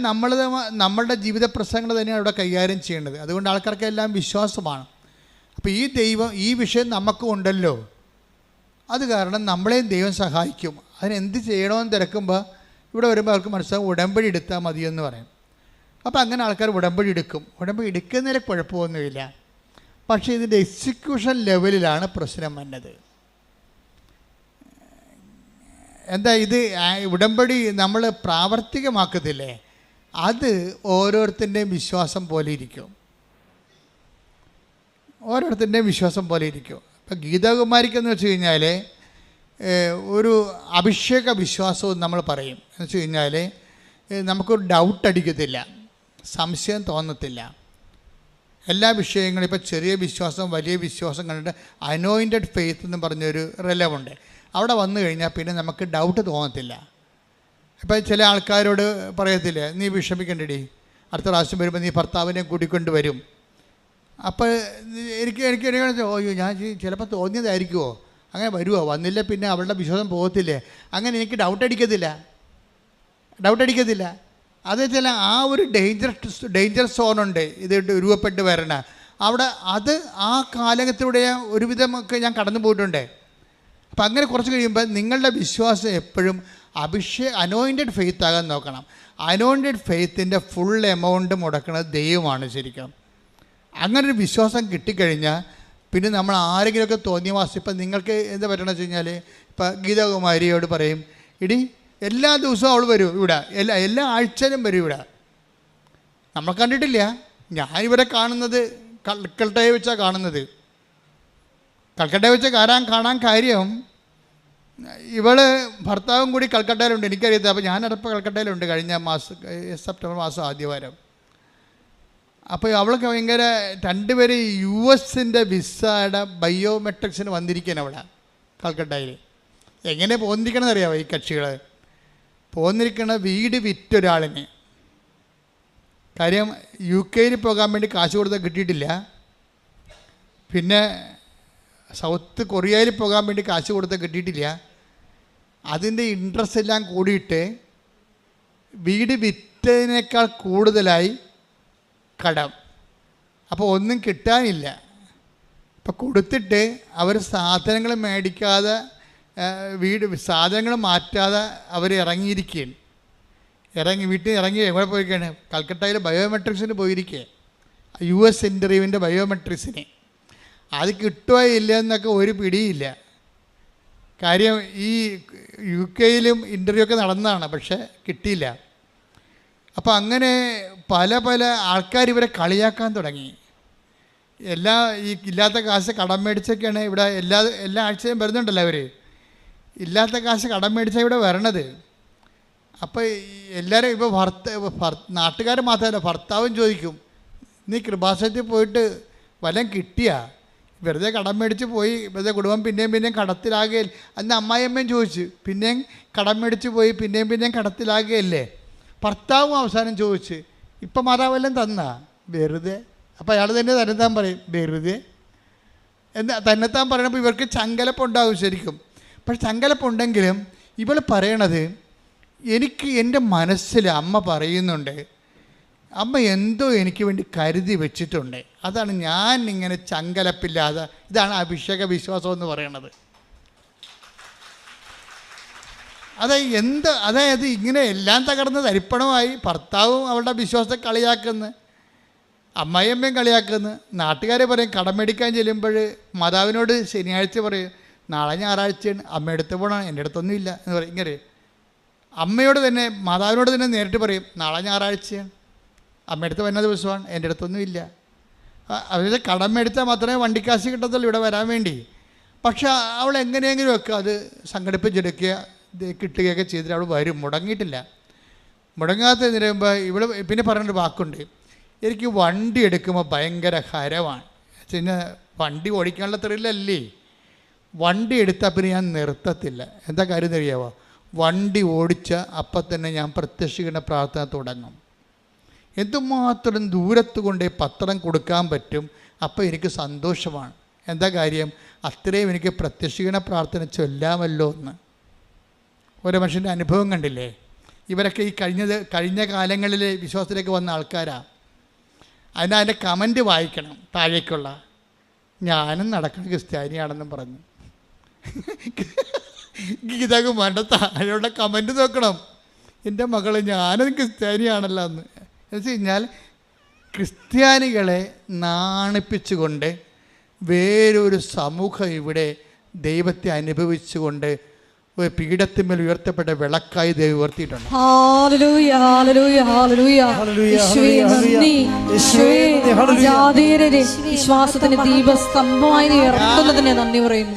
നമ്മളുടെ ജീവിത പ്രശ്നങ്ങൾ തന്നെയാണ് അവിടെ കൈകാര്യം ചെയ്യേണ്ടത്. അതുകൊണ്ട് ആൾക്കാർക്കെല്ലാം വിശ്വാസമാണ്. അപ്പോൾ ഈ ദൈവം ഈ വിഷയം നമുക്കും ഉണ്ടല്ലോ, അത് കാരണം നമ്മളെയും ദൈവം സഹായിക്കും. അതിനെന്ത് ചെയ്യണമെന്ന് തിരക്കുമ്പോൾ ഇവിടെ വരുമ്പോൾ അവർക്ക് മനസ്സിലാവും ഉടമ്പടി എടുത്താൽ മതിയെന്ന് പറയും. അപ്പോൾ അങ്ങനെ ആൾക്കാർ ഉടമ്പടി എടുക്കും. ഉടമ്പടി എടുക്കുന്നതിൽ കുഴപ്പമൊന്നുമില്ല. പക്ഷേ ഇതിൻ്റെ എക്സിക്യൂഷൻ ലെവലിലാണ് പ്രശ്നം വന്നത്. എന്താ ഇത് ഉടമ്പടി നമ്മൾ പ്രാവർത്തികമാക്കത്തില്ലേ, അത് ഓരോരുത്തരുടെയും വിശ്വാസം പോലെ ഇരിക്കും. ഇപ്പം ഗീതാകുമാരിക്കെന്ന് വെച്ച് കഴിഞ്ഞാൽ ഒരു അഭിഷേക വിശ്വാസവും നമ്മൾ പറയും. എന്ന് വെച്ച് കഴിഞ്ഞാൽ നമുക്കൊരു ഡൗട്ട് അടിക്കത്തില്ല, സംശയം തോന്നത്തില്ല. എല്ലാ വിഷയങ്ങളും ഇപ്പോൾ ചെറിയ വിശ്വാസം വലിയ വിശ്വാസം കണ്ടിട്ട് അനോയിൻറ്റഡ് ഫെയ്ത്ത് എന്ന് പറഞ്ഞൊരു റിലവുണ്ട്. അവിടെ വന്നു കഴിഞ്ഞാൽ പിന്നെ നമുക്ക് ഡൗട്ട് തോന്നത്തില്ല. ഇപ്പം ചില ആൾക്കാരോട് പറയത്തില്ലേ, നീ വിഷമിക്കണ്ടടി, അടുത്ത പ്രാവശ്യം വരുമ്പോൾ നീ ഭർത്താവിനെ കൂട്ടിക്കൊണ്ട് വരും. അപ്പോൾ എനിക്ക് ഓയ്യോ ഞാൻ ചിലപ്പോൾ തോന്നിയതായിരിക്കുമോ, അങ്ങനെ വരുമോ, വന്നില്ല പിന്നെ അവളുടെ വിശ്വാസം പോകത്തില്ലേ, അങ്ങനെ എനിക്ക് ഡൗട്ട് അടിക്കത്തില്ല. അത് ചില ആ ഒരു ഡേഞ്ചർ സോണുണ്ട് ഇത് രൂപപ്പെട്ട് വരണ അവിടെ. അത് ആ കാലഘട്ടത്തിലൂടെ ഒരുവിധമൊക്കെ ഞാൻ കടന്നു പോയിട്ടുണ്ട്. അപ്പം അങ്ങനെ കുറച്ച് കഴിയുമ്പോൾ നിങ്ങളുടെ വിശ്വാസം എപ്പോഴും അനോയിൻറ്റഡ് ഫെയ്ത്ത് ആകാൻ നോക്കണം. അനോയിൻറ്റഡ് ഫെയ്ത്തിൻ്റെ ഫുൾ എമൗണ്ട് മുടക്കുന്നത് ദൈവമാണ് ശരിക്കും. അങ്ങനൊരു വിശ്വാസം കിട്ടിക്കഴിഞ്ഞാൽ പിന്നെ നമ്മൾ ആരെങ്കിലുമൊക്കെ തോന്നിയ മാസം, ഇപ്പം നിങ്ങൾക്ക് എന്താ പറ്റണമെന്ന് വെച്ച് കഴിഞ്ഞാൽ, ഇപ്പം ഗീതാകുമാരിയോട് പറയും, ഇടി എല്ലാ ദിവസവും അവൾ വരും ഇവിടെ, എല്ലാ ആഴ്ചയിലും വരും ഇവിടെ. നമ്മൾ കണ്ടിട്ടില്ല, ഞാനിവരെ കാണുന്നത് കൽക്കട്ടയെ വെച്ചാണ് കാണുന്നത്. കൽക്കട്ടയെ വെച്ച് കാണാൻ കാര്യം, ഇവള് ഭർത്താവും കൂടി കൽക്കട്ടയിലുണ്ട്, എനിക്കറിയത്തില്ല. അപ്പോൾ ഞാനടപ്പം കൽക്കട്ടയിലുണ്ട് കഴിഞ്ഞ മാസം സെപ്റ്റംബർ മാസം ആദ്യവാരം. അപ്പോൾ അവൾക്ക് ഭയങ്കര രണ്ടുപേരും US വിസയുടെ ബയോമെട്രിക്സിന് വന്നിരിക്കുകയാണ് അവിടെ കൽക്കട്ടയിൽ. എങ്ങനെ പോന്നിരിക്കണമെന്ന് അറിയാമോ ഈ കക്ഷികൾ? പോന്നിരിക്കണ വീട് വിറ്റൊരാളിന്. കാര്യം UK പോകാൻ വേണ്ടി കാശ് കൊടുത്താൽ കിട്ടിയിട്ടില്ല, പിന്നെ സൗത്ത് കൊറിയയിൽ പോകാൻ വേണ്ടി കാശ് കൊടുത്താൽ കിട്ടിയിട്ടില്ല. അതിൻ്റെ ഇൻട്രസ്റ്റ് എല്ലാം കൂടിയിട്ട് വീട് വിറ്റതിനേക്കാൾ കൂടുതലായി കടം. അപ്പോൾ ഒന്നും കിട്ടാനില്ല. അപ്പോൾ കൊടുത്തിട്ട് അവർ സാധനങ്ങൾ മേടിക്കാതെ സാധനങ്ങൾ മാറ്റാതെ അവർ ഇറങ്ങിയിരിക്കുകയാണ്. വീട്ടിൽ ഇറങ്ങി എവിടെ പോയിരിക്കുകയാണ്? കൽക്കട്ടയിൽ ബയോമെട്രിക്സിന് പോയിരിക്കുക, US ഇൻ്റർവ്യൂവിൻ്റെ ബയോമെട്രിക്സിന്. അത് കിട്ടുകയോ ഇല്ല എന്നൊക്കെ ഒരു പിടിയില്ല. കാര്യം ഈ UK ഇൻ്റർവ്യൂ ഒക്കെ നടന്നതാണ്, പക്ഷേ കിട്ടിയില്ല. അപ്പോൾ അങ്ങനെ പല ആൾക്കാർ ഇവരെ കളിയാക്കാൻ തുടങ്ങി. ഈ ഇല്ലാത്ത കാശ് കടം മേടിച്ചൊക്കെയാണ് ഇവിടെ എല്ലാ ആഴ്ചയും വരുന്നുണ്ടല്ലോ അവർ. ഇല്ലാത്ത കാശ് കടം മേടിച്ചാൽ ഇവിടെ വരണത്. അപ്പോൾ എല്ലാവരും ഇപ്പോൾ നാട്ടുകാർ മാത്രമല്ല, ഭർത്താവും ചോദിക്കും, നീ കൃപാസനത്തിൽ പോയിട്ട് വല്ലതും കിട്ടിയാ? വെറുതെ കടം മേടിച്ച് പോയി വെറുതെ കുടുംബം പിന്നെയും കടത്തിലാകുകയില്ല. അന്ന് അമ്മായിയമ്മയും ചോദിച്ചു, പിന്നെയും കടം മേടിച്ച് പോയി പിന്നെയും കടത്തിലാകുകയല്ലേ? ഭർത്താവും അവസാനം ചോദിച്ച്, ഇപ്പം മാതാവെല്ലാം തന്നാ? വെറുതെ. അപ്പോൾ അയാൾ തന്നെ തന്നെത്താൻ പറയും, വെറുതെ എന്താ തന്നെത്താൻ പറയണപ്പോൾ ഇവർക്ക് ചങ്കലപ്പുണ്ടാവും ശരിക്കും. പക്ഷെ ചങ്കലപ്പുണ്ടെങ്കിലും ഇവൾ പറയണത്, എനിക്ക് എൻ്റെ മനസ്സിൽ അമ്മ പറയുന്നുണ്ട്, അമ്മ എന്തോ എനിക്ക് വേണ്ടി കരുതി വെച്ചിട്ടുണ്ട്, അതാണ് ഞാൻ ഇങ്ങനെ ചങ്കലപ്പില്ലാതെ. ഇതാണ് അഭിഷേക വിശ്വാസം എന്ന് പറയണത്. അതായത് ഇങ്ങനെ എല്ലാം തകർന്ന് തരിപ്പണമായി ഭർത്താവും അവളുടെ വിശ്വാസത്തെ കളിയാക്കുന്നു, അമ്മായിയമ്മയും കളിയാക്കുന്നു. നാട്ടുകാരെ പറയും, കടം മേടിക്കാൻ ചെല്ലുമ്പോൾ മാതാവിനോട് ശനിയാഴ്ച പറയും, നാളെ ഞായറാഴ്ചയാണ്, അമ്മ എടുത്ത് പോകണം, എൻ്റെ അടുത്തൊന്നും ഇല്ല എന്ന് പറയും. ഇങ്ങനെ അമ്മയോട് തന്നെ മാതാവിനോട് തന്നെ നേരിട്ട് പറയും, നാളെ ഞായറാഴ്ചയാണ്, അമ്മ എടുത്ത് വരുന്ന ദിവസമാണ്, എൻ്റെ അടുത്തൊന്നും ഇല്ല. അതായത് കടം മേടിച്ചാൽ മാത്രമേ വണ്ടിക്കാശ് കിട്ടത്തുള്ളൂ ഇവിടെ വരാൻ വേണ്ടി. പക്ഷെ അവൾ എങ്ങനെയെങ്കിലുമൊക്കെ അത് സംഘടിപ്പിച്ചെടുക്കുക, കിട്ടുകയൊക്കെ ചെയ്തിട്ട് അവൾ വരും, മുടങ്ങിയിട്ടില്ല. മുടങ്ങാത്തതിന് വരുമ്പോൾ ഇവൾ പിന്നെ പറഞ്ഞൊരു വാക്കുണ്ട്, എനിക്ക് വണ്ടി എടുക്കുമ്പോൾ ഭയങ്കര ഹരമാണ്. പിന്നെ വണ്ടി ഓടിക്കാനുള്ള ത്രില്ലല്ലേ, വണ്ടി എടുത്താൽ പിന്നെ ഞാൻ നിർത്തത്തില്ല. എന്താ കാര്യം അറിയാമോ? വണ്ടി ഓടിച്ച അപ്പം തന്നെ ഞാൻ പ്രത്യക്ഷീകരണ പ്രാർത്ഥന തുടങ്ങും. എന്തുമാത്രം ദൂരത്ത് കൊണ്ട് പത്രം കൊടുക്കാൻ പറ്റും, അപ്പോൾ എനിക്ക് സന്തോഷമാണ്. എന്താ കാര്യം? അത്രയും എനിക്ക് പ്രത്യക്ഷീകരണ പ്രാർത്ഥന ചൊല്ലാമല്ലോ എന്ന്. ഓരോ മനുഷ്യൻ്റെ അനുഭവം കണ്ടില്ലേ? ഇവരൊക്കെ ഈ കഴിഞ്ഞ കാലങ്ങളിൽ വിശ്വാസത്തിലേക്ക് വന്ന ആൾക്കാരാണ്. അതിൻ്റെ കമൻറ്റ് വായിക്കണം താഴേക്കുള്ള, ഞാനും നടക്കുന്ന ക്രിസ്ത്യാനിയാണെന്നും പറഞ്ഞു. ഗീതാകുമാരുടെ താഴെയുള്ള കമൻറ്റ് നോക്കണം, എൻ്റെ മകൾ ഞാനും ക്രിസ്ത്യാനിയാണല്ലോ എന്ന്. എന്ന് വെച്ച് കഴിഞ്ഞാൽ ക്രിസ്ത്യാനികളെ നാണിപ്പിച്ചുകൊണ്ട് വേറൊരു സമൂഹം ഇവിടെ ദൈവത്തെ അനുഭവിച്ചുകൊണ്ട് പീഠത്തിന്മേൽ ഉയർത്തപ്പെട്ട വിളക്കായി ദൈവം ഉയർത്തിയിട്ടുണ്ട്.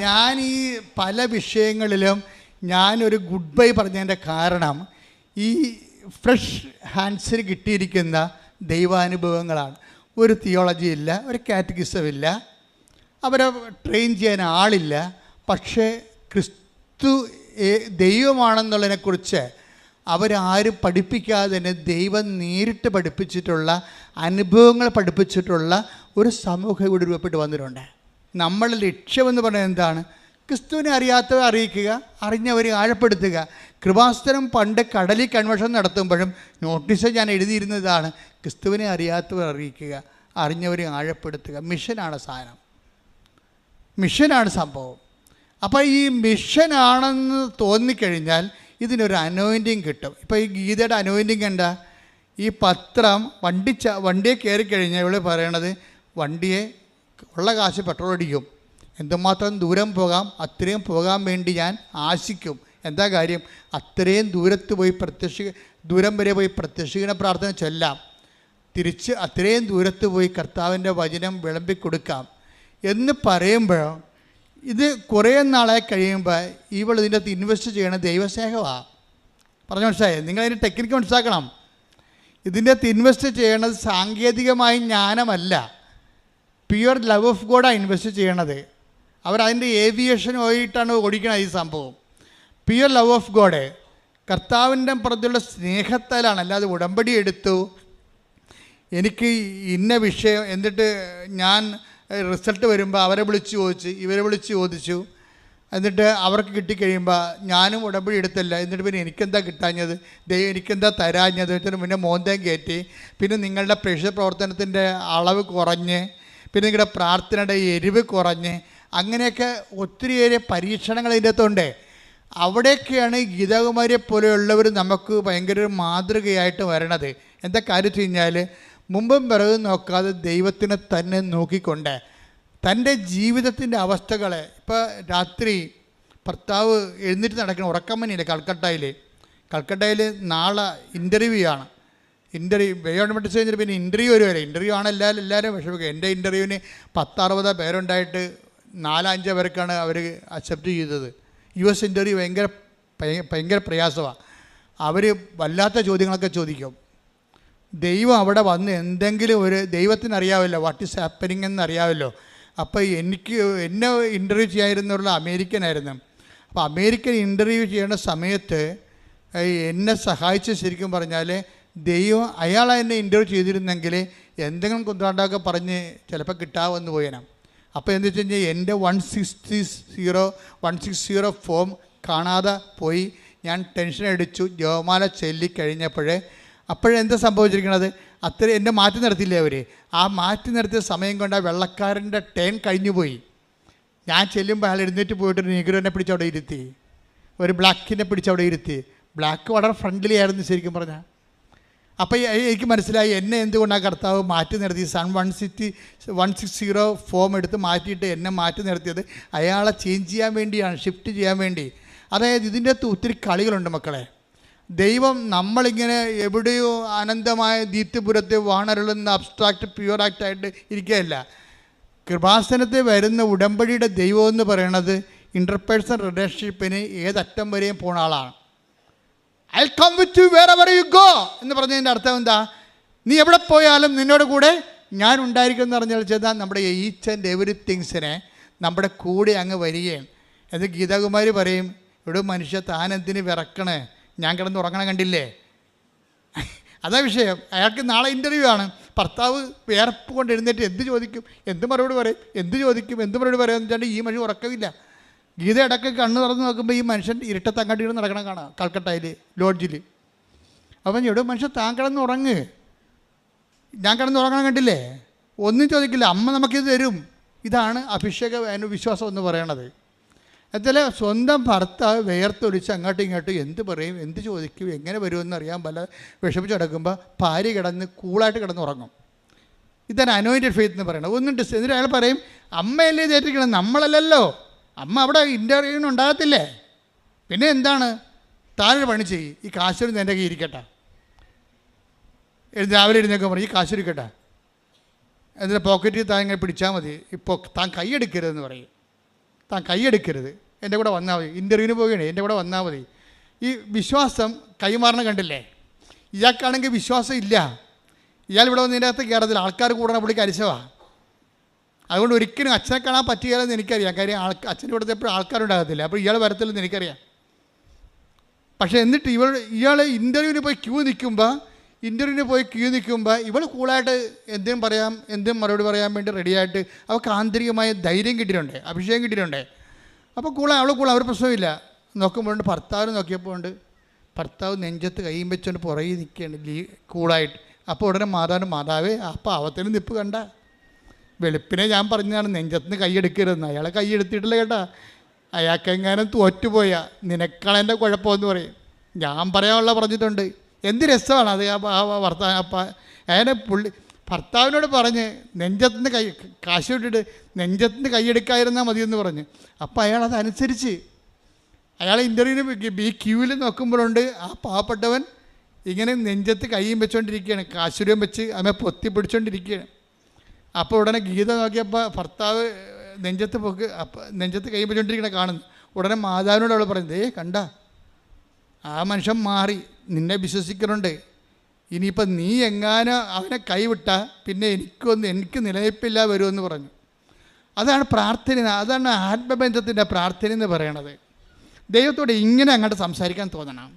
ഞാൻ ഈ പല വിഷയങ്ങളിലും ഞാനൊരു ഗുഡ് ബൈ പറഞ്ഞതിൻ്റെ കാരണം ഈ ഫ്രഷ് ഹാൻഡ്സിൽ കിട്ടിയിരിക്കുന്ന ദൈവാനുഭവങ്ങളാണ്. ഒരു തിയോളജി ഇല്ല, ഒരു കാറ്റഗിസം ഇല്ല, അവരെ ട്രെയിൻ ചെയ്യാൻ ആളില്ല. പക്ഷേ ക്രിസ്തു ദൈവമാണെന്നുള്ളതിനെക്കുറിച്ച് അവരാരും പഠിപ്പിക്കാതെ തന്നെ ദൈവം നേരിട്ട് പഠിപ്പിച്ചിട്ടുള്ള അനുഭവങ്ങൾ പഠിപ്പിച്ചിട്ടുള്ള ഒരു സമൂഹം ഇവിടെ രൂപപ്പെട്ട് വന്നിട്ടുണ്ട്. നമ്മളുടെ ലക്ഷ്യമെന്ന് പറയുന്നത് എന്താണ്? ക്രിസ്തുവിനെ അറിയാത്തവരെ അറിയിക്കുക, അറിഞ്ഞവരെ ആഴപ്പെടുത്തുക. കൃപാസനം പണ്ട് കടലിൽ കൺവെൻഷൻ നടത്തുമ്പോഴും നോട്ടീസ് ഞാൻ എഴുതിയിരുന്നതാണ്, ക്രിസ്തുവിനെ അറിയാത്തവർ അറിയിക്കുക, അറിഞ്ഞവരെ ആഴപ്പെടുത്തുക. മിഷനാണ് സാധനം, മിഷനാണ് സംഭവം. അപ്പോൾ ഈ മിഷനാണെന്ന് തോന്നിക്കഴിഞ്ഞാൽ ഇതിനൊരു അനോയിൻറ്റിങ് കിട്ടും. ഇപ്പോൾ ഈ ഗീതയുടെ അനോയിൻറ്റിങ് എന്താ? ഈ പത്രം വണ്ടിയെ കയറിക്കഴിഞ്ഞാൽ ഇവൾ പറയണത്, വണ്ടിയെ ഉള്ള കാശ് പെട്രോൾ അടിക്കും, എന്തുമാത്രം ദൂരം പോകാം അത്രയും പോകാൻ വേണ്ടി ഞാൻ ആശിക്കും. എന്താ കാര്യം? അത്രയും ദൂരത്ത് പോയി ദൂരം വരെ പോയി പ്രത്യക്ഷീകരണ പ്രാർത്ഥന ചൊല്ലാം, തിരിച്ച് അത്രയും ദൂരത്ത് പോയി കർത്താവിൻ്റെ വചനം വിളമ്പിക്കൊടുക്കാം എന്ന് പറയുമ്പോൾ ഇത് കുറേ നാളായി കഴിയുമ്പോൾ ഇവൾ ഇതിൻ്റെ അകത്ത് ഇൻവെസ്റ്റ് ചെയ്യണത് ദൈവസ്നേഹമാണ്. പറഞ്ഞു മനസ്സിലായേ? നിങ്ങളതിൻ്റെ ടെക്നിക്ക് മനസ്സിലാക്കണം. ഇതിൻ്റെ അകത്ത് ഇൻവെസ്റ്റ് ചെയ്യണത് സാങ്കേതികമായ ജ്ഞാനമല്ല, പ്യുവർ ലവ് ഓഫ് ഗോഡാണ് ഇൻവെസ്റ്റ് ചെയ്യണത്. അവരതിൻ്റെ ഏവിയേഷൻ പോയിട്ടാണ് ഓടിക്കണത് ഈ സംഭവം. പ്യുവർ ലവ് ഓഫ് ഗോഡ് കർത്താവിൻ്റെ പുറത്തുള്ള സ്നേഹത്താലാണ്. അല്ലാതെ ഉടമ്പടി എടുത്തു, എനിക്ക് ഇന്ന വിഷയം, എന്നിട്ട് ഞാൻ റിസൾട്ട് വരുമ്പോൾ അവരെ വിളിച്ച് ചോദിച്ചു, ഇവരെ വിളിച്ച് ചോദിച്ചു, എന്നിട്ട് അവർക്ക് കിട്ടിക്കഴിയുമ്പോൾ ഞാനും ഉടമ്പടി എടുത്തല്ല, എന്നിട്ട് പിന്നെ എനിക്കെന്താ കിട്ടാഞ്ഞത്, ദൈവം എനിക്കെന്താ തരാഞ്ഞത്, എന്നിട്ട് പിന്നെ മോന്തം കയറ്റി, പിന്നെ നിങ്ങളുടെ പ്രേക്ഷിത പ്രവർത്തനത്തിൻ്റെ അളവ് കുറഞ്ഞ്, പിന്നെ നിങ്ങളുടെ പ്രാർത്ഥനയുടെ എരിവ് കുറഞ്ഞ്, അങ്ങനെയൊക്കെ ഒത്തിരിയേറെ പരീക്ഷണങ്ങൾ ഇതിൻ്റെ അകത്തുണ്ട്. അവിടെയൊക്കെയാണ് ഗീതാകുമാരിയെ പോലെയുള്ളവർ നമുക്ക് ഭയങ്കര ഒരു മാതൃകയായിട്ട് വരണത്. എന്താ കാര്യം വെച്ച് കഴിഞ്ഞാൽ, മുമ്പും പിറകും നോക്കാതെ ദൈവത്തിനെ തന്നെ നോക്കിക്കൊണ്ട് തൻ്റെ ജീവിതത്തിൻ്റെ അവസ്ഥകളെ, ഇപ്പോൾ രാത്രി ഭർത്താവ് എഴുന്നേറ്റ് നടക്കുന്ന ഉറക്കമ്മനിയില്ലേ കൽക്കട്ടയിൽ നാളെ ഇൻ്റർവ്യൂ ആണ്. ഗവൺമെൻറ് കഴിഞ്ഞിട്ട് പിന്നെ ഇൻ്റർവ്യൂ വരുവരെ, ഇൻ്റർവ്യൂ ആണ് എല്ലാവരും വിഷമിക്കുക. എൻ്റെ ഇൻ്റർവ്യൂവിന് 10-60 പേരുണ്ടായിട്ട് 4-5 പേർക്കാണ് അവർ അക്സെപ്റ്റ് ചെയ്തത്. US ഇൻ്റർവ്യൂ ഭയങ്കര പ്രയാസമാണ്. അവർ വല്ലാത്ത ചോദ്യങ്ങളൊക്കെ ചോദിക്കും. ദൈവം അവിടെ വന്ന് എന്തെങ്കിലും ഒരു, ദൈവത്തിനറിയാമല്ലോ വാട്ട് ഈസ് ഹാപ്പനിങ് എന്നറിയാമല്ലോ. അപ്പോൾ എന്നെ ഇൻ്റർവ്യൂ ചെയ്യാതിരുന്നുള്ള അമേരിക്കനായിരുന്നു. അപ്പോൾ അമേരിക്കൻ ഇൻ്റർവ്യൂ ചെയ്യേണ്ട സമയത്ത് എന്നെ സഹായിച്ച് ശരിക്കും പറഞ്ഞാൽ ദൈവം അയാൾ എന്നെ ഇൻ്റർവ്യൂ ചെയ്തിരുന്നെങ്കിൽ എന്തെങ്കിലും കുന്താണ്ടൊക്കെ പറഞ്ഞ് ചിലപ്പോൾ കിട്ടാമെന്ന് പോയേനെ. അപ്പോൾ എന്താ വെച്ച് കഴിഞ്ഞാൽ എൻ്റെ 160 ഫോം കാണാതെ പോയി. ഞാൻ ടെൻഷൻ അടിച്ചു, ജപമാല അപ്പോഴെന്താ സംഭവിച്ചിരിക്കണത്? അത്ര എന്നെ മാറ്റി നിർത്തിയില്ലേ അവർ. ആ മാറ്റി നിർത്തിയ സമയം കൊണ്ട് ആ വെള്ളക്കാരൻ്റെ ടേൺ കഴിഞ്ഞു പോയി. ഞാൻ ചെല്ലുമ്പോൾ അയാൾ എഴുന്നേറ്റ് പോയിട്ട് ഒരു നീഗ്രോനെ പിടിച്ച് അവിടെ ഇരുത്തി, ഒരു ബ്ലാക്കിനെ പിടിച്ച് അവിടെ ഇരുത്തി. ബ്ലാക്ക് വളരെ ഫ്രണ്ട്ലി ആയിരുന്നു ശരിക്കും പറഞ്ഞാൽ. അപ്പോൾ എനിക്ക് മനസ്സിലായി എന്നെ എന്തുകൊണ്ടാണ് കർത്താവ് മാറ്റി നിർത്തി. 160 ഫോം എടുത്ത് മാറ്റിയിട്ട് എന്നെ മാറ്റി നിർത്തിയത് അയാളെ ചേഞ്ച് ചെയ്യാൻ വേണ്ടിയാണ്, ഷിഫ്റ്റ് ചെയ്യാൻ വേണ്ടി. അതായത് ഇതിൻ്റെ അകത്ത് ഒത്തിരി കളികളുണ്ട് മക്കളെ. ദൈവം നമ്മളിങ്ങനെ എവിടെയോ അനന്തമായ ദീപ്തിപുരത്തെ വാണരുളുന്ന അബ്സ്ട്രാക്റ്റ് പ്യുവർ ആക്റ്റായിട്ട് ഇരിക്കുകയല്ല. കൃപാസനത്തിൽ വരുന്ന ഉടമ്പടിയുടെ ദൈവം എന്ന് പറയുന്നത് ഇൻ്റർപേഴ്സണൽ റിലേഷൻഷിപ്പിന് ഏതറ്റം വരെയും പോണ ആളാണ്. I'll come with you wherever you go എന്ന് പറഞ്ഞതിൻ്റെ അർത്ഥം എന്താ? നീ എവിടെ പോയാലും നിന്നോട് കൂടെ ഞാൻ ഉണ്ടായിരിക്കും എന്ന് പറഞ്ഞാൽ ചെയ്താൽ നമ്മുടെ ഈച്ച് ആൻഡ് എവറിത്തിങ്സിനെ നമ്മുടെ കൂടെ അങ്ങ് വരികയാണ്. എന്ന് ഗീതാകുമാരി പറയും, ഇവിടെ മനുഷ്യ താനെന്തിന് വിറക്കണേ, ഞാൻ കിടന്ന് ഉറങ്ങണം കണ്ടില്ലേ. അതാ വിഷയം. അയാൾക്ക് നാളെ ഇൻ്റർവ്യൂ ആണ്. ഭർത്താവ് വേർപ്പ് കൊണ്ട് എഴുന്നേറ്റ് എന്ത് ചോദിക്കും, എന്ത് മറുപടി പറയും, എന്ത് ചോദിക്കും, എന്ത് മറുപടി പറയും എന്ന് വെച്ചാൽ ഈ മനുഷ്യൻ ഉറക്കമില്ല. ഗീത ഇടയ്ക്ക് കണ്ണ് തുറന്ന് നോക്കുമ്പോൾ ഈ മനുഷ്യൻ ഇരുട്ടത്ത് അങ്ങാട്ടിട്ട് നടക്കണം കാണാം കൽക്കട്ടയിൽ ലോഡ്ജിൽ. അപ്പം ഇവിടെ മനുഷ്യൻ താൻ കിടന്ന് ഉറങ്ങ്, ഞാൻ കിടന്ന് ഉറങ്ങണം കണ്ടില്ലേ, ഒന്നും ചോദിക്കില്ല, അമ്മ നമുക്കിത് തരും. ഇതാണ് അഭിഷേക വിശ്വാസം എന്ന് പറയണത്. അതുപോലെ സ്വന്തം ഭർത്താവ് വേർത്തൊലിച്ച് അങ്ങോട്ടും ഇങ്ങോട്ടും എന്ത് പറയും, എന്ത് ചോദിക്കും, എങ്ങനെ വരുമെന്ന് അറിയാൻ പല വിഷമിച്ച് കിടക്കുമ്പോൾ ഭാര്യ കിടന്ന് കൂളായിട്ട് കിടന്ന് ഉറങ്ങും. ഇതാണ് അനോയിൻറ്റഡ് ഫെയ്ത്ത് എന്ന് പറയുന്നത്. ഒന്നും എന്നിട്ട് അയാൾ പറയും, അമ്മയല്ലേ തേറ്റിക്കണം, നമ്മളല്ലല്ലോ, അമ്മ അവിടെ ഇൻ്റർവ്യൂവിന് ഉണ്ടാകത്തില്ലേ, പിന്നെ എന്താണ്, താനൊരു പണി ചെയ്യും, ഈ കാശൊരു എൻ്റെ കയ്യിൽ ഇരിക്കട്ടെ, രാവിലെ എഴുന്നേക്കാൻ പറയും, ഈ കാശൊരിക്കട്ടെ, എന്നിട്ട് പോക്കറ്റിൽ താൻ ഇങ്ങനെ പിടിച്ചാൽ മതി, ഇപ്പോൾ താൻ കൈയെടുക്കരുതെന്ന് പറയും. താൻ കൈയെടുക്കരുത്, എൻ്റെ കൂടെ വന്നാൽ മതി, ഇൻ്റർവ്യൂവിന് പോവുകയാണ്, എൻ്റെ കൂടെ വന്നാൽ മതി. ഈ വിശ്വാസം കൈമാറണം കണ്ടില്ലേ. ഇയാൾക്കാണെങ്കിൽ വിശ്വാസം ഇല്ല, ഇയാൾ ഇവിടെ വന്നതിൻ്റെ അകത്ത് കയറത്തില്ല, ആൾക്കാർ കൂടണ പുള്ളിക്ക് അരിശമാണ്. അതുകൊണ്ട് ഒരിക്കലും അച്ഛനെ കാണാൻ പറ്റുകയില്ലെന്ന് എനിക്കറിയാം. കാര്യം അച്ഛൻ്റെ ഇവിടുത്തെ എപ്പോഴും ആൾക്കാരുണ്ടാകത്തില്ല. അപ്പോൾ ഇയാൾ വരത്തില്ലെന്ന് എനിക്കറിയാം. പക്ഷേ എന്നിട്ട് ഇയാൾ ഇൻ്റർവ്യൂവിന് പോയി ക്യൂ നിൽക്കുമ്പോൾ ഇവൾ കൂളായിട്ട് എന്തും പറയാം, എന്തും മറുപടി പറയാൻ വേണ്ടി റെഡിയായിട്ട് അവൾക്ക് ആന്തരികമായ ധൈര്യം കിട്ടിയിട്ടുണ്ട്, അഭിഷേകം കിട്ടിയിട്ടുണ്ട്. അപ്പോൾ അവൾ അവർ പ്രശ്നമില്ല. നോക്കുമ്പോഴുണ്ട് ഭർത്താവ് നോക്കിയപ്പോൾ ഉണ്ട് ഭർത്താവ് നെഞ്ചത്ത് കൈയും വെച്ചുകൊണ്ട് പുറകെ നിൽക്കുകയാണ് കൂളായിട്ട്. അപ്പോൾ ഉടനെ മാതാവേ ആ പാവത്തിന് നിപ്പ് കണ്ട. വെളുപ്പിനെ ഞാൻ പറഞ്ഞതാണ് നെഞ്ചത്തുനിന്ന് കൈയെടുക്കരുതെന്ന്. അയാളെ കൈയെടുത്തിട്ടില്ല കേട്ടാ. അയാൾക്കെങ്ങാനും തോറ്റുപോയാൽ നിനക്കാണെൻ്റെ കുഴപ്പമെന്ന് പറയും. ഞാൻ പറയാനുള്ള പറഞ്ഞിട്ടുണ്ട്. എന്ത് രസമാണ് അത്. അയാളെ ഭർത്താവിനോട് പറഞ്ഞ് നെഞ്ചത്തുനിന്ന് കാശ് വിട്ടിട്ട് നെഞ്ചത്തുനിന്ന് കൈയെടുക്കാതിരുന്നാൽ മതിയെന്ന് പറഞ്ഞ്. അപ്പോൾ അയാളതനുസരിച്ച് അയാൾ ഇൻ്റർവ്യൂവിന് ഈ ക്യൂവിൽ നോക്കുമ്പോഴുണ്ട് ആ പാവപ്പെട്ടവൻ ഇങ്ങനെ നെഞ്ചത്ത് കൈയും വെച്ചുകൊണ്ടിരിക്കുകയാണ്, കാശുരം വെച്ച് അവനെ പൊത്തി പിടിച്ചുകൊണ്ടിരിക്കുകയാണ്. അപ്പോൾ ഉടനെ ഗീത നോക്കിയപ്പോൾ ഭർത്താവ് നെഞ്ചത്ത് കൈ വെച്ചുകൊണ്ടിരിക്കണ കാണുന്നു. ഉടനെ മാതാവിനോട് അവൾ പറയുന്നത്, കണ്ട ആ മനുഷ്യൻ മാറി, നിന്നെ വിശ്വസിക്കുന്നുണ്ട്. ഇനിയിപ്പോൾ നീ എങ്ങാനും അവനെ കൈവിട്ടാൽ പിന്നെ എനിക്ക് നിലനിൽപ്പില്ല വരുമെന്ന് പറഞ്ഞു. അതാണ് പ്രാർത്ഥന, അതാണ് ആത്മബന്ധത്തിൻ്റെ പ്രാർത്ഥന എന്ന് പറയണത്. ദൈവത്തോട് ഇങ്ങനെ അങ്ങോട്ട് സംസാരിക്കാൻ തോന്നണം.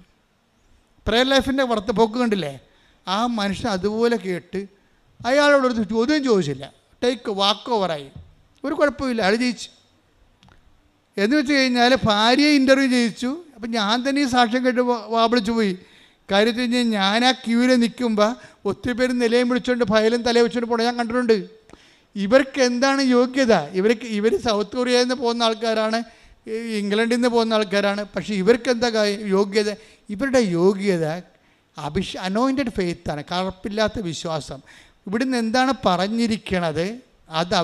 പ്രയർ ലൈഫിൻ്റെ പോക്ക് കണ്ടില്ലേ? ആ മനുഷ്യൻ അതുപോലെ കേട്ട് അയാളോടൊരു ചോദ്യം ചോദിച്ചില്ല. ടേക്ക് വാക്ക് ഓവറായി, ഒരു കുഴപ്പമില്ല, അയാൾ ജയിച്ചു. എന്ന് വെച്ച് കഴിഞ്ഞാൽ ഭാര്യയെ ഇൻ്റർവ്യൂ ചെയ്യിച്ചു. അപ്പം ഞാൻ തന്നെ ഈ സാക്ഷ്യം കേട്ട് വാപിളിച്ചു പോയി. കാര്യം വെച്ച് കഴിഞ്ഞാൽ ഞാൻ ആ ക്യൂവിൽ നിൽക്കുമ്പോൾ ഒത്തിരി പേര് നിലയും വിളിച്ചുകൊണ്ട് ഫയലും തലയിൽ വെച്ചുകൊണ്ട് പോകണം ഞാൻ കണ്ടിട്ടുണ്ട്. ഇവർക്ക് എന്താണ് യോഗ്യത? ഇവർ സൗത്ത് കൊറിയയിൽ നിന്ന് പോകുന്ന ആൾക്കാരാണ്, ഇംഗ്ലണ്ടിൽ നിന്ന് പോകുന്ന ആൾക്കാരാണ്. പക്ഷേ ഇവർക്ക് എന്താ യോഗ്യത? ഇവരുടെ യോഗ്യത അനോയിൻറ്റഡ് ഫെയ്ത്താണ്, കറുപ്പില്ലാത്ത വിശ്വാസം. ഇവിടുന്ന് എന്താണ് പറഞ്ഞിരിക്കണത് അത്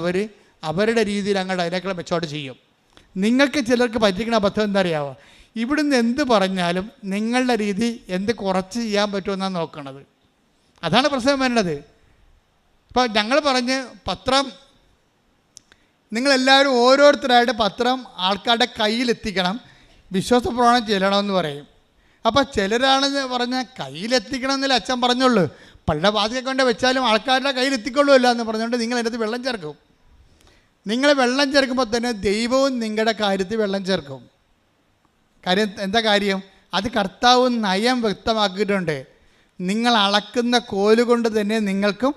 അവരുടെ രീതിയിൽ അങ്ങോട്ട് അതിനേക്കാൾ മെച്ചോട്ട് ചെയ്യും. നിങ്ങൾക്ക് ചിലർക്ക് പറ്റിക്കുന്ന അബദ്ധം എന്താ അറിയാമോ? ഇവിടുന്ന് എന്ത് പറഞ്ഞാലും നിങ്ങളുടെ രീതി എന്ത് കുറച്ച് ചെയ്യാൻ പറ്റുമെന്നാണ് നോക്കണത്. അതാണ് പ്രശ്നം വേണ്ടത്. ഇപ്പോൾ ഞങ്ങൾ പറഞ്ഞ് പത്രം നിങ്ങളെല്ലാവരും ഓരോരുത്തരായിട്ട് പത്രം ആൾക്കാരുടെ കയ്യിലെത്തിക്കണം, വിശ്വാസപ്രമാണം ചെല്ലണമെന്ന് പറയും. അപ്പോൾ ചിലരാണെന്ന് പറഞ്ഞാൽ കയ്യിലെത്തിക്കണം എന്നല്ലേ അച്ഛൻ പറഞ്ഞുള്ളൂ. പള്ളിയുടെ വാതിക്കെ കൊണ്ട് വെച്ചാലും ആൾക്കാരുടെ കയ്യിലെത്തിക്കൊള്ളുമല്ല എന്ന് പറഞ്ഞുകൊണ്ട് നിങ്ങൾ അതിനകത്ത് വെള്ളം ചേർക്കും. നിങ്ങൾ വെള്ളം ചേർക്കുമ്പോൾ തന്നെ ദൈവവും നിങ്ങളുടെ കാര്യത്തിൽ വെള്ളം ചേർക്കും. കാര്യം എന്താ കാര്യം? അത് കർത്താവ് നയം വ്യക്തമാക്കിയിട്ടുണ്ട്. നിങ്ങൾ അളക്കുന്ന കോലുകൊണ്ട് തന്നെ നിങ്ങൾക്കും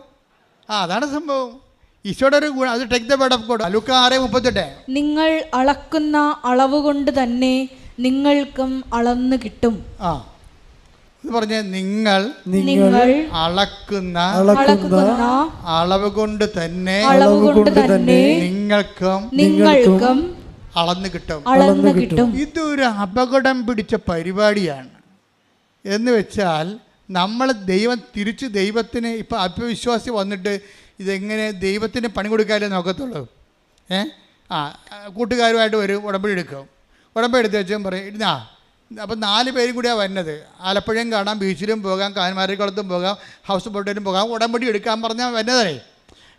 അതാണ് സംഭവം. ഈശോയുടെ ഒരു ഗുണം. അത് take the word of God. ലൂക്ക 6:38. നിങ്ങൾ അളക്കുന്ന അളവ് കൊണ്ട് തന്നെ നിങ്ങൾക്കും അളന്ന് കിട്ടും. ഇത് പറഞ്ഞ നിങ്ങൾ അളക്കുന്ന അളവ് കൊണ്ട് തന്നെ നിങ്ങൾക്കും അളന്ന് കിട്ടും. ഇതൊരു അപകടം പിടിച്ച പരിപാടിയാണ്. എന്ന് വെച്ചാൽ നമ്മൾ ദൈവത്തിന് ഇപ്പം അല്പവിശ്വാസി വന്നിട്ട് ഇതെങ്ങനെ ദൈവത്തിന് പണി കൊടുക്കാനേ നോക്കത്തുള്ളൂ. കൂട്ടുകാരുമായിട്ട് വരും, ഉടമ്പടി എടുക്കും. ഉടമ്പടി എടുത്ത് വെച്ചാൽ പറയും അപ്പം 4 പേരും കൂടിയാണ് വരുന്നത്. ആലപ്പുഴയും കാണാം, ബീച്ചിലും പോകാം, കാന്മാരിക്കുളത്തും പോകാം, ഹൗസ് ബോട്ടിലും പോകാം. ഉടമ്പടി എടുക്കാൻ പറഞ്ഞാൽ വരുന്നതേ.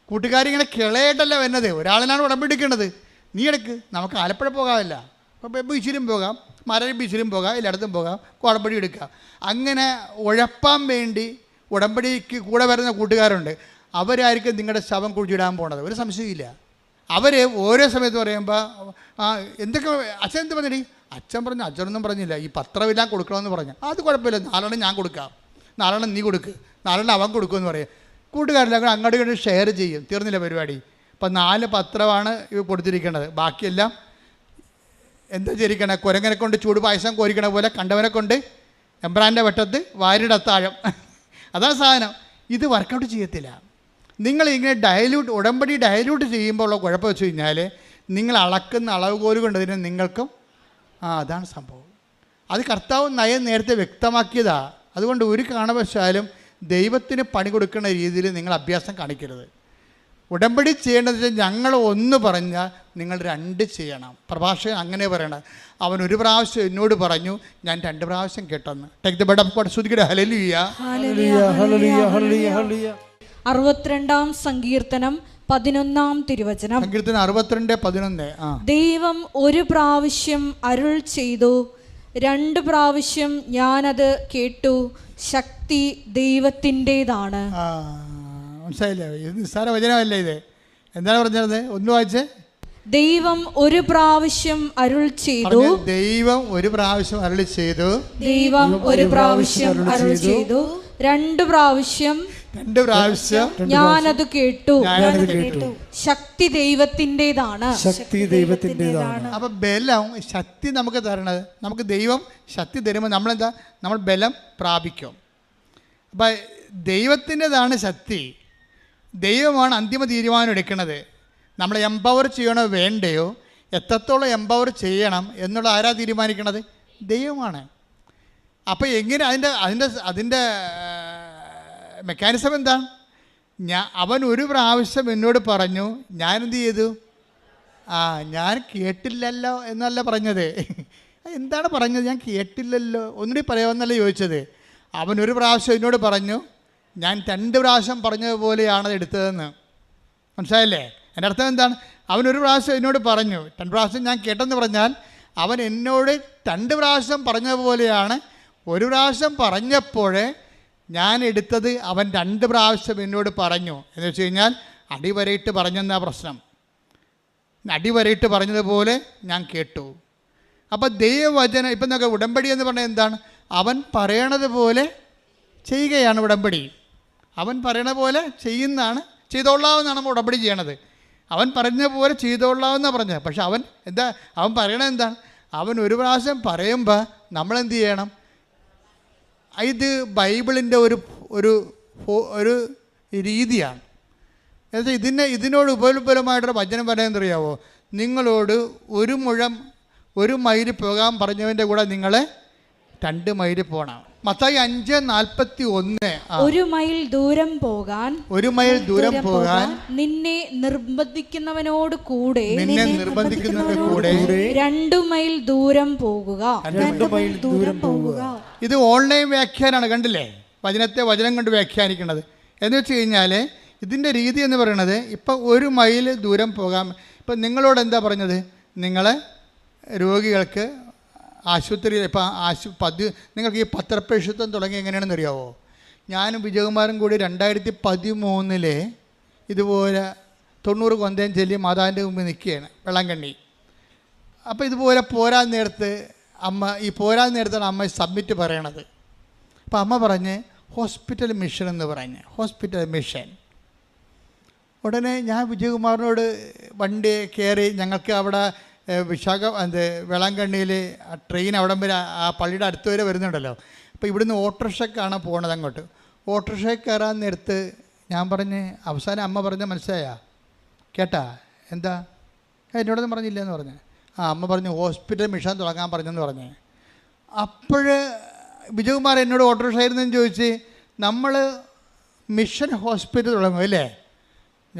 കൂട്ടുകാരിങ്ങനെ കിളയായിട്ടല്ല വരുന്നത്, ഒരാളിനാണ് ഉടമ്പടി എടുക്കേണ്ടത്. നീ എടുക്ക്, നമുക്ക് ആലപ്പുഴ പോകാമല്ല, അപ്പോൾ ബീച്ചിലും പോകാം, മരടി ബീച്ചിലും പോകാം, എല്ലായിടത്തും പോകാം, ഉടമ്പടി എടുക്കാം. അങ്ങനെ ഉഴപ്പാൻ വേണ്ടി ഉടമ്പടിക്ക് കൂടെ വരുന്ന കൂട്ടുകാരുണ്ട്. അവരായിരിക്കും നിങ്ങളുടെ ശവം കുഴിച്ചിടാൻ പോണത്, ഒരു സംശയമില്ല. അവർ ഓരോ സമയത്ത് പറയുമ്പോൾ എന്തൊക്കെ അച്ഛൻ എന്ത് പറഞ്ഞിടി? അച്ഛൻ പറഞ്ഞു, അച്ഛനൊന്നും പറഞ്ഞില്ല, ഈ പത്രമെല്ലാം കൊടുക്കണമെന്ന് പറഞ്ഞു. അത് കുഴപ്പമില്ല, 4 ഞാൻ കൊടുക്കാം, 4 നീ കൊടുക്ക്, 4 അവൻ കൊടുക്കുമെന്ന് പറയും. കൂട്ടുകാരെല്ലാം കൂടെ അങ്ങോട്ട് ഇങ്ങോട്ട് ഷെയർ ചെയ്യും. തീർന്നില്ല പരിപാടി. ഇപ്പം 4 പത്രമാണ് ഇവ കൊടുത്തിരിക്കേണ്ടത്. ബാക്കിയെല്ലാം എന്താ ചെയ്തിരിക്കണേ? കുരങ്ങനെ കൊണ്ട് ചൂട് പായസം കോരിക്കണ പോലെ കണ്ടവനെ കൊണ്ട് എംബ്രാൻ്റെ വെട്ടത്ത് വാരിയുടെ അത്താഴം. അതാണ് സാധനം. ഇത് വർക്കൗട്ട് ചെയ്യത്തില്ല. നിങ്ങളിങ്ങനെ ഉടമ്പടി ഡയലൂട്ട് ചെയ്യുമ്പോൾ ഉള്ള കുഴപ്പം വെച്ച് കഴിഞ്ഞാൽ നിങ്ങൾ അളക്കുന്ന അളവുകോല് കൊണ്ടതിന് നിങ്ങൾക്കും അതാണ് സംഭവം. അത് കർത്താവ് നയം നേരത്തെ വ്യക്തമാക്കിയതാണ്. അതുകൊണ്ട് ഒരു കാരണവശാലും ദൈവത്തിന് പണി കൊടുക്കുന്ന രീതിയിൽ നിങ്ങൾ അഭ്യാസം കാണിക്കരുത്. ഉടമ്പടി ചെയ്യേണ്ടത് വെച്ചാൽ ഞങ്ങൾ 1 പറഞ്ഞാൽ നിങ്ങൾ 2 ചെയ്യണം. പ്രഭാഷകൻ അങ്ങനെ പറയണം. അവൻ 1 പ്രാവശ്യം എന്നോട് പറഞ്ഞു, ഞാൻ 2 പ്രാവശ്യം കേട്ടെന്ന്. Take the bed of God. സ്തുതിക്കട്ടെ. ഹല്ലേലൂയ, ഹല്ലേലൂയ, ഹല്ലേലൂയ, ഹല്ലേലൂയ. 62-ാം സങ്കീർത്തനം 11-ാം തിരുവചനം. സങ്കീർത്തനം 62:11. ദൈവം 1 പ്രാവശ്യം അരുൾ ചെയ്തു, 2 പ്രാവശ്യം ഞാനത് കേട്ടു, ശക്തി ദൈവത്തിൻ്റെതാണ്. മനസ്സിലായില്ലേ? ഇത് നിസ്സാര വചനമല്ല ഇത്. എന്താണ് പറഞ്ഞത്? ഒന്ന് വായിച്ചേ. ദൈവം ഒരു പ്രാവശ്യം അരുൾ ചെയ്തു. ദൈവം ഒരു പ്രാവശ്യം അരുളി ചെയ്തു. ദൈവം ഒരു പ്രാവശ്യം അരുൾ ചെയ്തു. രണ്ട് പ്രാവശ്യം ഞാനത് കേട്ടു. ശക്തി ദൈവത്തിൻ്റെതാണ്. ശക്തി ദൈവത്തിൻ്റെതാണ്. അപ്പൊ ബലം, ശക്തി നമുക്ക് തരണത്, നമുക്ക് ദൈവം ശക്തി തരുമ്പോൾ നമ്മളെന്താ, നമ്മൾ ബലം പ്രാപിക്കും. അപ്പൊ ദൈവത്തിൻ്റെതാണ് ശക്തി. ദൈവമാണ് അന്തിമ തീരുമാനം എടുക്കുന്നത്. നമ്മൾ എംപവർ ചെയ്യണോ വേണ്ടയോ, എത്രത്തോളം എംപവർ ചെയ്യണം എന്നുള്ള ആരാ തീരുമാനിക്കണത്? ദൈവമാണ്. അപ്പോൾ എങ്ങനെ അതിൻ്റെ മെക്കാനിസം എന്താണ്? അവൻ ഒരു പ്രാവശ്യം എന്നോട് പറഞ്ഞു, ഞാൻ എന്ത് ചെയ്തു? ഞാൻ കേട്ടില്ലല്ലോ എന്നല്ല പറഞ്ഞത്. എന്താണ് പറഞ്ഞത്? ഞാൻ കേട്ടില്ലല്ലോ, ഒന്നുകൂടി പറയാമെന്നല്ല ചോദിച്ചത്. അവൻ ഒരു പ്രാവശ്യം എന്നോട് പറഞ്ഞു, ഞാൻ 2 പ്രാവശ്യം പറഞ്ഞതുപോലെയാണ് എടുത്തതെന്ന്. മനസ്സിലായില്ലേ? എൻ്റെ അർത്ഥം എന്താണ്? അവനൊരു പ്രാവശ്യം എന്നോട് പറഞ്ഞു, 2 പ്രാവശ്യം ഞാൻ കേട്ടെന്ന് പറഞ്ഞാൽ അവൻ എന്നോട് 2 പ്രാവശ്യം പറഞ്ഞതുപോലെയാണ്. ഒരു പ്രാവശ്യം പറഞ്ഞപ്പോൾ ഞാൻ എടുത്തത് അവൻ 2 പ്രാവശ്യം എന്നോട് പറഞ്ഞു എന്ന് വെച്ച് കഴിഞ്ഞാൽ അടിവരയിട്ട് പറഞ്ഞെന്നാ പ്രശ്നം. അടിവരയിട്ട് പറഞ്ഞതുപോലെ ഞാൻ കേട്ടു. അപ്പോൾ ദൈവവചനം ഇപ്പം നോക്കുക, ഉടമ്പടി എന്ന് പറഞ്ഞാൽ എന്താണ്? അവൻ പറയണത് പോലെ ചെയ്യുകയാണ് ഉടമ്പടി. അവൻ പറയണ പോലെ ചെയ്തോളാമെന്നാണ് നമ്മൾ ഉടമ്പടി ചെയ്യണത്. അവൻ പറഞ്ഞ പോലെ ചെയ്തോളാമെന്നാണ് പറഞ്ഞത്. പക്ഷെ അവൻ പറയണത് എന്താണ്? അവൻ ഒരു പ്രാവശ്യം പറയുമ്പോൾ നമ്മളെന്ത് ചെയ്യണം? ഇത് ബൈബിളിൻ്റെ ഒരു രീതിയാണ്. എന്നുവെച്ചാൽ ഇതിനോട് ഉപോത്ബലമായിട്ടൊരു വചനം പറയാൻ അറിയാവോ? നിങ്ങളോട് 1 മൈൽ പോകാൻ പറഞ്ഞവൻ്റെ കൂടെ നിങ്ങൾ 2 മൈൽ പോകണം. മത്തായി 5:41. 1 മൈൽ ദൂരം പോകാൻ നിന്നെ നിർബന്ധിക്കുന്നവനോട് കൂടെ 2 മൈൽ ദൂരം പോകുക. ഇത് ഓൺലൈൻ വ്യാഖ്യാനമാണ്, കണ്ടില്ലേ? വചനം കൊണ്ട് വ്യാഖ്യാനിക്കുന്നത് എന്ന് വെച്ച് കഴിഞ്ഞാൽ ഇതിൻ്റെ രീതി എന്ന് പറയുന്നത്, ഇപ്പം 1 മൈൽ ദൂരം പോകാൻ. ഇപ്പം നിങ്ങളോട് എന്താ പറഞ്ഞത്? നിങ്ങൾ രോഗികൾക്ക് ആശുപത്രിയിൽ നിങ്ങൾക്ക് ഈ പത്രപ്രേക്ഷിത്വം തുടങ്ങി എങ്ങനെയാണെന്ന് അറിയാവോ? ഞാനും വിജയകുമാരും കൂടി 2013 ഇതുപോലെ 90 കൊന്തയും ചൊല്ലി മാതാവിൻ്റെ മുമ്പിൽ നിൽക്കുകയാണ്, വെള്ളംകണ്ണി. അപ്പോൾ ഇതുപോലെ പോരാൻ നേരത്താണ് അമ്മ സബ്മിറ്റ് പറയണത്. അപ്പോൾ അമ്മ പറഞ്ഞ് ഹോസ്പിറ്റൽ മിഷൻ എന്ന് പറഞ്ഞ്, ഹോസ്പിറ്റൽ മിഷൻ. ഉടനെ ഞാൻ വിജയകുമാറിനോട് വണ്ടി കയറി, ഞങ്ങൾക്ക് അവിടെ വെള്ളാങ്കണ്ണിയിൽ ട്രെയിൻ അവിടം വരെ ആ പള്ളിയുടെ അടുത്ത് വരെ വരുന്നുണ്ടല്ലോ. അപ്പോൾ ഇവിടുന്ന് ഓട്ടോറിക്ഷക്കാണ് പോകണത് അങ്ങോട്ട്. ഓട്ടോറിക്ഷയ്ക്ക് കയറാൻ നേരത്ത് ഞാൻ പറഞ്ഞ്, അവസാനം അമ്മ പറഞ്ഞ മനസ്സിലായാ? കേട്ടാ? എന്താ? എന്നോടൊന്നും പറഞ്ഞില്ലെന്ന് പറഞ്ഞ്. അമ്മ പറഞ്ഞു ഹോസ്പിറ്റൽ മിഷൻ തുടങ്ങാൻ പറഞ്ഞെന്ന് പറഞ്ഞ്. അപ്പോൾ വിജയകുമാർ എന്നോട് ഓട്ടോറിക്ഷയായിരുന്നെന്ന് ചോദിച്ച്, നമ്മൾ മിഷൻ ഹോസ്പിറ്റൽ തുടങ്ങും അല്ലേ?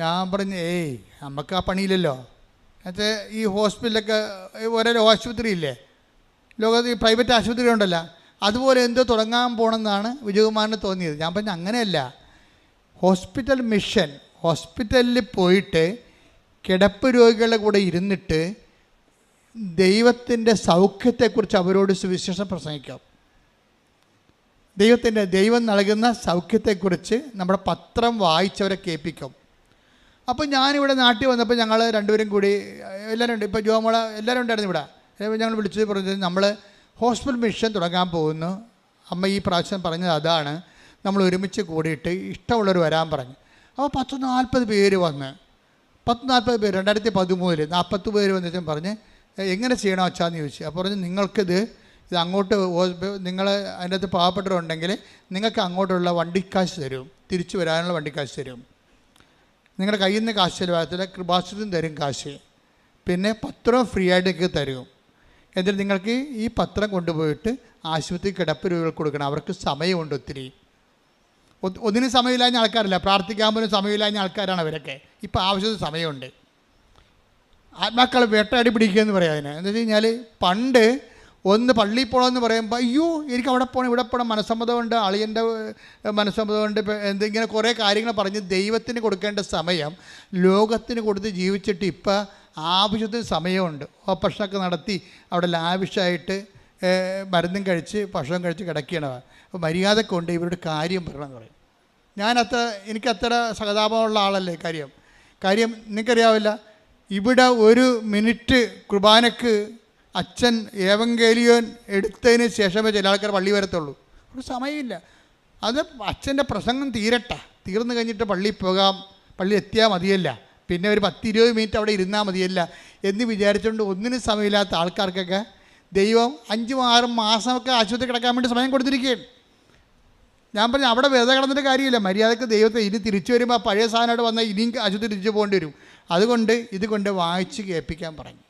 ഞാൻ പറഞ്ഞു നമുക്ക് ആ പണിയില്ലല്ലോ. എന്നുവെച്ചാൽ ഈ ഹോസ്പിറ്റലൊക്കെ ഓരോ ആശുപത്രി ഇല്ലേ, ലോകത്ത് ഈ പ്രൈവറ്റ് ആശുപത്രി ഉണ്ടല്ലോ, അതുപോലെ എന്തോ തുടങ്ങാൻ പോകണമെന്നാണ് വിജയകുമാറിന് തോന്നിയത്. ഞാൻ പറഞ്ഞു അങ്ങനെയല്ല, ഹോസ്പിറ്റൽ മിഷൻ, ഹോസ്പിറ്റലിൽ പോയിട്ട് കിടപ്പ് രോഗികളുടെ കൂടെ ഇരുന്നിട്ട് ദൈവത്തിൻ്റെ സൗഖ്യത്തെക്കുറിച്ച് അവരോട് സുവിശേഷം പ്രസംഗിക്കാം. ദൈവം നൽകുന്ന സൗഖ്യത്തെക്കുറിച്ച് നമ്മുടെ പത്രം വായിച്ചവരെ കേൾപ്പിക്കും. അപ്പോൾ ഞാനിവിടെ നാട്ടിൽ വന്നപ്പോൾ ഞങ്ങൾ രണ്ടുപേരും കൂടി, എല്ലാവരും ഉണ്ട്, ഇപ്പോൾ ജോമോള എല്ലാവരും ഉണ്ടായിരുന്നു ഇവിടെ. ഞങ്ങൾ വിളിച്ചത് പറഞ്ഞത് നമ്മൾ ഹോസ്പിറ്റൽ മിഷൻ തുടങ്ങാൻ പോകുന്നു. അമ്മ ഈ പ്രാവശ്യം പറഞ്ഞത് അതാണ്, നമ്മൾ ഒരുമിച്ച് കൂടിയിട്ട് ഇഷ്ടമുള്ളവർ വരാൻ പറഞ്ഞു. അപ്പോൾ 40 പേര് വന്ന്, 40 പേര് 2013 40 പേര് വന്നിട്ടും പറഞ്ഞ് എങ്ങനെ ചെയ്യണം അച്ഛാന്ന് ചോദിച്ചു. അപ്പോൾ പറഞ്ഞ് ഇത് അങ്ങോട്ട് നിങ്ങൾ അതിൻ്റെ അകത്ത് പാവപ്പെട്ടവരുണ്ടെങ്കിൽ നിങ്ങൾക്ക് അങ്ങോട്ടുള്ള വണ്ടിക്കാശ് തരും, തിരിച്ചു വരാനുള്ള വണ്ടിക്കാശ് തരും. നിങ്ങളുടെ കയ്യിൽ നിന്ന് കാശ് ചിലവാകത്തില്ല, കൃപാശ്രയം തരും കാശ്. പിന്നെ പത്രം ഫ്രീ ആയിട്ട് തരും. എന്നിട്ട് നിങ്ങൾക്ക് ഈ പത്രം കൊണ്ടുപോയിട്ട് ആശുപത്രി കിടപ്പ് രോഗികൾക്ക് കൊടുക്കണം. അവർക്ക് സമയമുണ്ട് ഒത്തിരി. ഒന്നിനും സമയമില്ലാഞ്ഞ ആൾക്കാരല്ല, പ്രാർത്ഥിക്കാൻ പോലും സമയമില്ലാഞ്ഞ ആൾക്കാരാണ് അവരൊക്കെ. ഇപ്പോൾ ആവശ്യത്തിന് സമയമുണ്ട്. ആത്മാക്കളെ വേട്ടയാടി പിടിക്കുക എന്ന് പറയാം അതിന്. എന്ന് വെച്ച് കഴിഞ്ഞാൽ പണ്ട് ഒന്ന് പള്ളിയിൽ പോകണമെന്ന് പറയുമ്പോൾ അയ്യോ എനിക്ക് അവിടെ പോകണം ഇവിടെ പോകണം, മനസ്സമ്മതമുണ്ട്, അളിയൻ്റെ മനസ്സമ്മതമുണ്ട്, എന്തിങ്ങനെ കുറേ കാര്യങ്ങൾ പറഞ്ഞ് ദൈവത്തിന് കൊടുക്കേണ്ട സമയം ലോകത്തിന് കൊടുത്ത് ജീവിച്ചിട്ട് ഇപ്പം ആവശ്യത്തിന് സമയമുണ്ട്. ഓപ്പറേഷനൊക്കെ നടത്തി അവിടെ ലാവിഷായിട്ട് മരുന്നും കഴിച്ച് ഭക്ഷണം കഴിച്ച് കിടക്കുകയാണ്. അപ്പോൾ മര്യാദ കൊണ്ട് ഇവരുടെ കാര്യം പറയണമെന്ന് പറയും. എനിക്കത്ര സഹതാപമുള്ള ആളല്ലേ കാര്യം. കാര്യം നിങ്ങൾക്കറിയാവില്ല, ഇവിടെ ഒരു മിനിറ്റ് കുർബാനക്ക് അച്ഛൻ ഏവങ്കേലിയോൻ എടുത്തതിന് ശേഷമേ ചില ആൾക്കാർ പള്ളി വരത്തുള്ളൂ. ഒരു സമയമില്ല. അത് അച്ഛൻ്റെ പ്രസംഗം തീർന്നു കഴിഞ്ഞിട്ട് പള്ളിയിൽ പോകാം, പള്ളി എത്തിയാൽ മതിയല്ല, പിന്നെ ഒരു 10-20 മിനിറ്റ് അവിടെ ഇരുന്നാൽ മതിയല്ല എന്ന് വിചാരിച്ചുകൊണ്ട് ഒന്നിനും സമയമില്ലാത്ത ആൾക്കാർക്കൊക്കെ ദൈവം 5-6 മാസമൊക്കെ ആശുപത്രി കിടക്കാൻ വേണ്ടി സമയം കൊടുത്തിരിക്കുകയാണ്. ഞാൻ പറഞ്ഞു അവിടെ വെറുതെ കിടന്നിട്ട് കാര്യമില്ല. മര്യാദക്ക് ദൈവത്തെ ഇനി തിരിച്ചു വരുമ്പോൾ ആ പഴയ സാധനമായിട്ട് വന്നാൽ ഇനിയും ആശുപത്രി തിരിച്ചു പോകേണ്ടി വരും. അതുകൊണ്ട് ഇതുകൊണ്ട് വായിച്ച് കേൾപ്പിക്കാൻ പറഞ്ഞു.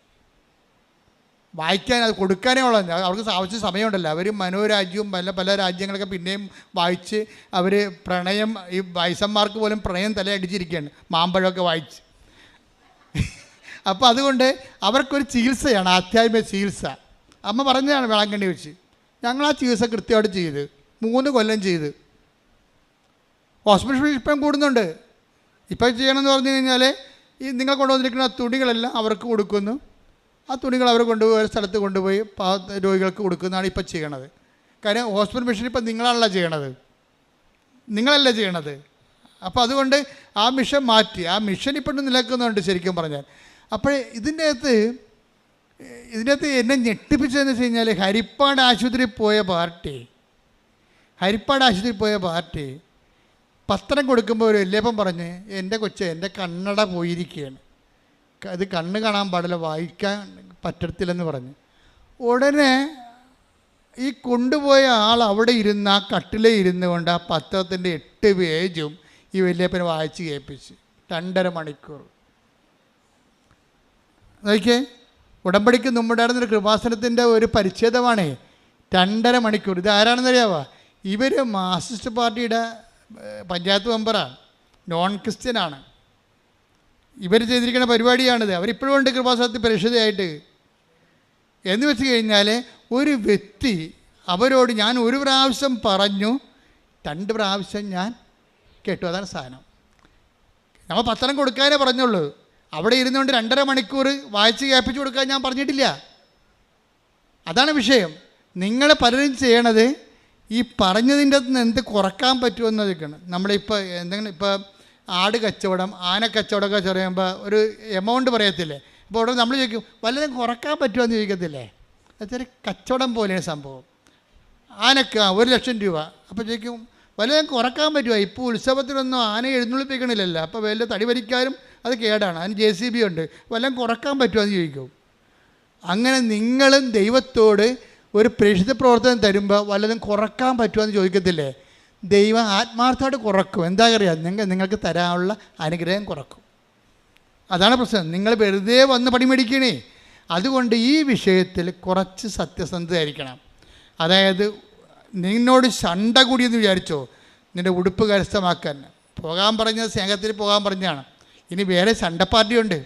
വായിക്കാൻ അത് കൊടുക്കാനേ ഉള്ളൂ. അവർക്ക് ആവശ്യ സമയമുണ്ടല്ലോ. അവർ മനോരാജ്യവും പല രാജ്യങ്ങളൊക്കെ പിന്നെയും വായിച്ച് അവർ പ്രണയം, ഈ വയസ്സന്മാർക്ക് പോലും പ്രണയം തലയടിച്ചിരിക്കുകയാണ് മാമ്പഴമൊക്കെ വായിച്ച്. അപ്പോൾ അതുകൊണ്ട് അവർക്കൊരു ചികിത്സയാണ്, ആധ്യാത്മിക ചികിത്സ. അമ്മ പറഞ്ഞതാണ് വേളാങ്കണ്ണി വെച്ച്. ഞങ്ങൾ ആ ചികിത്സ കൃത്യമായിട്ട് ചെയ്ത് 3 കൊല്ലം ചെയ്ത്. ഹോസ്പിറ്റൽ ഫീസ് ഇപ്പം കൂടുന്നുണ്ട്. ഇപ്പം ചെയ്യണമെന്ന് പറഞ്ഞു കഴിഞ്ഞാൽ ഈ നിങ്ങൾ കൊണ്ടുവന്നിരിക്കുന്ന തുണികളെല്ലാം അവർക്ക് കൊടുക്കുന്നു. ആ തുണികൾ അവർ കൊണ്ടുപോയി ഒരു സ്ഥലത്ത് കൊണ്ടുപോയി രോഗികൾക്ക് കൊടുക്കുന്നതാണ് ഇപ്പം ചെയ്യണത്. കാര്യം ഹോസ്പിറ്റൽ മിഷൻ ഇപ്പം നിങ്ങളാണല്ലോ ചെയ്യണത്, നിങ്ങളല്ല ചെയ്യണത്. അപ്പോൾ അതുകൊണ്ട് ആ മിഷൻ മാറ്റി. ആ മിഷൻ ഇപ്പം നിലനിൽക്കുന്നുണ്ട് ശരിക്കും പറഞ്ഞാൽ. അപ്പോൾ ഇതിൻ്റെ അകത്ത് എന്നെ ഞെട്ടിപ്പിച്ചതെന്ന് വെച്ച് കഴിഞ്ഞാൽ ഹരിപ്പാട് ആശുപത്രിയിൽ പോയ പാർട്ടി പത്രം കൊടുക്കുമ്പോൾ ഒരു വല്യപ്പൻ പറഞ്ഞ്, എൻ്റെ കൊച്ചെ എൻ്റെ കണ്ണട പോയിരിക്കുകയാണ്, അത് കണ്ണ് കാണാൻ പാടില്ല, വായിക്കാൻ പറ്റത്തില്ലെന്ന് പറഞ്ഞു. ഉടനെ ഈ കൊണ്ടുപോയ ആൾ അവിടെ ഇരുന്ന് ആ കട്ടിലേ ഇരുന്ന് കൊണ്ട് ആ പത്രത്തിൻ്റെ 8 പേജും ഈ വല്യപ്പനെ വായിച്ച് കേൾപ്പിച്ച് 2.5 മണിക്കൂർ. നോക്കിയേ, ഉടമ്പടിക്ക് മുമ്പുണ്ടായിരുന്നൊരു കൃപാസനത്തിൻ്റെ ഒരു പരിച്ഛേദമാണേ 2.5 മണിക്കൂർ. ഇത് ആരാണെന്നറിയാവോ? ഇവർ മാർക്സിസ്റ്റ് പാർട്ടിയുടെ പഞ്ചായത്ത് മെമ്പറാണ്, നോൺ ക്രിസ്ത്യനാണ്. ഇവർ ചെയ്തിരിക്കുന്ന പരിപാടിയാണിത്. അവരിപ്പോഴും ഉണ്ട് കൃപാസനത്തിൽ പരിശുദ്ധയായിട്ട്. എന്ന് വെച്ച് കഴിഞ്ഞാൽ ഒരു വ്യക്തി അവരോട് ഞാൻ 1 പ്രാവശ്യം പറഞ്ഞു, 2 പ്രാവശ്യം ഞാൻ കേട്ടു. അതാണ് സാധനം. നമ്മൾ പത്രം കൊടുക്കാനേ പറഞ്ഞുള്ളൂ. അവിടെ ഇരുന്നുകൊണ്ട് 2.5 മണിക്കൂർ വായിച്ച് കേൾപ്പിച്ച് കൊടുക്കാൻ ഞാൻ പറഞ്ഞിട്ടില്ല. അതാണ് വിഷയം. നിങ്ങൾ പലരും ചെയ്യണത് ഈ പറഞ്ഞതിൻ്റെ അകത്ത് നിന്ന് എന്ത് കുറക്കാൻ പറ്റുമെന്നതൊക്കെയാണ്. നമ്മളിപ്പോൾ എന്തെങ്കിലും ഇപ്പോൾ ആട് കച്ചവടം, ആന കച്ചവടമൊക്കെ പറയുമ്പോൾ ഒരു എമൗണ്ട് പറയത്തില്ലേ? അപ്പോൾ അവിടെ നമ്മൾ ചോദിക്കും വല്ലതും കുറക്കാൻ പറ്റുമെന്ന് ചോദിക്കത്തില്ലേ? അതൊരു കച്ചവടം പോലെയാണ് സംഭവം. ആനക്ക് 1,00,000 രൂപ. അപ്പോൾ ചോദിക്കും വല്ലതും കുറക്കാൻ പറ്റുമോ? ഇപ്പോൾ ഉത്സവത്തിനൊന്നും ആന എഴുന്നള്ളിപ്പിക്കണില്ലല്ലോ, അപ്പോൾ വലിയ തടി വലിക്കാനും അത് കേടാണ്, അതിന് JCB ഉണ്ട്, വല്ലതും കുറക്കാൻ പറ്റുമോ എന്ന് ചോദിക്കും. അങ്ങനെ നിങ്ങളും ദൈവത്തോട് ഒരു പ്രേക്ഷിത പ്രവർത്തനം തരുമ്പോൾ വല്ലതും കുറക്കാൻ പറ്റുമോ എന്ന് ചോദിക്കത്തില്ലേ? ദൈവം ആത്മാർത്ഥമായിട്ട് കുറക്കും. എന്താ അറിയാം? നിങ്ങൾക്ക് തരാനുള്ള അനുഗ്രഹം കുറക്കും. അതാണ് പ്രശ്നം. നിങ്ങൾ വെറുതെ വന്ന് പണിമേടിക്കണേ. അതുകൊണ്ട് ഈ വിഷയത്തിൽ കുറച്ച് സത്യസന്ധമായിരിക്കണം. അതായത് നിന്നോട് ശണ്ട കൂടിയെന്ന് വിചാരിച്ചോ നിൻ്റെ ഉടുപ്പ് കരസ്ഥമാക്കാൻ പോകാൻ പറഞ്ഞത് സ്നേഹത്തിൽ പോകാൻ പറഞ്ഞതാണ്. ഇനി വേറെ ശണ്ടപ്പാർട്ടിയുണ്ട്.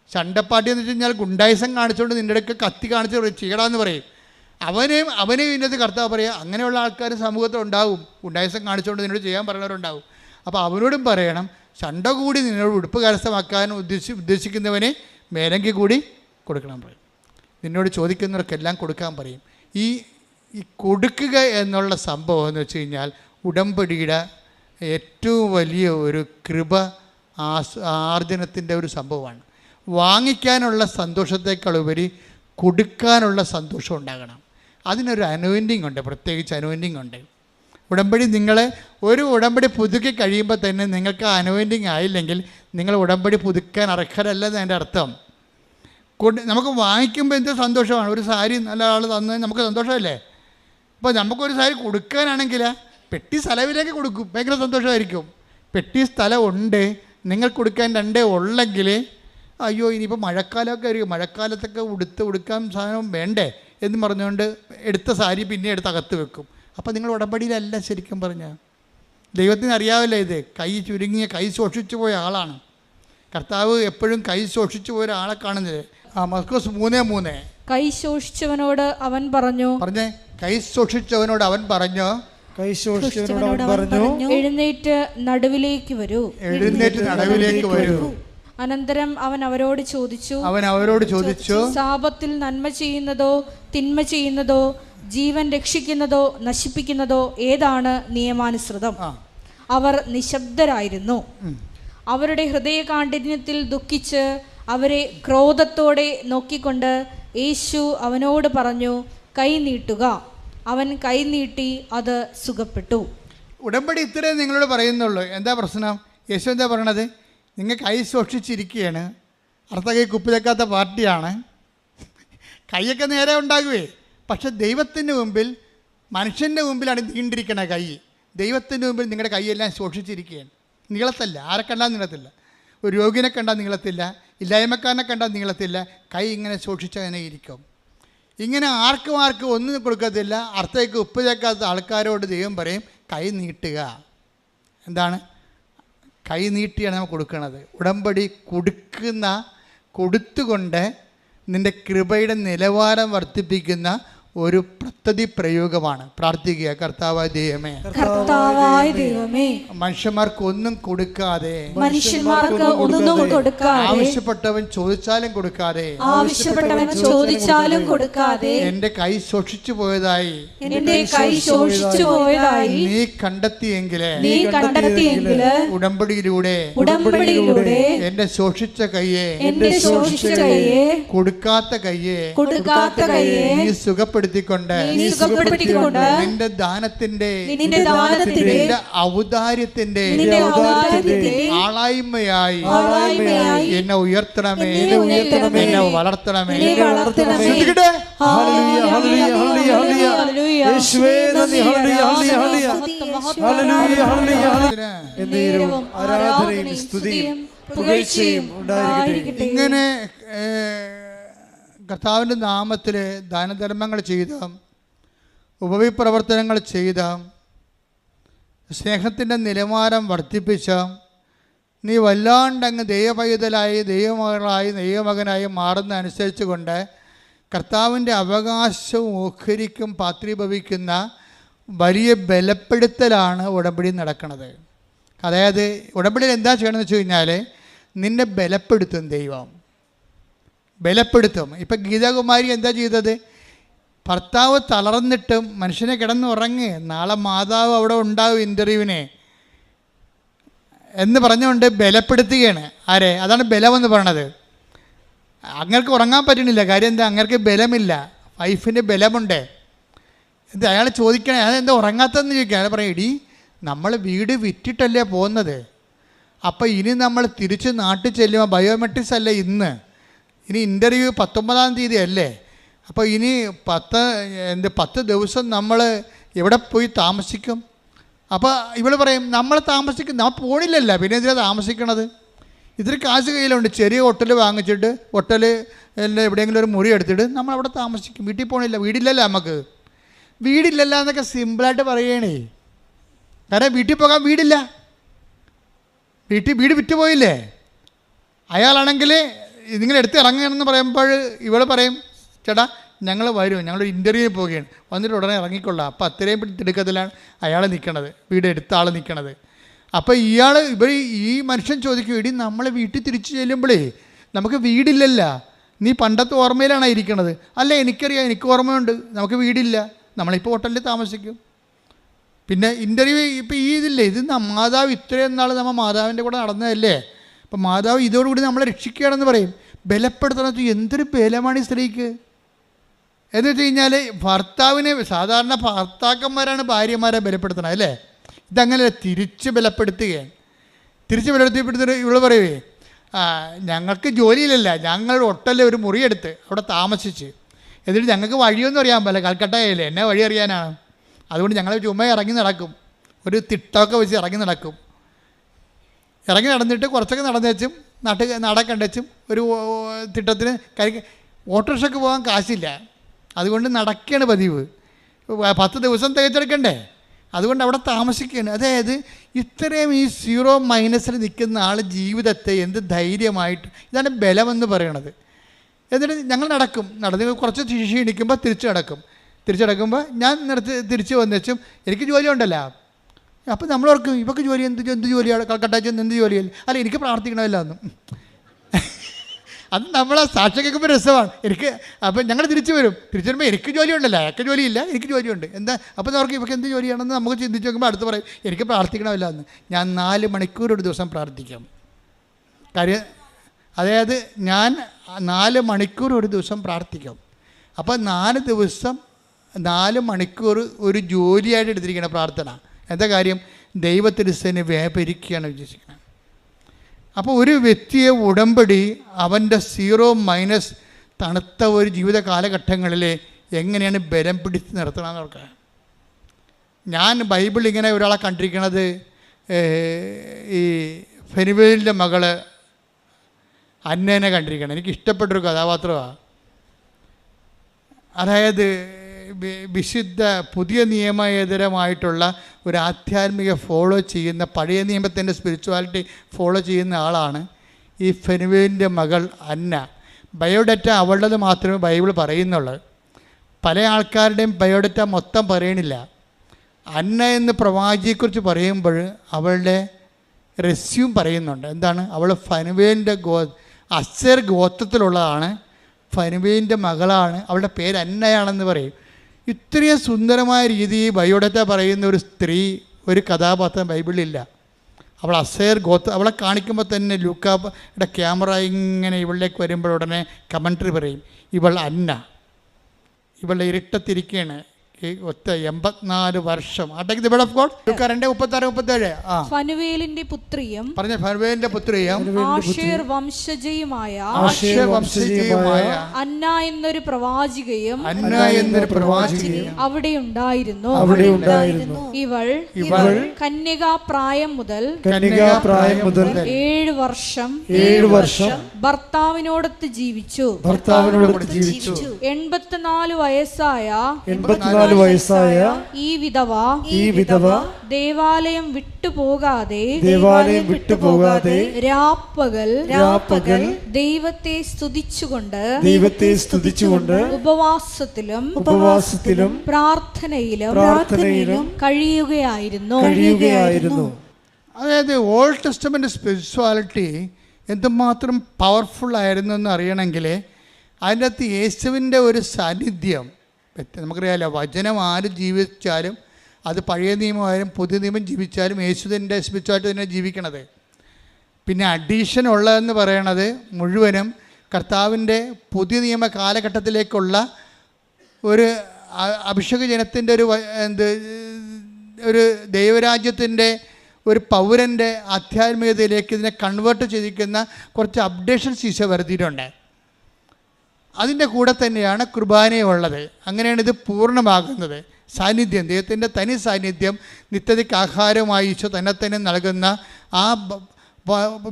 ശണ്ടപ്പാർട്ടി എന്ന് വെച്ച് കഴിഞ്ഞാൽ ഗുണ്ടായിസം കാണിച്ചുകൊണ്ട് നിൻ്റെ അടുക്ക് കത്തി കാണിച്ച് ചെയ്യടാന്ന് പറയും. അവനെ ഇതിനകത്ത് കർത്താവ് പറയുക, അങ്ങനെയുള്ള ആൾക്കാർ സമൂഹത്തിൽ ഉണ്ടാവും. ഗുണ്ടായിസം കാണിച്ചുകൊണ്ട് നിന്നോട് ചെയ്യാൻ പറയുന്നവരുണ്ടാവും. അപ്പോൾ അവനോടും പറയണം, ശണ്ട കൂടി നിന്നോട് ഉടുപ്പ് കരസ്ഥമാക്കാൻ ഉദ്ദേശിക്കുന്നവനെ മേലങ്കി കൂടി കൊടുക്കണം പറയും. നിന്നോട് ചോദിക്കുന്നവർക്കെല്ലാം കൊടുക്കാൻ പറയും. ഈ കൊടുക്കുക എന്നുള്ള സംഭവം എന്ന് വെച്ച് കഴിഞ്ഞാൽ ഉടമ്പടിയുടെ ഏറ്റവും വലിയ ഒരു കൃപ ആർജനത്തിൻ്റെ ഒരു സംഭവമാണ്. വാങ്ങിക്കാനുള്ള സന്തോഷത്തേക്കാളുപരി കൊടുക്കാനുള്ള സന്തോഷം ഉണ്ടാകണം. അതിനൊരു അനോയിൻറ്റിങ് ഉണ്ട്, പ്രത്യേകിച്ച് അനോയിൻറ്റിങ് ഉണ്ട്. ഉടമ്പടി ഒരു ഉടമ്പടി പുതുക്കി കഴിയുമ്പോൾ തന്നെ നിങ്ങൾക്ക് അനോയിൻറ്റിങ് ആയില്ലെങ്കിൽ നിങ്ങൾ ഉടമ്പടി പുതുക്കാൻ അർഹരല്ലെന്ന് എൻ്റെ അർത്ഥം. നമുക്ക് വാങ്ങിക്കുമ്പോൾ എന്ത് സന്തോഷമാണ്. ഒരു സാരി നല്ല ആൾ തന്നത് നമുക്ക് സന്തോഷമല്ലേ? അപ്പോൾ നമുക്കൊരു സാരി കൊടുക്കാനാണെങ്കിൽ പെട്ടി സ്ഥലവിലേക്ക് കൊടുക്കും, ഭയങ്കര സന്തോഷമായിരിക്കും. പെട്ടി സ്ഥലം ഉണ്ട്, നിങ്ങൾ കൊടുക്കാൻ 2 ഉള്ളെങ്കിൽ അയ്യോ ഇനിയിപ്പോൾ മഴക്കാലമൊക്കെ ആയിരിക്കും, മഴക്കാലത്തൊക്കെ ഉടുക്കാൻ സാധനം വേണ്ടേ എന്ന് പറഞ്ഞുകൊണ്ട് എടുത്ത സാരി പിന്നെ എടുത്ത് അകത്ത് വെക്കും. അപ്പോൾ നിങ്ങൾ ഉടമ്പടിയിലല്ല ശരിക്കും പറഞ്ഞാൽ. ദൈവത്തിന് അറിയാമല്ലോ ഇത്. കൈ ശോഷിച്ചു പോയ ആളാണ് കർത്താവ്. എപ്പോഴും കൈ ശോഷിച്ചു പോയ ഒരാളെ കാണുന്നത്. മർക്കോസ് 3:3 കൈ ശോഷിച്ചവനോട് അവൻ പറഞ്ഞു എഴുന്നേറ്റ് നടുവിലേക്ക് വരൂ. അനന്തരം അവൻ അവരോട് ചോദിച്ചു ശാപത്തിൽ നന്മ ചെയ്യുന്നതോ തിന്മ ചെയ്യുന്നതോ ജീവൻ രക്ഷിക്കുന്നതോ നശിപ്പിക്കുന്നതോ ഏതാണ് നിയമാനുസൃതം? അവർ നിശബ്ദരായിരുന്നു. അവരുടെ ഹൃദയകാഠിന്യത്തിൽ ദുഃഖിച്ച് അവരെ ക്രോധത്തോടെ നോക്കിക്കൊണ്ട് യേശു അവനോട് പറഞ്ഞു, കൈ നീട്ടുക. അവൻ കൈ നീട്ടി, അത് സുഖപ്പെട്ടു. ഉടമ്പടി ഇത്രയും നിങ്ങളോട് പറയുന്നുള്ളൂ. എന്താ പ്രശ്നം? യേശു എന്താ പറയണത്? നിങ്ങൾ കൈ സൂക്ഷിച്ചിരിക്കുകയാണ്, അർത്ഥ കൈ കുപ്പിലേക്കാത്ത പാർട്ടിയാണ്, കൈയൊക്കെ നേരെ ഉണ്ടാകുവേ. പക്ഷെ ദൈവത്തിൻ്റെ മുമ്പിൽ, മനുഷ്യൻ്റെ മുമ്പിലാണ് നീണ്ടിരിക്കണ കൈ. ദൈവത്തിൻ്റെ മുമ്പിൽ നിങ്ങളുടെ കൈയെല്ലാം സൂക്ഷിച്ചിരിക്കുകയാണ്. നീളത്തല്ല, ആരെ കണ്ടാൽ നീളത്തില്ല, ഒരു രോഗിനെ കണ്ടാൽ നീളത്തില്ല, ഇല്ലായ്മക്കാരനെ കണ്ടാൽ നീളത്തില്ല. കൈ ഇങ്ങനെ സൂക്ഷിച്ചങ്ങനെ ഇരിക്കും. ഇങ്ങനെ ആർക്കും ഒന്നും കൊടുക്കത്തില്ല. അർത്ഥയ്ക്ക് ഉപ്പ് ചേർക്കാത്ത ആൾക്കാരോട് ദൈവം പറയും, കൈ നീട്ടുക. എന്താണ്? കൈ നീട്ടിയാണ് നമ്മൾ കൊടുക്കുന്നത്. ഉടമ്പടി കൊടുത്തുകൊണ്ട് നിൻ്റെ കൃപയുടെ നിലവാരം വർദ്ധിപ്പിക്കുന്ന ഒരു പദ്ധതി പ്രയോഗമാണ്. പ്രാർത്ഥിക്കുക, കർത്താവായ ദൈവമേ, കർത്താവായ ദൈവമേ, മനുഷ്യന്മാർക്ക് ഒന്നും കൊടുക്കാതെ, മനുഷ്യന്മാർക്ക് ഒന്നും കൊടുക്കാതെ, ആവശ്യപ്പെട്ടവൻ ചോദിച്ചാലും കൊടുക്കാതെ, ആവശ്യപ്പെട്ടവൻ ചോദിച്ചാലും കൊടുക്കാതെ, എന്റെ കൈ സൂക്ഷിച്ചു പോയതായി നീ കണ്ടെത്തിയെങ്കില് ഉടമ്പടിയിലൂടെ എന്റെ സൂക്ഷിച്ച കയ്യെ, കൊടുക്കാത്ത കയ്യെ നീ സുഖപ്പെടുത്തിക്കൊണ്ട് നിന്റെ ദാനത്തിന്റെ, നിന്റെ ഔദാര്യത്തിന്റെ ആളായ്മയായി എന്നെ ഉയർത്തണമേ, എന്നെ വളർത്തണമേ. ആരാധനയും സ്തുതിയും പുകഴ്ചയും ഉണ്ടായിരിക്കട്ടെ. ഇങ്ങനെ കർത്താവിൻ്റെ നാമത്തിൽ ദാനധർമ്മങ്ങൾ ചെയ്ത, ഉപവിപ്രവർത്തനങ്ങൾ ചെയ്ത, സ്നേഹത്തിൻ്റെ നിലവാരം വർദ്ധിപ്പിച്ച, നീ വല്ലാണ്ടങ്ങ് ദൈവപൈതലായി, ദൈവമകളായി, ദൈവമകനായി മാറുന്ന അനുസരിച്ച് കൊണ്ട് കർത്താവിൻ്റെ അവകാശവും ഓഹരിക്കും പാത്രീഭവിക്കുന്ന വലിയ ബലപ്പെടുത്തലാണ് ഉടമ്പടി നടക്കുന്നത്. അതായത് ഉടമ്പടിയിൽ എന്താ ചെയ്യണമെന്ന് വെച്ച് കഴിഞ്ഞാൽ, നിന്നെ ബലപ്പെടുത്തും ദൈവം, ബലപ്പെടുത്തും. ഇപ്പം ഗീതാകുമാരി എന്താ ചെയ്തത്? ഭർത്താവ് തളർന്നിട്ടും മനുഷ്യനെ കിടന്നുറങ്ങി, നാളെ മാതാവ് അവിടെ ഉണ്ടാവും ഇൻ്റർവ്യൂവിനെ എന്ന് പറഞ്ഞുകൊണ്ട് ബലപ്പെടുത്തുകയാണ്. ആരെ? അതാണ് ബലമെന്ന് പറയണത്. അങ്ങർക്ക് ഉറങ്ങാൻ പറ്റണില്ല. കാര്യം എന്താ? അങ്ങർക്ക് ബലമില്ല, വൈഫിൻ്റെ ബലമുണ്ട്. എന്താ അയാൾ ചോദിക്കണേ, അതെന്താ ഉറങ്ങാത്തതെന്ന് ചോദിക്കുക. അയാൾ പറയും, ഇടി നമ്മൾ വീട് വിറ്റിട്ടല്ലേ പോകുന്നത്, അപ്പോൾ ഇനി നമ്മൾ തിരിച്ച് നാട്ടിൽ ചെല്ലുമ്പോൾ ബയോമെട്രിക്സ് അല്ലേ ഇന്ന്, ഇനി ഇൻ്റർവ്യൂ 19-ാം തീയതി അല്ലേ, അപ്പോൾ ഇനി 10 ദിവസം നമ്മൾ എവിടെ പോയി താമസിക്കും? അപ്പോൾ ഇവൾ പറയും, നമ്മൾ പോണില്ലല്ലോ, പിന്നെ എന്തിനാണ് താമസിക്കണത്? ഇത്തിരി കാശ് കയ്യിലുണ്ട്, ചെറിയ ഹോട്ടൽ വാങ്ങിച്ചിട്ട്, ഹോട്ടലിൽ എവിടെയെങ്കിലും ഒരു മുറി എടുത്തിട്ട് നമ്മൾ അവിടെ താമസിക്കും, വീട്ടിൽ പോകണില്ല, വീടില്ലല്ലോ നമുക്ക്, വീടില്ലല്ലോ എന്നൊക്കെ സിമ്പിളായിട്ട് പറയുകയാണേ. കാരണം വീട്ടിൽ പോകാൻ വീടില്ല, വീട് വിറ്റുപോയില്ലേ. അയാളാണെങ്കിൽ നിങ്ങളെടുത്ത് ഇറങ്ങുകയാണെന്ന് പറയുമ്പോൾ ഇവൾ പറയും, ചേട്ടാ ഞങ്ങൾ വരും, ഞങ്ങളൊരു ഇൻ്റർവ്യൂവിന് പോവുകയാണ്, വന്നിട്ട് ഉടനെ ഇറങ്ങിക്കൊള്ളാം. അപ്പോൾ അത്രയും തിടുക്കത്തിലാണ് അയാൾ നിൽക്കണത്, വീട് എടുത്ത ആൾ നിൽക്കണത്. അപ്പോൾ ഈ മനുഷ്യൻ ചോദിക്കും, ഇടി നമ്മൾ വീട്ടിൽ തിരിച്ചു ചെല്ലുമ്പോഴേ നമുക്ക് വീടില്ലല്ലോ, നീ പണ്ടത്തെ ഓർമ്മയിലാണ് ഇരിക്കണത്. അല്ല, എനിക്കറിയാം, എനിക്ക് ഓർമ്മയുണ്ട്, നമുക്ക് വീടില്ല, നമ്മളിപ്പോൾ ഹോട്ടലിൽ താമസിക്കും. പിന്നെ ഇൻ്റർവ്യൂ ഇപ്പോൾ ഇതില്ലേ, ഇത് മാതാവ് ഇത്രയും നാൾ നമ്മൾ മാതാവിൻ്റെ കൂടെ നടന്നതല്ലേ, അപ്പം മാതാവ് ഇതോടുകൂടി നമ്മളെ രക്ഷിക്കുകയാണെന്ന് പറയും. ബലപ്പെടുത്തണം. എന്തൊരു ബലമാണ് ഈ സ്ത്രീക്ക് എന്ന് വെച്ച് കഴിഞ്ഞാൽ, ഭർത്താവിനെ, സാധാരണ ഭർത്താക്കന്മാരാണ് ഭാര്യമാരെ ബലപ്പെടുത്തണം അല്ലേ, ഇതങ്ങനെ തിരിച്ച് ബലപ്പെടുത്തുകയാണ്. തിരിച്ച് ബലപ്പെടുത്തിയപ്പെടുത്തിട്ട് ഇവൾ പറയുവേ, ഞങ്ങൾക്ക് ജോലിയിലല്ല, ഞങ്ങൾ ഹോട്ടലിൽ ഒരു മുറിയെടുത്ത് അവിടെ താമസിച്ച്, എന്നിട്ട് ഞങ്ങൾക്ക് വഴിയൊന്നും അറിയാൻ പറ്റില്ല, കൽക്കട്ടയല്ലേ, എന്നെ വഴി അറിയാനാണ്, അതുകൊണ്ട് ഞങ്ങൾ ചുമ്മാ ഇറങ്ങി നടക്കും, ഒരു തിട്ടമൊക്കെ വെച്ച് ഇറങ്ങി നടക്കും. ഇറങ്ങി നടന്നിട്ട് കുറച്ചൊക്കെ നടന്നേച്ചും നടക്കണ്ടച്ചും ഒരു തിട്ടത്തിന് ഓട്ടോറിക്ഷയ്ക്ക് പോകാൻ കാശില്ല, അതുകൊണ്ട് നടക്കുകയാണ് പതിവ്. 10 ദിവസം തികച്ചെടുക്കണ്ടേ, അതുകൊണ്ട് അവിടെ താമസിക്കുകയാണ്. അതായത് ഇത്രയും ഈ 0- നിൽക്കുന്ന ആൾ ജീവിതത്തെ എന്ത് ധൈര്യമായിട്ട്, ഇതാണ് ബലമെന്ന് പറയണത്. എന്നിട്ട് ഞങ്ങൾ നടന്ന് കുറച്ച് ക്ഷീണിക്കുമ്പോൾ തിരിച്ചു നടക്കുമ്പോൾ ഞാൻ തിരിച്ച് വന്നേച്ചും എനിക്ക് ജോലി ഉണ്ടല്ലോ. അപ്പോൾ നമ്മളോർക്കും, ഇവർക്ക് ജോലി എന്ത് ജോലിയാണ്, കൽക്കട്ടാച്ചെന്ന് എന്ത് ജോലിയല്ല, അല്ല എനിക്ക് പ്രാർത്ഥിക്കണമല്ലോ എന്നും. അത് നമ്മളെ സാക്ഷ്യം കേൾക്കുമ്പോൾ രസമാണ് എനിക്ക്. അപ്പം ഞങ്ങൾ തിരിച്ചു വരുമ്പോൾ എനിക്ക് ജോലി ഉണ്ടല്ലോ, അയാൾക്ക് ജോലിയില്ല, എനിക്ക് ജോലിയുണ്ട്, എന്താ? അപ്പോൾ അവർക്ക് ഇവർക്ക് എന്ത് ജോലിയാണെന്ന് നമുക്ക് ചിന്തിച്ച് നോക്കുമ്പോൾ അടുത്ത് പറയും, എനിക്ക് പ്രാർത്ഥിക്കണമല്ലോ എന്ന്. ഞാൻ 4 മണിക്കൂർ ഒരു ദിവസം പ്രാർത്ഥിക്കാം. കാര്യം അതായത് ഞാൻ 4 മണിക്കൂർ ഒരു ദിവസം പ്രാർത്ഥിക്കും. അപ്പോൾ 4 ദിവസം 4 മണിക്കൂർ ഒരു ജോലിയായിട്ട് എടുത്തിരിക്കുന്ന പ്രാർത്ഥന. എന്താ കാര്യം? ദൈവത്തിരുസേനെ വ്യാപരിക്കുകയാണ് വിശ്വസിക്കുന്നത്. അപ്പോൾ ഒരു വ്യക്തിയെ ഉടമ്പടി അവൻ്റെ 0- തണുത്ത ഒരു ജീവിത കാലഘട്ടങ്ങളിൽ എങ്ങനെയാണ് ബലം പിടിച്ച് നിർത്തണമെന്ന് ഓർക്കുക. ഞാൻ ബൈബിൾ ഇങ്ങനെ ഒരാളെ കണ്ടിരിക്കുന്നത് ഈ ഫെനുവേലിൻ്റെ മകള് അന്നേനെ കണ്ടിരിക്കണം. എനിക്ക് ഇഷ്ടപ്പെട്ടൊരു കഥാപാത്രമാണ്. അതായത് വിശുദ്ധ പുതിയ നിയമേതരമായിട്ടുള്ള ഒരു ആധ്യാത്മിക ഫോളോ ചെയ്യുന്ന, പഴയ നിയമത്തിൻ്റെ സ്പിരിച്വാലിറ്റി ഫോളോ ചെയ്യുന്ന ആളാണ് ഈ ഫെനുവേലിൻ്റെ മകൾ അന്ന. ബയോഡേറ്റ അവളുടേത് മാത്രമേ ബൈബിൾ പറയുന്നുള്ളൂ. പല ആൾക്കാരുടെയും ബയോഡേറ്റ മൊത്തം പറയണില്ല. അന്ന എന്ന് പ്രവാചിയെക്കുറിച്ച് പറയുമ്പോൾ അവളുടെ റെസ്യൂം പറയുന്നുണ്ട്. എന്താണ്? അവൾ ഫനുവേലിൻ്റെ അസേർ ഗോത്രത്തിലുള്ളതാണ്, ഫനുവേലിൻ്റെ മകളാണ്, അവളുടെ പേര് അന്നയാണെന്ന് പറയും. ഇത്രയും സുന്ദരമായ രീതിയിൽ ബയോഡേറ്റ പറയുന്ന ഒരു സ്ത്രീ, ഒരു കഥാപാത്രം ബൈബിളിലില്ല. അവൾ അസേർ ഗോത്ര. അവളെ കാണിക്കുമ്പോൾ തന്നെ ലൂക്കായുടെ ക്യാമറ ഇങ്ങനെ ഇവളിലേക്ക് വരുമ്പോൾ ഉടനെ കമൻട്രി പറയും, ഇവൾ അന്ന, ഇവളുടെ ഇരുട്ടത്തിരിക്കുകയാണ്. 84 വർഷം. ഫനുവേലിന്റെ പുത്രിയും പറഞ്ഞ ഫനുവേലിന്റെ പുത്രിയും ആശേർ വംശജയുമായ അന്ന എന്നൊരു പ്രവാചികയും അവിടെ ഉണ്ടായിരുന്നു. ഇവൾ കന്യകാപ്രായം മുതൽ 7 വർഷം ഭർത്താവിനോടൊത്ത് ജീവിച്ചു. 84 വയസ്സായ ഈ വിധവ ദേവാലയം വിട്ടുപോകാതെ രാപ്പകൽ ദൈവത്തെ സ്തുതിച്ചുകൊണ്ട് ഉപവാസത്തിലും പ്രാർത്ഥനയിലും കഴിയുകയായിരുന്നു. അതായത് ഓൾഡ് ടെസ്റ്റമെന്റ് സ്പിരിച്വാലിറ്റി എന്തുമാത്രം പവർഫുൾ ആയിരുന്നു എന്ന് അറിയണമെങ്കിൽ അതിൻ്റെ അകത്ത് യേശുവിൻ്റെ ഒരു സാന്നിധ്യം. നമുക്കറിയാമല്ലോ, വചനം ആര് ജീവിച്ചാലും, അത് പഴയ നിയമമായാലും പുതിയ നിയമം ജീവിച്ചാലും യേശുവിൻ്റെ സ്പിരിച്വാലിറ്റി തന്നെ ജീവിക്കണത്. പിന്നെ അഡീഷൻ ഉള്ളതെന്ന് പറയണത് മുഴുവനും കർത്താവിൻ്റെ പുതിയ നിയമ കാലഘട്ടത്തിലേക്കുള്ള ഒരു അഭിഷേക ജനത്തിൻ്റെ ഒരു ദൈവരാജ്യത്തിൻ്റെ ഒരു പൗരൻ്റെ ആധ്യാത്മികതയിലേക്ക് ഇതിനെ കൺവേർട്ട് ചെയ്തിരിക്കുന്ന കുറച്ച് അപ്ഡേഷൻസ് ഈശോ വരുത്തിയിട്ടുണ്ട്. അതിൻ്റെ കൂടെ തന്നെയാണ് കുർബാനയുള്ളത്. അങ്ങനെയാണ് ഇത് പൂർണ്ണമാകുന്നത്. സാന്നിധ്യം, ദൈവത്തിൻ്റെ തനി സാന്നിധ്യം നിത്യതയ്ക്ക് ആഹാരമായി ഈശോ തന്നെ നൽകുന്ന ആ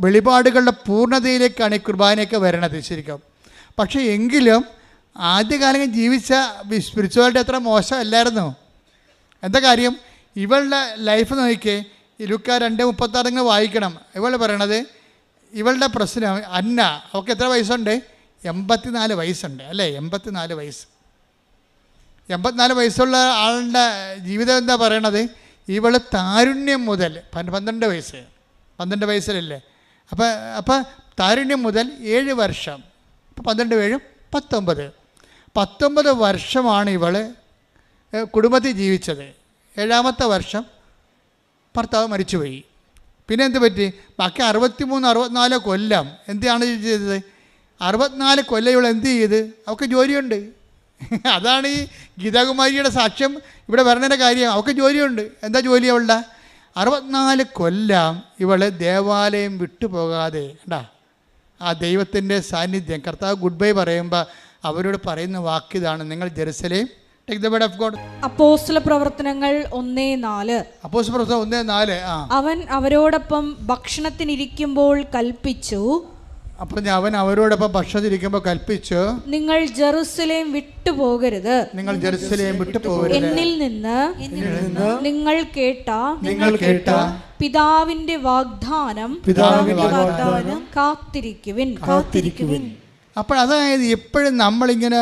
വെളിപാടുകളുടെ പൂർണ്ണതയിലേക്കാണ് ഈ കുർബാനയൊക്കെ വരണത് ശരിക്കും. പക്ഷേ എങ്കിലും ആദ്യകാലങ്ങളിൽ ജീവിച്ച സ്പിരിച്വാലിറ്റി അത്ര മോശമല്ലായിരുന്നു. എന്താ കാര്യം? ഇവളുടെ ലൈഫ് നോക്കിക്കേ. ലൂക്കാ 2:36 വായിക്കണം. ഇവൾ പറയണത്, ഇവളുടെ പ്രശ്നം അന്ന, അവൾക്ക് എത്ര വയസ്സുണ്ട്? 84 വയസ്സുണ്ട് അല്ലേ? 84 വയസ്സ്. 84 വയസ്സുള്ള ആളുടെ ജീവിതം എന്താ പറയണത്? ഇവൾ താരുണ്യം മുതൽ 12 വയസ്സിലല്ലേ? അപ്പം താരുണ്യം മുതൽ 7 വർഷം, 12 7 19 വർഷമാണ് ഇവൾ കുടുംബത്തിൽ ജീവിച്ചത്. 7ാമത്തെ വർഷം ഭർത്താവ് മരിച്ചുപോയി. പിന്നെ എന്ത് പറ്റി? ബാക്കി 63-64 കൊല്ലം എന്താണ് ചെയ്തത്? 64 കൊല്ലം ഇവൾ എന്ത് ചെയ്ത്? അവൾക്ക് ജോലിയുണ്ട്. അതാണ് ഈ ഗീതാകുമാരിയുടെ സാക്ഷ്യം ഇവിടെ വരണേൻ്റെ കാര്യം. അവൾക്ക് ജോലിയുണ്ട്. എന്താ ജോലി അവളുടെ? 64 കൊല്ലം ഇവൾ ദേവാലയം വിട്ടുപോകാതെ കണ്ടാ ആ ദൈവത്തിൻ്റെ സാന്നിധ്യം. കർത്താവ് ഗുഡ് ബൈ പറയുമ്പോൾ അവരോട് പറയുന്ന വാക്കിതാണ്, നിങ്ങൾ ജെറുസലേം take the word of God. അപ്പോസ്തലപ്രവർത്തനങ്ങൾ 1:4. അപ്പോസ്തലപ്രവർത്തനം 1:4. അവൻ അവരോടൊപ്പം ഭക്ഷണത്തിനിരിക്കുമ്പോൾ കൽപ്പിച്ചു. അപ്പം അവൻ അവരോടൊപ്പം ഭക്ഷണത്തിരിക്കുമ്പോൾ കൽപ്പിച്ചു, നിങ്ങൾ ജെറുസലേം വിട്ടുപോകരുത്. എന്നിൽ നിന്ന് നിങ്ങൾ കേട്ട പിതാവിന്റെ വാഗ്ദാനം കാത്തിരിക്കുവിൻ. അപ്പോൾ അതായത് എപ്പോഴും നമ്മളിങ്ങനെ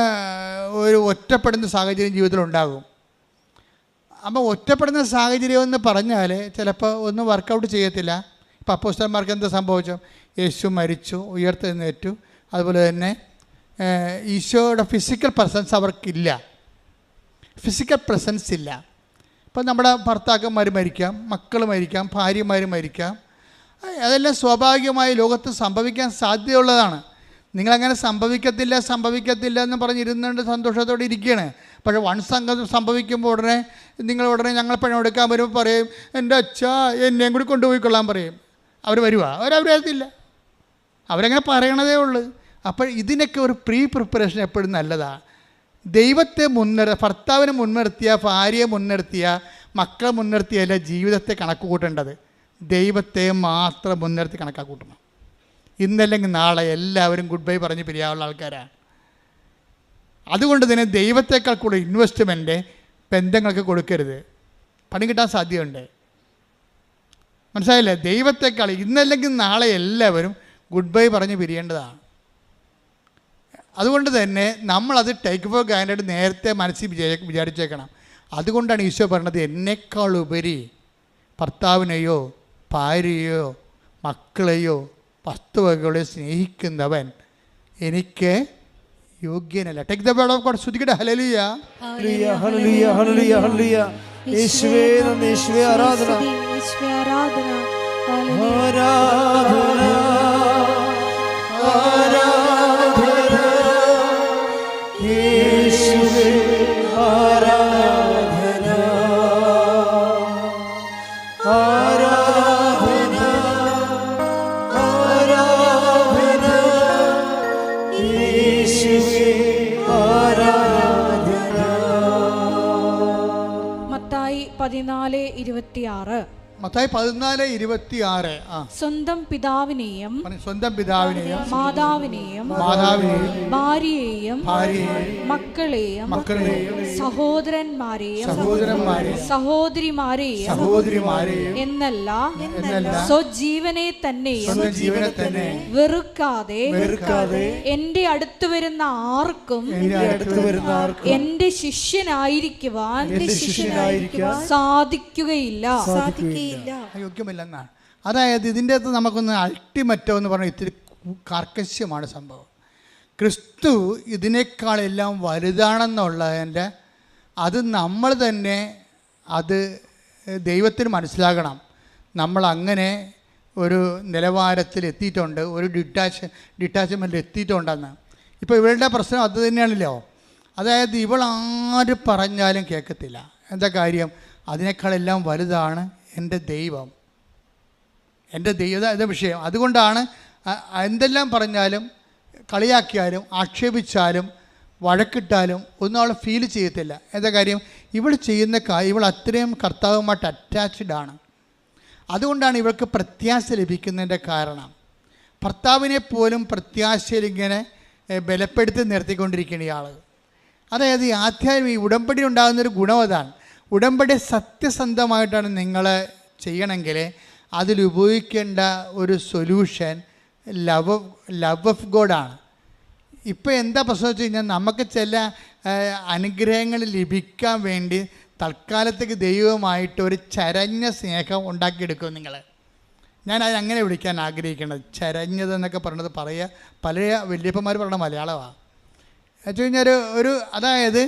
ഒരു ഒറ്റപ്പെടുന്ന സാഹചര്യം ജീവിതത്തിൽ ഉണ്ടാകും. അപ്പോൾ ഒറ്റപ്പെടുന്ന സാഹചര്യം എന്ന് പറഞ്ഞാൽ ചിലപ്പോൾ ഒന്നും വർക്കൗട്ട് ചെയ്യത്തില്ല. ഇപ്പോൾ അപ്പോസ്തലന്മാർക്ക് എന്താ സംഭവിച്ചു? യേശു മരിച്ചു, ഉയർത്തെഴുന്നേറ്റു. അതുപോലെ തന്നെ ഈശോയുടെ ഫിസിക്കൽ പ്രസൻസ് അവർക്കില്ല. ഇല്ല. ഇപ്പോൾ നമ്മുടെ ഭർത്താക്കന്മാർ മരിക്കാം, മക്കൾ മരിക്കാം, ഭാര്യമാർ മരിക്കാം. അതെല്ലാം സ്വാഭാവികമായി ലോകത്ത് സംഭവിക്കാൻ സാധ്യതയുള്ളതാണ്. നിങ്ങളങ്ങനെ സംഭവിക്കത്തില്ല എന്ന് പറഞ്ഞിരുന്നുകൊണ്ട് സന്തോഷത്തോടെ ഇരിക്കുകയാണ്. പക്ഷേ സംഘം സംഭവിക്കുമ്പോൾ ഉടനെ ഞങ്ങൾ പണം എടുക്കാൻ വരുമ്പോൾ പറയും, എൻ്റെ അച്ഛാ എന്നെയും കൂടി കൊണ്ടുപോയിക്കൊള്ളാൻ പറയും. അവർ വരുവാ? അവരത്തില്ല, അവരങ്ങനെ പറയണതേ ഉള്ളൂ. അപ്പോൾ ഇതിനൊക്കെ ഒരു പ്രിപ്പറേഷൻ എപ്പോഴും നല്ലതാണ്. ദൈവത്തെ ഭർത്താവിനെ മുൻനിർത്തിയ, ഭാര്യയെ മുൻനിർത്തിയ, മക്കളെ മുൻനിർത്തിയല്ല ജീവിതത്തെ കണക്ക് കൂട്ടേണ്ടത്. ദൈവത്തെ മാത്രം മുൻനിർത്തി കണക്കാക്കൂട്ടണം. ഇന്നല്ലെങ്കിൽ നാളെ എല്ലാവരും ഗുഡ് ബൈ പറഞ്ഞ് പിരിയാനുള്ള ആൾക്കാരാണ്. അതുകൊണ്ട് തന്നെ ദൈവത്തേക്കാൾ കൂടുതൽ ഇൻവെസ്റ്റ്മെൻറ്റ് ബന്ധങ്ങൾക്ക് കൊടുക്കരുത്. പണി കിട്ടാൻ സാധ്യതയുണ്ട്. മനസ്സിലായില്ലേ? ദൈവത്തേക്കാൾ ഇന്നല്ലെങ്കിൽ നാളെ എല്ലാവരും ഗുഡ് ബൈ പറഞ്ഞ് പിരിയേണ്ടതാണ്. അതുകൊണ്ട് തന്നെ നമ്മളത് ടേക്ക് ഫോർ ഗ്രാൻഡഡ് നേരത്തെ മനസ്സിൽ വിചാരിച്ചേക്കണം. അതുകൊണ്ടാണ് ഈശോ പറഞ്ഞത്, എന്നെക്കാളുപരി ഭർത്താവിനെയോ ഭാര്യയോ മക്കളെയോ വസ്തുവകളെ സ്നേഹിക്കുന്നവൻ എനിക്ക് യോഗ്യനല്ല. Take the word of God. ശ്രുതിക്കട്ടെ ഹല്ലേലൂയ, ഹല്ലേലൂയ, ഹല്ലേലൂയ, ഹല്ലേലൂയ, ഹല്ലേലൂയ. യേശുവേ നന്ദി, യേശുവേ ആരാധന, യേശുവേ ആരാധന, ആരാധന, ആരാധന, യേശുവേ ആരാധന, ആരാധന, ആരാധന, യേശുവേ ആരാധന. മത്തായി 14:26. മത്തായി 14:26. സ്വന്തം പിതാവിനെയും മാതാവിനെയും ഭാര്യയെയും മക്കളെയും സഹോദരന്മാരെയും സഹോദരിമാരെയും എന്നല്ല സ്വജീവനെ തന്നെയും വെറുക്കാതെ എന്റെ അടുത്ത് വരുന്ന ആർക്കും എന്റെ ശിഷ്യനായിരിക്കുവാൻ സാധിക്കുകയില്ല. യോഗ്യമില്ലെന്നാണ്. അതായത് ഇതിൻ്റെ അകത്ത് നമുക്കൊന്ന് അൾട്ടിമേറ്റോ എന്ന് പറഞ്ഞാൽ ഇത്തിരി കാർക്കശ്യമാണ് സംഭവം. ക്രിസ്തു ഇതിനേക്കാളെല്ലാം വലുതാണെന്നുള്ളതിൻ്റെ അത് നമ്മൾ തന്നെ അത് ദൈവത്തിന് മനസ്സിലാകണം. നമ്മൾ അങ്ങനെ ഒരു നിലവാരത്തിൽ എത്തിയിട്ടുണ്ട്, ഒരു ഡിറ്റാച്ച്മെൻറ്റിൽ എത്തിയിട്ടുണ്ടെന്ന്. ഇപ്പോൾ ഇവളുടെ പ്രശ്നം അത് തന്നെയാണല്ലോ. അതായത് ഇവൾ ആര് പറഞ്ഞാലും കേൾക്കത്തില്ല. എന്താ കാര്യം? അതിനേക്കാളെല്ലാം വലുതാണ് എൻ്റെ ദൈവം. ഇതാ വിഷയം. അതുകൊണ്ടാണ് എന്തെല്ലാം പറഞ്ഞാലും കളിയാക്കിയാലും ആക്ഷേപിച്ചാലും വഴക്കിട്ടാലും ഒന്നും അവൾ ഫീൽ ചെയ്യത്തില്ല. എന്താ കാര്യം? ഇവൾ ചെയ്യുന്ന ഇവൾ അത്രയും കർത്താവുമായിട്ട് അറ്റാച്ച്ഡ് ആണ്. അതുകൊണ്ടാണ് ഇവൾക്ക് പ്രത്യാശ ലഭിക്കുന്നതിൻ്റെ കാരണം. ഭർത്താവിനെ പോലും പ്രത്യാശയിൽ ഇങ്ങനെ ബലപ്പെടുത്തി നിർത്തിക്കൊണ്ടിരിക്കുന്ന ഇയാൾ. അതായത് ഈ ആധ്യാത്മിക ഈ ഉടമ്പടി ഉണ്ടാകുന്നൊരു ഗുണം അതാണ്. ഉടമ്പടി സത്യസന്ധമായിട്ടാണ് നിങ്ങൾ ചെയ്യണമെങ്കിൽ അതിലുപയോഗിക്കേണ്ട ഒരു സൊല്യൂഷൻ ലവ് ഓഫ് ഗോഡാണ്. ഇപ്പോൾ എന്താ പ്രശ്നം വെച്ച് കഴിഞ്ഞാൽ നമുക്ക് ചില അനുഗ്രഹങ്ങൾ ലഭിക്കാൻ വേണ്ടി തൽക്കാലത്തേക്ക് ദൈവമായിട്ട് ഒരു ചരഞ്ഞ സ്നേഹം ഉണ്ടാക്കിയെടുക്കും നിങ്ങൾ. ഞാൻ അതങ്ങനെ വിളിക്കാൻ ആഗ്രഹിക്കുന്നത്. ചരഞ്ഞതെന്നൊക്കെ പറഞ്ഞത് പല വലിയപ്പന്മാർ പറയുന്ന മലയാളമാണ്. വെച്ച് കഴിഞ്ഞാൽ അതായത്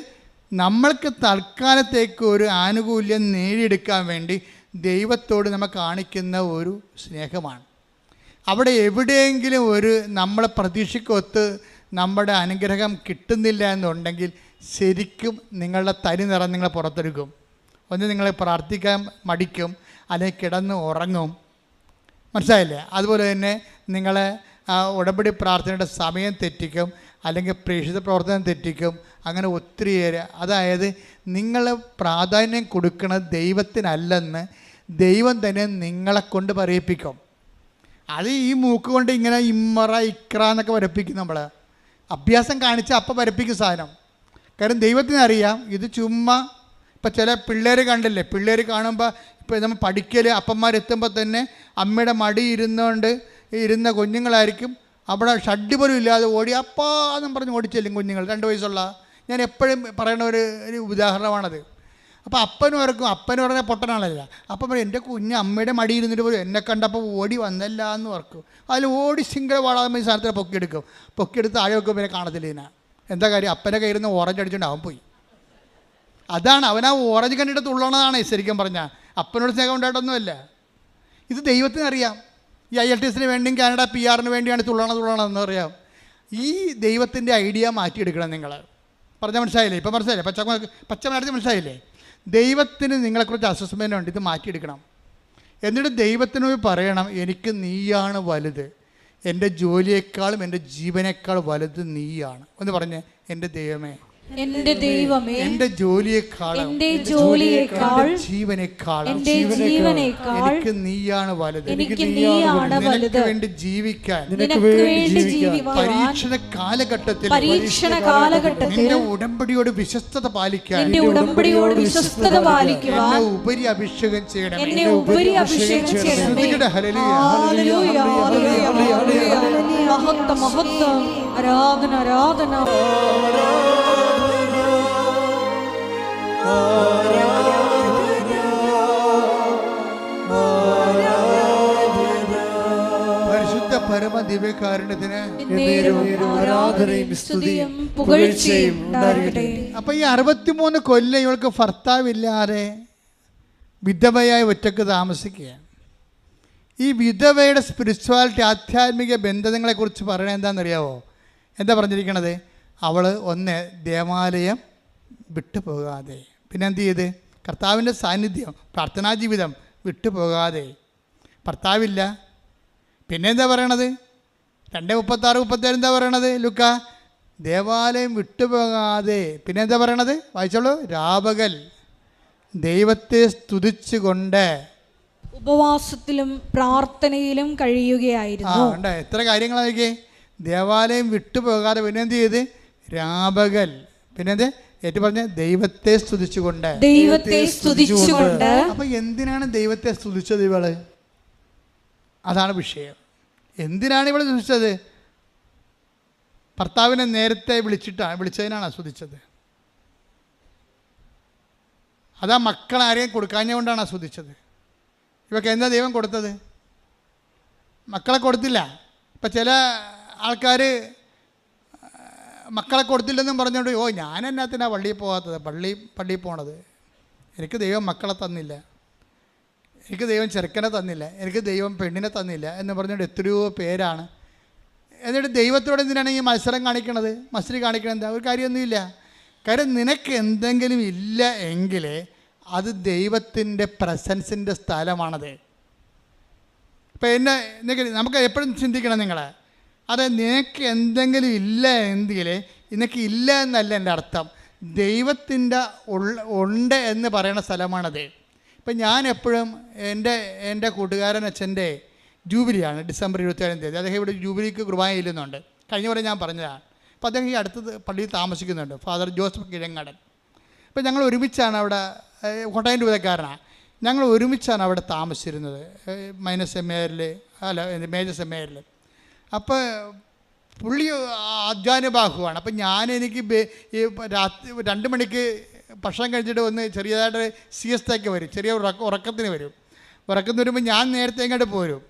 നമ്മൾക്ക് തൽക്കാലത്തേക്ക് ഒരു ആനുകൂല്യം നേടിയെടുക്കാൻ വേണ്ടി ദൈവത്തോട് നമ്മൾ കാണിക്കുന്ന ഒരു സ്നേഹമാണ്. അവിടെ എവിടെയെങ്കിലും നമ്മളെ പ്രതീക്ഷയ്ക്കൊത്ത് നമ്മുടെ അനുഗ്രഹം കിട്ടുന്നില്ല എന്നുണ്ടെങ്കിൽ ശരിക്കും നിങ്ങളുടെ തനി നിറം നിങ്ങളെ പുറത്തെടുക്കും. ഒന്ന് നിങ്ങളെ പ്രാർത്ഥിക്കാൻ മടിക്കും, അല്ലെങ്കിൽ കിടന്ന് ഉറങ്ങും. മനസ്സിലായില്ലേ? അതുപോലെ തന്നെ നിങ്ങളെ ഉടമ്പടി പ്രാർത്ഥനയുടെ സമയം തെറ്റിക്കും, അല്ലെങ്കിൽ പ്രേക്ഷിത പ്രവർത്തനം തെറ്റിക്കും. അങ്ങനെ ഒത്തിരിയേറെ. അതായത് നിങ്ങൾ പ്രാധാന്യം കൊടുക്കുന്നത് ദൈവത്തിനല്ലെന്ന് ദൈവം തന്നെ നിങ്ങളെ കൊണ്ട് പറയിപ്പിക്കും. അത് ഈ മൂക്ക് കൊണ്ട് ഇങ്ങനെ ഇമ്മറ ഇക്ര എന്നൊക്കെ വരപ്പിക്കും. നമ്മൾ അഭ്യാസം കാണിച്ചാൽ അപ്പം വരപ്പിക്കും സാധനം. കാരണം ദൈവത്തിനറിയാം ഇത് ചുമ്മാ. ഇപ്പം ചില പിള്ളേർ കണ്ടില്ലേ, പിള്ളേർ കാണുമ്പോൾ ഇപ്പോൾ നമ്മൾ പഠിക്കൽ അപ്പന്മാരെത്തുമ്പോൾ തന്നെ അമ്മയുടെ മടി ഇരുന്ന കുഞ്ഞുങ്ങളായിരിക്കും. അവിടെ ഷഡ്ഡി പോലും ഇല്ലാതെ ഓടി അപ്പാ എന്നും പറഞ്ഞ് ഓടിച്ചെല്ലും കുഞ്ഞുങ്ങൾ. 2 വയസ്സുള്ള. ഞാൻ എപ്പോഴും പറയുന്ന ഒരു ഉദാഹരണമാണത്. അപ്പോൾ അപ്പനും പറഞ്ഞാൽ പൊട്ടനാണല്ല. അപ്പം പറയും എൻ്റെ കുഞ്ഞ് അമ്മയുടെ മടി ഇരുന്നിട്ട് പോലും എന്നെ കണ്ടപ്പോൾ ഓടി വന്നല്ല എന്ന് ഓർക്കും. അതിൽ ഓടി സിംഗിൾ വാടാതെ ഈ സാധനത്തിൽ പൊക്കിയെടുത്ത് താഴെ വെക്കും. പിന്നെ കാണത്തില്ല ഇതിനാ. എന്താ കാര്യം? അപ്പൻ്റെ കയ്യിൽ നിന്ന് ഓറഞ്ച് അടിച്ചുകൊണ്ട് അവൻ പോയി. അതാണ് അവനാ ഓറഞ്ച് കണ്ടിട്ട് തുള്ളണതാണ് ശരിക്കും പറഞ്ഞാൽ. അപ്പനോട് സ്നേഹം ഉണ്ടായിട്ടൊന്നുമല്ല. ഇത് ദൈവത്തിനറിയാം. ഈ IELTS വേണ്ടിയും കാനഡ PR വേണ്ടിയാണ് തുള്ളണമെന്ന് അറിയാം. ഈ ദൈവത്തിൻ്റെ ഐഡിയ മാറ്റിയെടുക്കണം നിങ്ങൾ. പറഞ്ഞാൽ മനസ്സിലായില്ലേ? ഇപ്പം മനസ്സിലായില്ലേ? പച്ച മലയാളത്തിൽ മനസ്സിലായില്ലേ? ദൈവത്തിന് നിങ്ങളെക്കുറിച്ച് അസസ്മെൻ്റ് ഉണ്ട്, ഇത് മാറ്റിയെടുക്കണം. എന്നിട്ട് ദൈവത്തിന് പറയണം, എനിക്ക് നീയാണ് വലുത്, എൻ്റെ ജോലിയേക്കാളും എൻ്റെ ജീവനേക്കാൾ വലുത് നീയാണ് എന്ന് പറഞ്ഞ്, എൻ്റെ ദൈവമേ, എൻ്റെ ദൈവമേ, എൻ്റെ ജോലിയേക്കാളും ജീവനേക്കാളും എനിക്ക് നീയാണ് വലുത്. നിനക്ക് വേണ്ടി ജീവിക്കാൻ പരീക്ഷണ കാലഘട്ടത്തിൽ നിന്റെ ഉടമ്പടിയോട് വിശ്വസ്തത പാലിക്കാൻ എന്നെ ഉപരി അഭിഷേകം ചെയ്യണമേ. മഹത്വം, ആരാധന, ആരാധന. പരിശുദ്ധ പരമ ദിവ്യകാരുണ്യത്തിന് ആരാധനയും സ്തുതിയും പുകഴ്ചയും ഉണ്ടാകട്ടെ. അപ്പൊ ഈ 63 കൊല്ലം ഇവൾക്ക് ഭർത്താവില്ലാതെ വിധവയായി ഒറ്റക്ക് താമസിക്കുകയാണ്. ഈ വിധവയുടെ സ്പിരിച്വാലിറ്റി, ആധ്യാത്മിക ബന്ധങ്ങളെക്കുറിച്ച് പറയണത് എന്താണെന്നറിയാവോ? എന്താ പറഞ്ഞിരിക്കണത്? അവൾ ഒന്ന് ദേവാലയം വിട്ടുപോകാതെ, പിന്നെ എന്ത് ചെയ്ത് കർത്താവിൻ്റെ സാന്നിധ്യം, പ്രാർത്ഥനാ ജീവിതം വിട്ടുപോകാതെ, ഭർത്താവില്ല. പിന്നെ എന്താ പറയണത്? 2:36-37 എന്താ പറയണത്? ലുക്ക ദേവാലയം വിട്ടുപോകാതെ, പിന്നെ എന്താ പറയണത്? വായിച്ചോളൂ. രാപകൽ ദൈവത്തെ സ്തുതിച്ചുകൊണ്ട് ഉപവാസത്തിലും പ്രാർത്ഥനയിലും കഴിയുകയായിരുന്നു. എത്ര കാര്യങ്ങളായിരിക്കേ. ദേവാലയം വിട്ടുപോകാതെ, പിന്നെ എന്ത് ചെയ്ത് രാപകൽ, പിന്നെ എന്ത് ഏറ്റു പറഞ്ഞ ദൈവത്തെ സ്തുതിച്ചുകൊണ്ട്. അപ്പൊ എന്തിനാണ് ദൈവത്തെ സ്തുതിച്ചത് ഇവള്? അതാണ് വിഷയം. എന്തിനാണ് ഇവള് സ്തുതിച്ചത്? ഭർത്താവിനെ നേരത്തെ വിളിച്ചതിനാണ് സ്തുതിച്ചത്. അതാ മക്കൾ ആരെയും കൊടുക്കാഞ്ഞുകൊണ്ടാണ് സ്തുതിച്ചത്. ഇവക്ക് എന്താ ദൈവം കൊടുത്തത്? മക്കളെ കൊടുത്തില്ല. ഇപ്പം ചില ആൾക്കാർ മക്കളെ കൊടുത്തില്ലെന്നും പറഞ്ഞുകൊണ്ട്, ഓ ഞാൻ എന്നാത്തിനാണ് പള്ളിയിൽ പോകാത്തത്, പള്ളിയിൽ പോണത്, എനിക്ക് ദൈവം മക്കളെ തന്നില്ല, എനിക്ക് ദൈവം ചെറുക്കനെ തന്നില്ല, എനിക്ക് ദൈവം പെണ്ണിനെ തന്നില്ല എന്ന് പറഞ്ഞുകൊണ്ട് എത്രയോ പേരാണ്. എന്നിട്ട് ദൈവത്തോട് എന്തിനാണ് ഈ മത്സരം കാണിക്കണത്? കാണിക്കണത് എന്താ? ഒരു കാര്യമൊന്നുമില്ല. കാര്യം നിനക്ക് എന്തെങ്കിലും ഇല്ല എങ്കിൽ അത് ദൈവത്തിൻ്റെ പ്രസൻസിൻ്റെ സ്ഥലമാണത്. ഇപ്പം നമുക്ക് എപ്പോഴും ചിന്തിക്കണം നിങ്ങൾ, അത് നിനക്ക് എന്തെങ്കിലും ഇല്ല എങ്കിൽ നിനക്ക് ഇല്ല എന്നല്ല എൻ്റെ അർത്ഥം, ദൈവത്തിൻ്റെ ഉണ്ട് എന്ന് പറയുന്ന സ്ഥലമാണത്. ഇപ്പം ഞാൻ എപ്പോഴും എൻ്റെ കൂട്ടുകാരൻ അച്ഛൻ്റെ ജൂബിലിയാണ്, ഡിസംബർ 27 അദ്ദേഹം ഇവിടെ ജൂബിലിക്ക് കുർബാന ചെല്ലുന്നുണ്ട്. കഴിഞ്ഞ പോലെ ഞാൻ പറഞ്ഞതാണ്. അപ്പോൾ അദ്ദേഹം ഈ അടുത്തത് പള്ളിയിൽ താമസിക്കുന്നുണ്ട്, ഫാദർ ജോസഫ് കിഴങ്ങാടൻ. അപ്പോൾ ഞങ്ങൾ ഒരുമിച്ചാണ് അവിടെ, കോട്ടയം രൂപതക്കാരനാണ്, ഞങ്ങൾ ഒരുമിച്ചാണ് അവിടെ താമസിച്ചിരുന്നത്, മേജർ സെമിനാരിൽ. അപ്പോൾ പുള്ളി അധ്വാനബാഹുവാണ്. അപ്പം എനിക്ക് ഈ രാത്രി 2 മണിക്ക് ഭക്ഷണം കഴിച്ചിട്ട് ഒന്ന് ചെറിയതായിട്ട് സിയസ്തയ്ക്ക് വരും, ചെറിയ ഉറക്കത്തിന് വരും. ഉറക്കത്തിന് വരുമ്പോൾ ഞാൻ നേരത്തെ ഇങ്ങോട്ട് പോരും.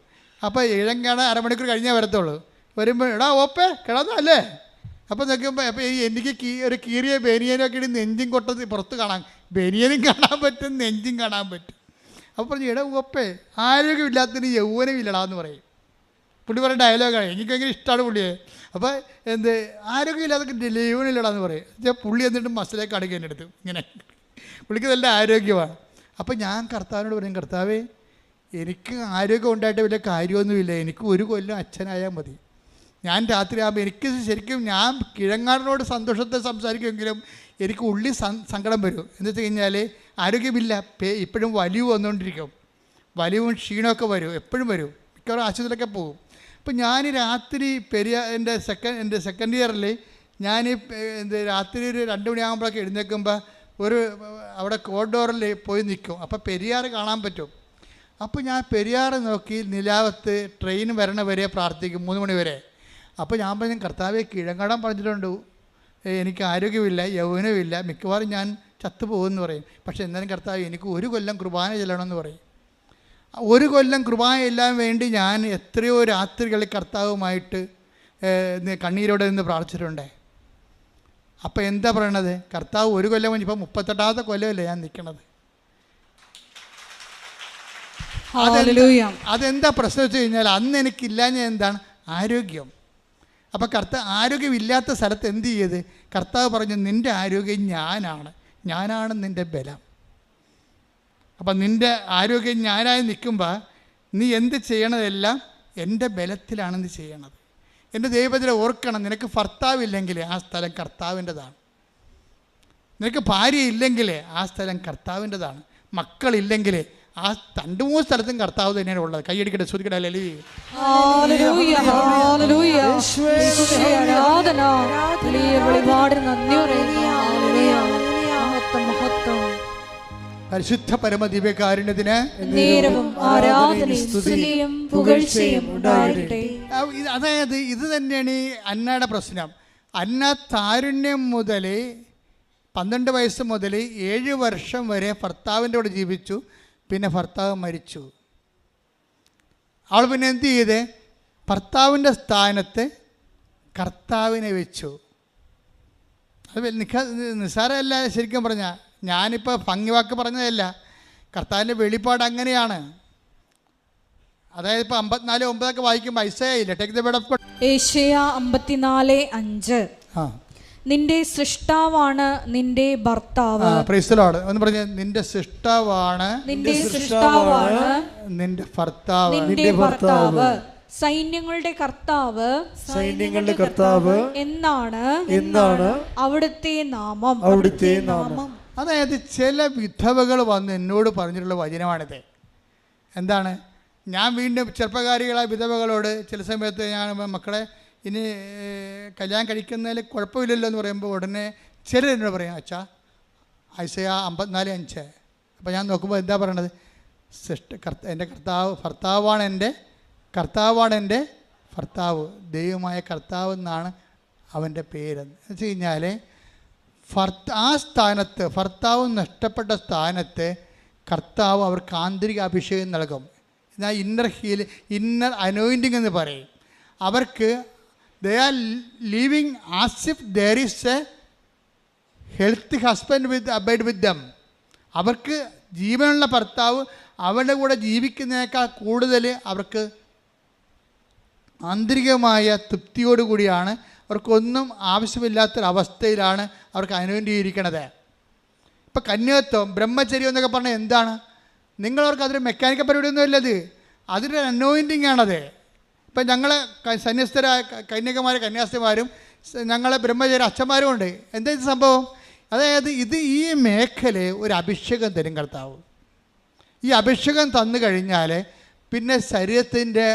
അപ്പോൾ ഇഴങ്ങാണ് 1/2 മണിക്കൂർ കഴിഞ്ഞേ വരത്തുള്ളൂ. വരുമ്പോൾ എടാ ഓപ്പേ കിടന്നല്ലേ. അപ്പോൾ നോക്കുമ്പോൾ അപ്പോൾ എനിക്ക് ഒരു കീറിയ ബനിയനൊക്കെ ഇട്ട് നെഞ്ചും കൊട്ടത് പുറത്ത് കാണാൻ, ബനിയനും കാണാൻ പറ്റും, നെഞ്ചും കാണാൻ പറ്റും. അപ്പോൾ പറഞ്ഞു, എടാ ഓപ്പേ ആരോഗ്യമില്ലാത്തതിന് യൗവനമില്ലടാന്ന് പറയും. പുള്ളി പറയുന്ന ഡയലോഗാണ്, എനിക്ക് ഭയങ്കര ഇഷ്ടമാണ് പുള്ളിയെ. അപ്പോൾ ആരോഗ്യമില്ലാതൊക്കെ യൗവനമില്ലടാന്ന് പറയും. പുള്ളി എന്നിട്ട് മസിലേക്ക് അടക്കി എൻ്റെ അടുത്ത് ഇങ്ങനെ, പുള്ളിക്ക് നല്ല ആരോഗ്യമാണ്. അപ്പോൾ ഞാൻ കർത്താവിനോട് പറയും, കർത്താവേ എനിക്ക് ആരോഗ്യം ഉണ്ടായിട്ട് വലിയ കാര്യമൊന്നുമില്ല, എനിക്ക് 1 കൊല്ലം അച്ഛനായാൽ മതി. ഞാൻ രാത്രി ആകുമ്പോൾ എനിക്ക് ശരിക്കും ഞാൻ കിഴങ്ങാടിനോട് സന്തോഷത്തെ സംസാരിക്കുമെങ്കിലും എനിക്ക് ഉള്ളിൽ സങ്കടം വരും. എന്ന് വെച്ച് കഴിഞ്ഞാൽ ആരോഗ്യമില്ല, ഇപ്പോഴും വലിവ് വന്നുകൊണ്ടിരിക്കും, വലിവും ക്ഷീണമൊക്കെ വരും, എപ്പോഴും വരും, മിക്കവാറും ആശുപത്രിയിലൊക്കെ പോകും. അപ്പോൾ ഞാൻ രാത്രി എൻ്റെ സെക്കൻഡ് ഇയറിൽ ഞാൻ രാത്രി ഒരു 2 മണിയാകുമ്പോഴൊക്കെ എഴുന്നേൽക്കുമ്പോൾ അവിടെ കോറിഡോറിൽ പോയി നിൽക്കും. അപ്പോൾ പെരിയാർ കാണാൻ പറ്റും. അപ്പോൾ ഞാൻ പെരിയാർ നോക്കി നിലാവത്ത് ട്രെയിൻ വരണ വരെ പ്രാർത്ഥിക്കും, 3 മണി വരെ. അപ്പോൾ ഞാൻ പറഞ്ഞു, കർത്താവെ കിഴങ്ങാടാൻ പറഞ്ഞിട്ടുണ്ട്, എനിക്ക് ആരോഗ്യമില്ല, യൗവനമില്ല, മിക്കവാറും ഞാൻ ചത്തുപോകുമെന്ന് പറയും. പക്ഷേ എന്നാലും കർത്താവ് എനിക്ക് 1 കൊല്ലം കുർബാന ചെല്ലണമെന്ന് പറയും. 1 കൊല്ലം കുർബാന ചെല്ലാൻ വേണ്ടി ഞാൻ എത്രയോ രാത്രികളിൽ കർത്താവുമായിട്ട് കണ്ണീരോടെ നിന്ന് പ്രാർത്ഥിച്ചിട്ടുണ്ട്. അപ്പോൾ എന്താ പറയണത്? കർത്താവ് 1 കൊല്ലം കഴിഞ്ഞ് ഇപ്പോൾ 38ാമത്തെ കൊല്ലമല്ലേ ഞാൻ നിൽക്കണത്. ഹല്ലേലൂയ. അതെന്താ പ്രശ്നം വെച്ച് കഴിഞ്ഞാൽ അന്ന് എനിക്കില്ലാഞ്ഞ എന്താണ്? ആരോഗ്യം. അപ്പോൾ ആരോഗ്യമില്ലാത്ത സ്ഥലത്ത് എന്ത് ചെയ്ത് കർത്താവ് പറഞ്ഞു, നിൻ്റെ ആരോഗ്യം ഞാനാണ് നിൻ്റെ ബലം. അപ്പം നിൻ്റെ ആരോഗ്യം ഞാനായി നിൽക്കുമ്പോൾ നീ എന്ത് ചെയ്യണതെല്ലാം എൻ്റെ ബലത്തിലാണ് നീ ചെയ്യണത്. എൻ്റെ ദൈവത്തിനെ ഓർക്കണം, നിനക്ക് ഭർത്താവില്ലെങ്കിൽ ആ സ്ഥലം കർത്താവിൻ്റെതാണ്. നിനക്ക് ഭാര്യ ഇല്ലെങ്കിൽ ആ സ്ഥലം കർത്താവിൻ്റെതാണ്. മക്കളില്ലെങ്കിൽ ആ 2-3 സ്ഥലത്തും കർത്താവ് തന്നെയാണ് ഉള്ളത്. കൈയടിക്കട്ടെ, ശ്രുതിക്കട്ടെ. ഹല്ലേലൂയ, ഹല്ലേലൂയ. യേശുവേ ആരാധന. വലിയ വെളിപാടിന് നന്ദി പറയുന്നു. ഹല്ലേലൂയ. മഹത്വം, മഹത്വം. പരിശുദ്ധ പരമദിവ്യകാരുണ്യത്തിന് നേരവും ആരാധനയും സ്തുതിയും പുകഴ്ചയും ഉണ്ടാകട്ടെ. അതായത് ഇത് തന്നെയാണ് ഈ അന്നയുടെ പ്രശ്നം. അന്ന താരുണ്യം മുതൽ 12 വയസ്സ് മുതൽ 7 വർഷം വരെ ഭർത്താവിൻ്റെ കൂടെ ജീവിച്ചു. പിന്നെ ഭർത്താവ് മരിച്ചു. അവൾ പിന്നെ എന്ത് ചെയ്ത് ഭർത്താവിൻ്റെ സ്ഥാനത്ത് കർത്താവിനെ വെച്ചു. അത് നിസ്സാരമല്ല. ശരിക്കും പറഞ്ഞാൽ ഞാനിപ്പോൾ ഭംഗിവാക്ക് പറഞ്ഞതല്ല, കർത്താവിൻ്റെ വെളിപ്പാട് അങ്ങനെയാണ്. അതായത് ഇപ്പോൾ 54:9 വായിക്കുമ്പോൾ ഐസയായില്ല. Take the word of God. യേശയ്യ 54:5. നിന്റെ സൃഷ്ടാവാണ് നിന്റെ ഭർത്താവ്. Praise the Lord. ഒന്ന് പറഞ്ഞേ, നിന്റെ സൃഷ്ടാവാണ് നിന്റെ സൃഷ്ടാവാണ് നിന്റെ ഭർത്താവ്. നിന്റെ ഭർത്താവ് സൈന്യങ്ങളുടെ കർത്താവ് എന്നാണ് അവിടുത്തെ നാമം. അതായത് ചില വിധവകൾ വന്ന് എന്നോട് പറഞ്ഞിട്ടുള്ള വചനമാണിത്. എന്താണ്? ഞാൻ വീണ്ടും ചെറുപ്പക്കാരികളായ വിധവകളോട് ചില സമയത്ത് ഞാൻ മക്കളെ ഇനി കല്യാണം കഴിക്കുന്നതിൽ കുഴപ്പമില്ലല്ലോ എന്ന് പറയുമ്പോൾ ഉടനെ ചിലർ എന്നോട് പറയും, അച്ഛാ ഐസയ്യ 54:5. അപ്പോൾ ഞാൻ നോക്കുമ്പോൾ എന്താ പറയണത്? എൻ്റെ ഭർത്താവാണ് എൻ്റെ ഭർത്താവ്, ദൈവമായ കർത്താവ് എന്നാണ് അവൻ്റെ പേര്. എന്ന് വെച്ച് കഴിഞ്ഞാൽ ആ സ്ഥാനത്ത്, ഭർത്താവ് നഷ്ടപ്പെട്ട സ്ഥാനത്ത് കർത്താവ് അവർക്ക് ആന്തരിക അഭിഷേകം നൽകും. എന്നാൽ ഇന്നർ അനോയിൻറ്റിങ് എന്ന് പറയും. അവർക്ക് they are living as if there is A health husband abide വിത്ത് ദം. അവർക്ക് ജീവനുള്ള ഭർത്താവ് അവരുടെ കൂടെ ജീവിക്കുന്നതിനേക്കാൾ കൂടുതൽ അവർക്ക് ആന്തരികമായ തൃപ്തിയോടുകൂടിയാണ്, അവർക്കൊന്നും ആവശ്യമില്ലാത്തൊരവസ്ഥയിലാണ് അവർക്ക് അനുഭവിച്ചിരിക്കണത്. ഇപ്പം കന്യാത്വം, ബ്രഹ്മചര്യം എന്നൊക്കെ പറഞ്ഞാൽ എന്താണ്? നിങ്ങളവർക്ക് അതൊരു മെക്കാനിക്കൽ പരിപാടിയൊന്നും അല്ലത്, അതിൻ്റെ അനോയിൻറ്റിങ് ആണത്. ഇപ്പം ഞങ്ങൾ സന്യസ്തരായ കന്യാസ്ത്രീമാരും ഞങ്ങളെ ബ്രഹ്മചര്യ അച്ഛന്മാരും ഉണ്ട്. എന്താ ഇത് സംഭവം? അതായത് ഈ മേഖലയെ ഒരു അഭിഷേകം തരും കർത്താവ്. ഈ അഭിഷേകം തന്നു കഴിഞ്ഞാൽ പിന്നെ ശരീരത്തിൻ്റെ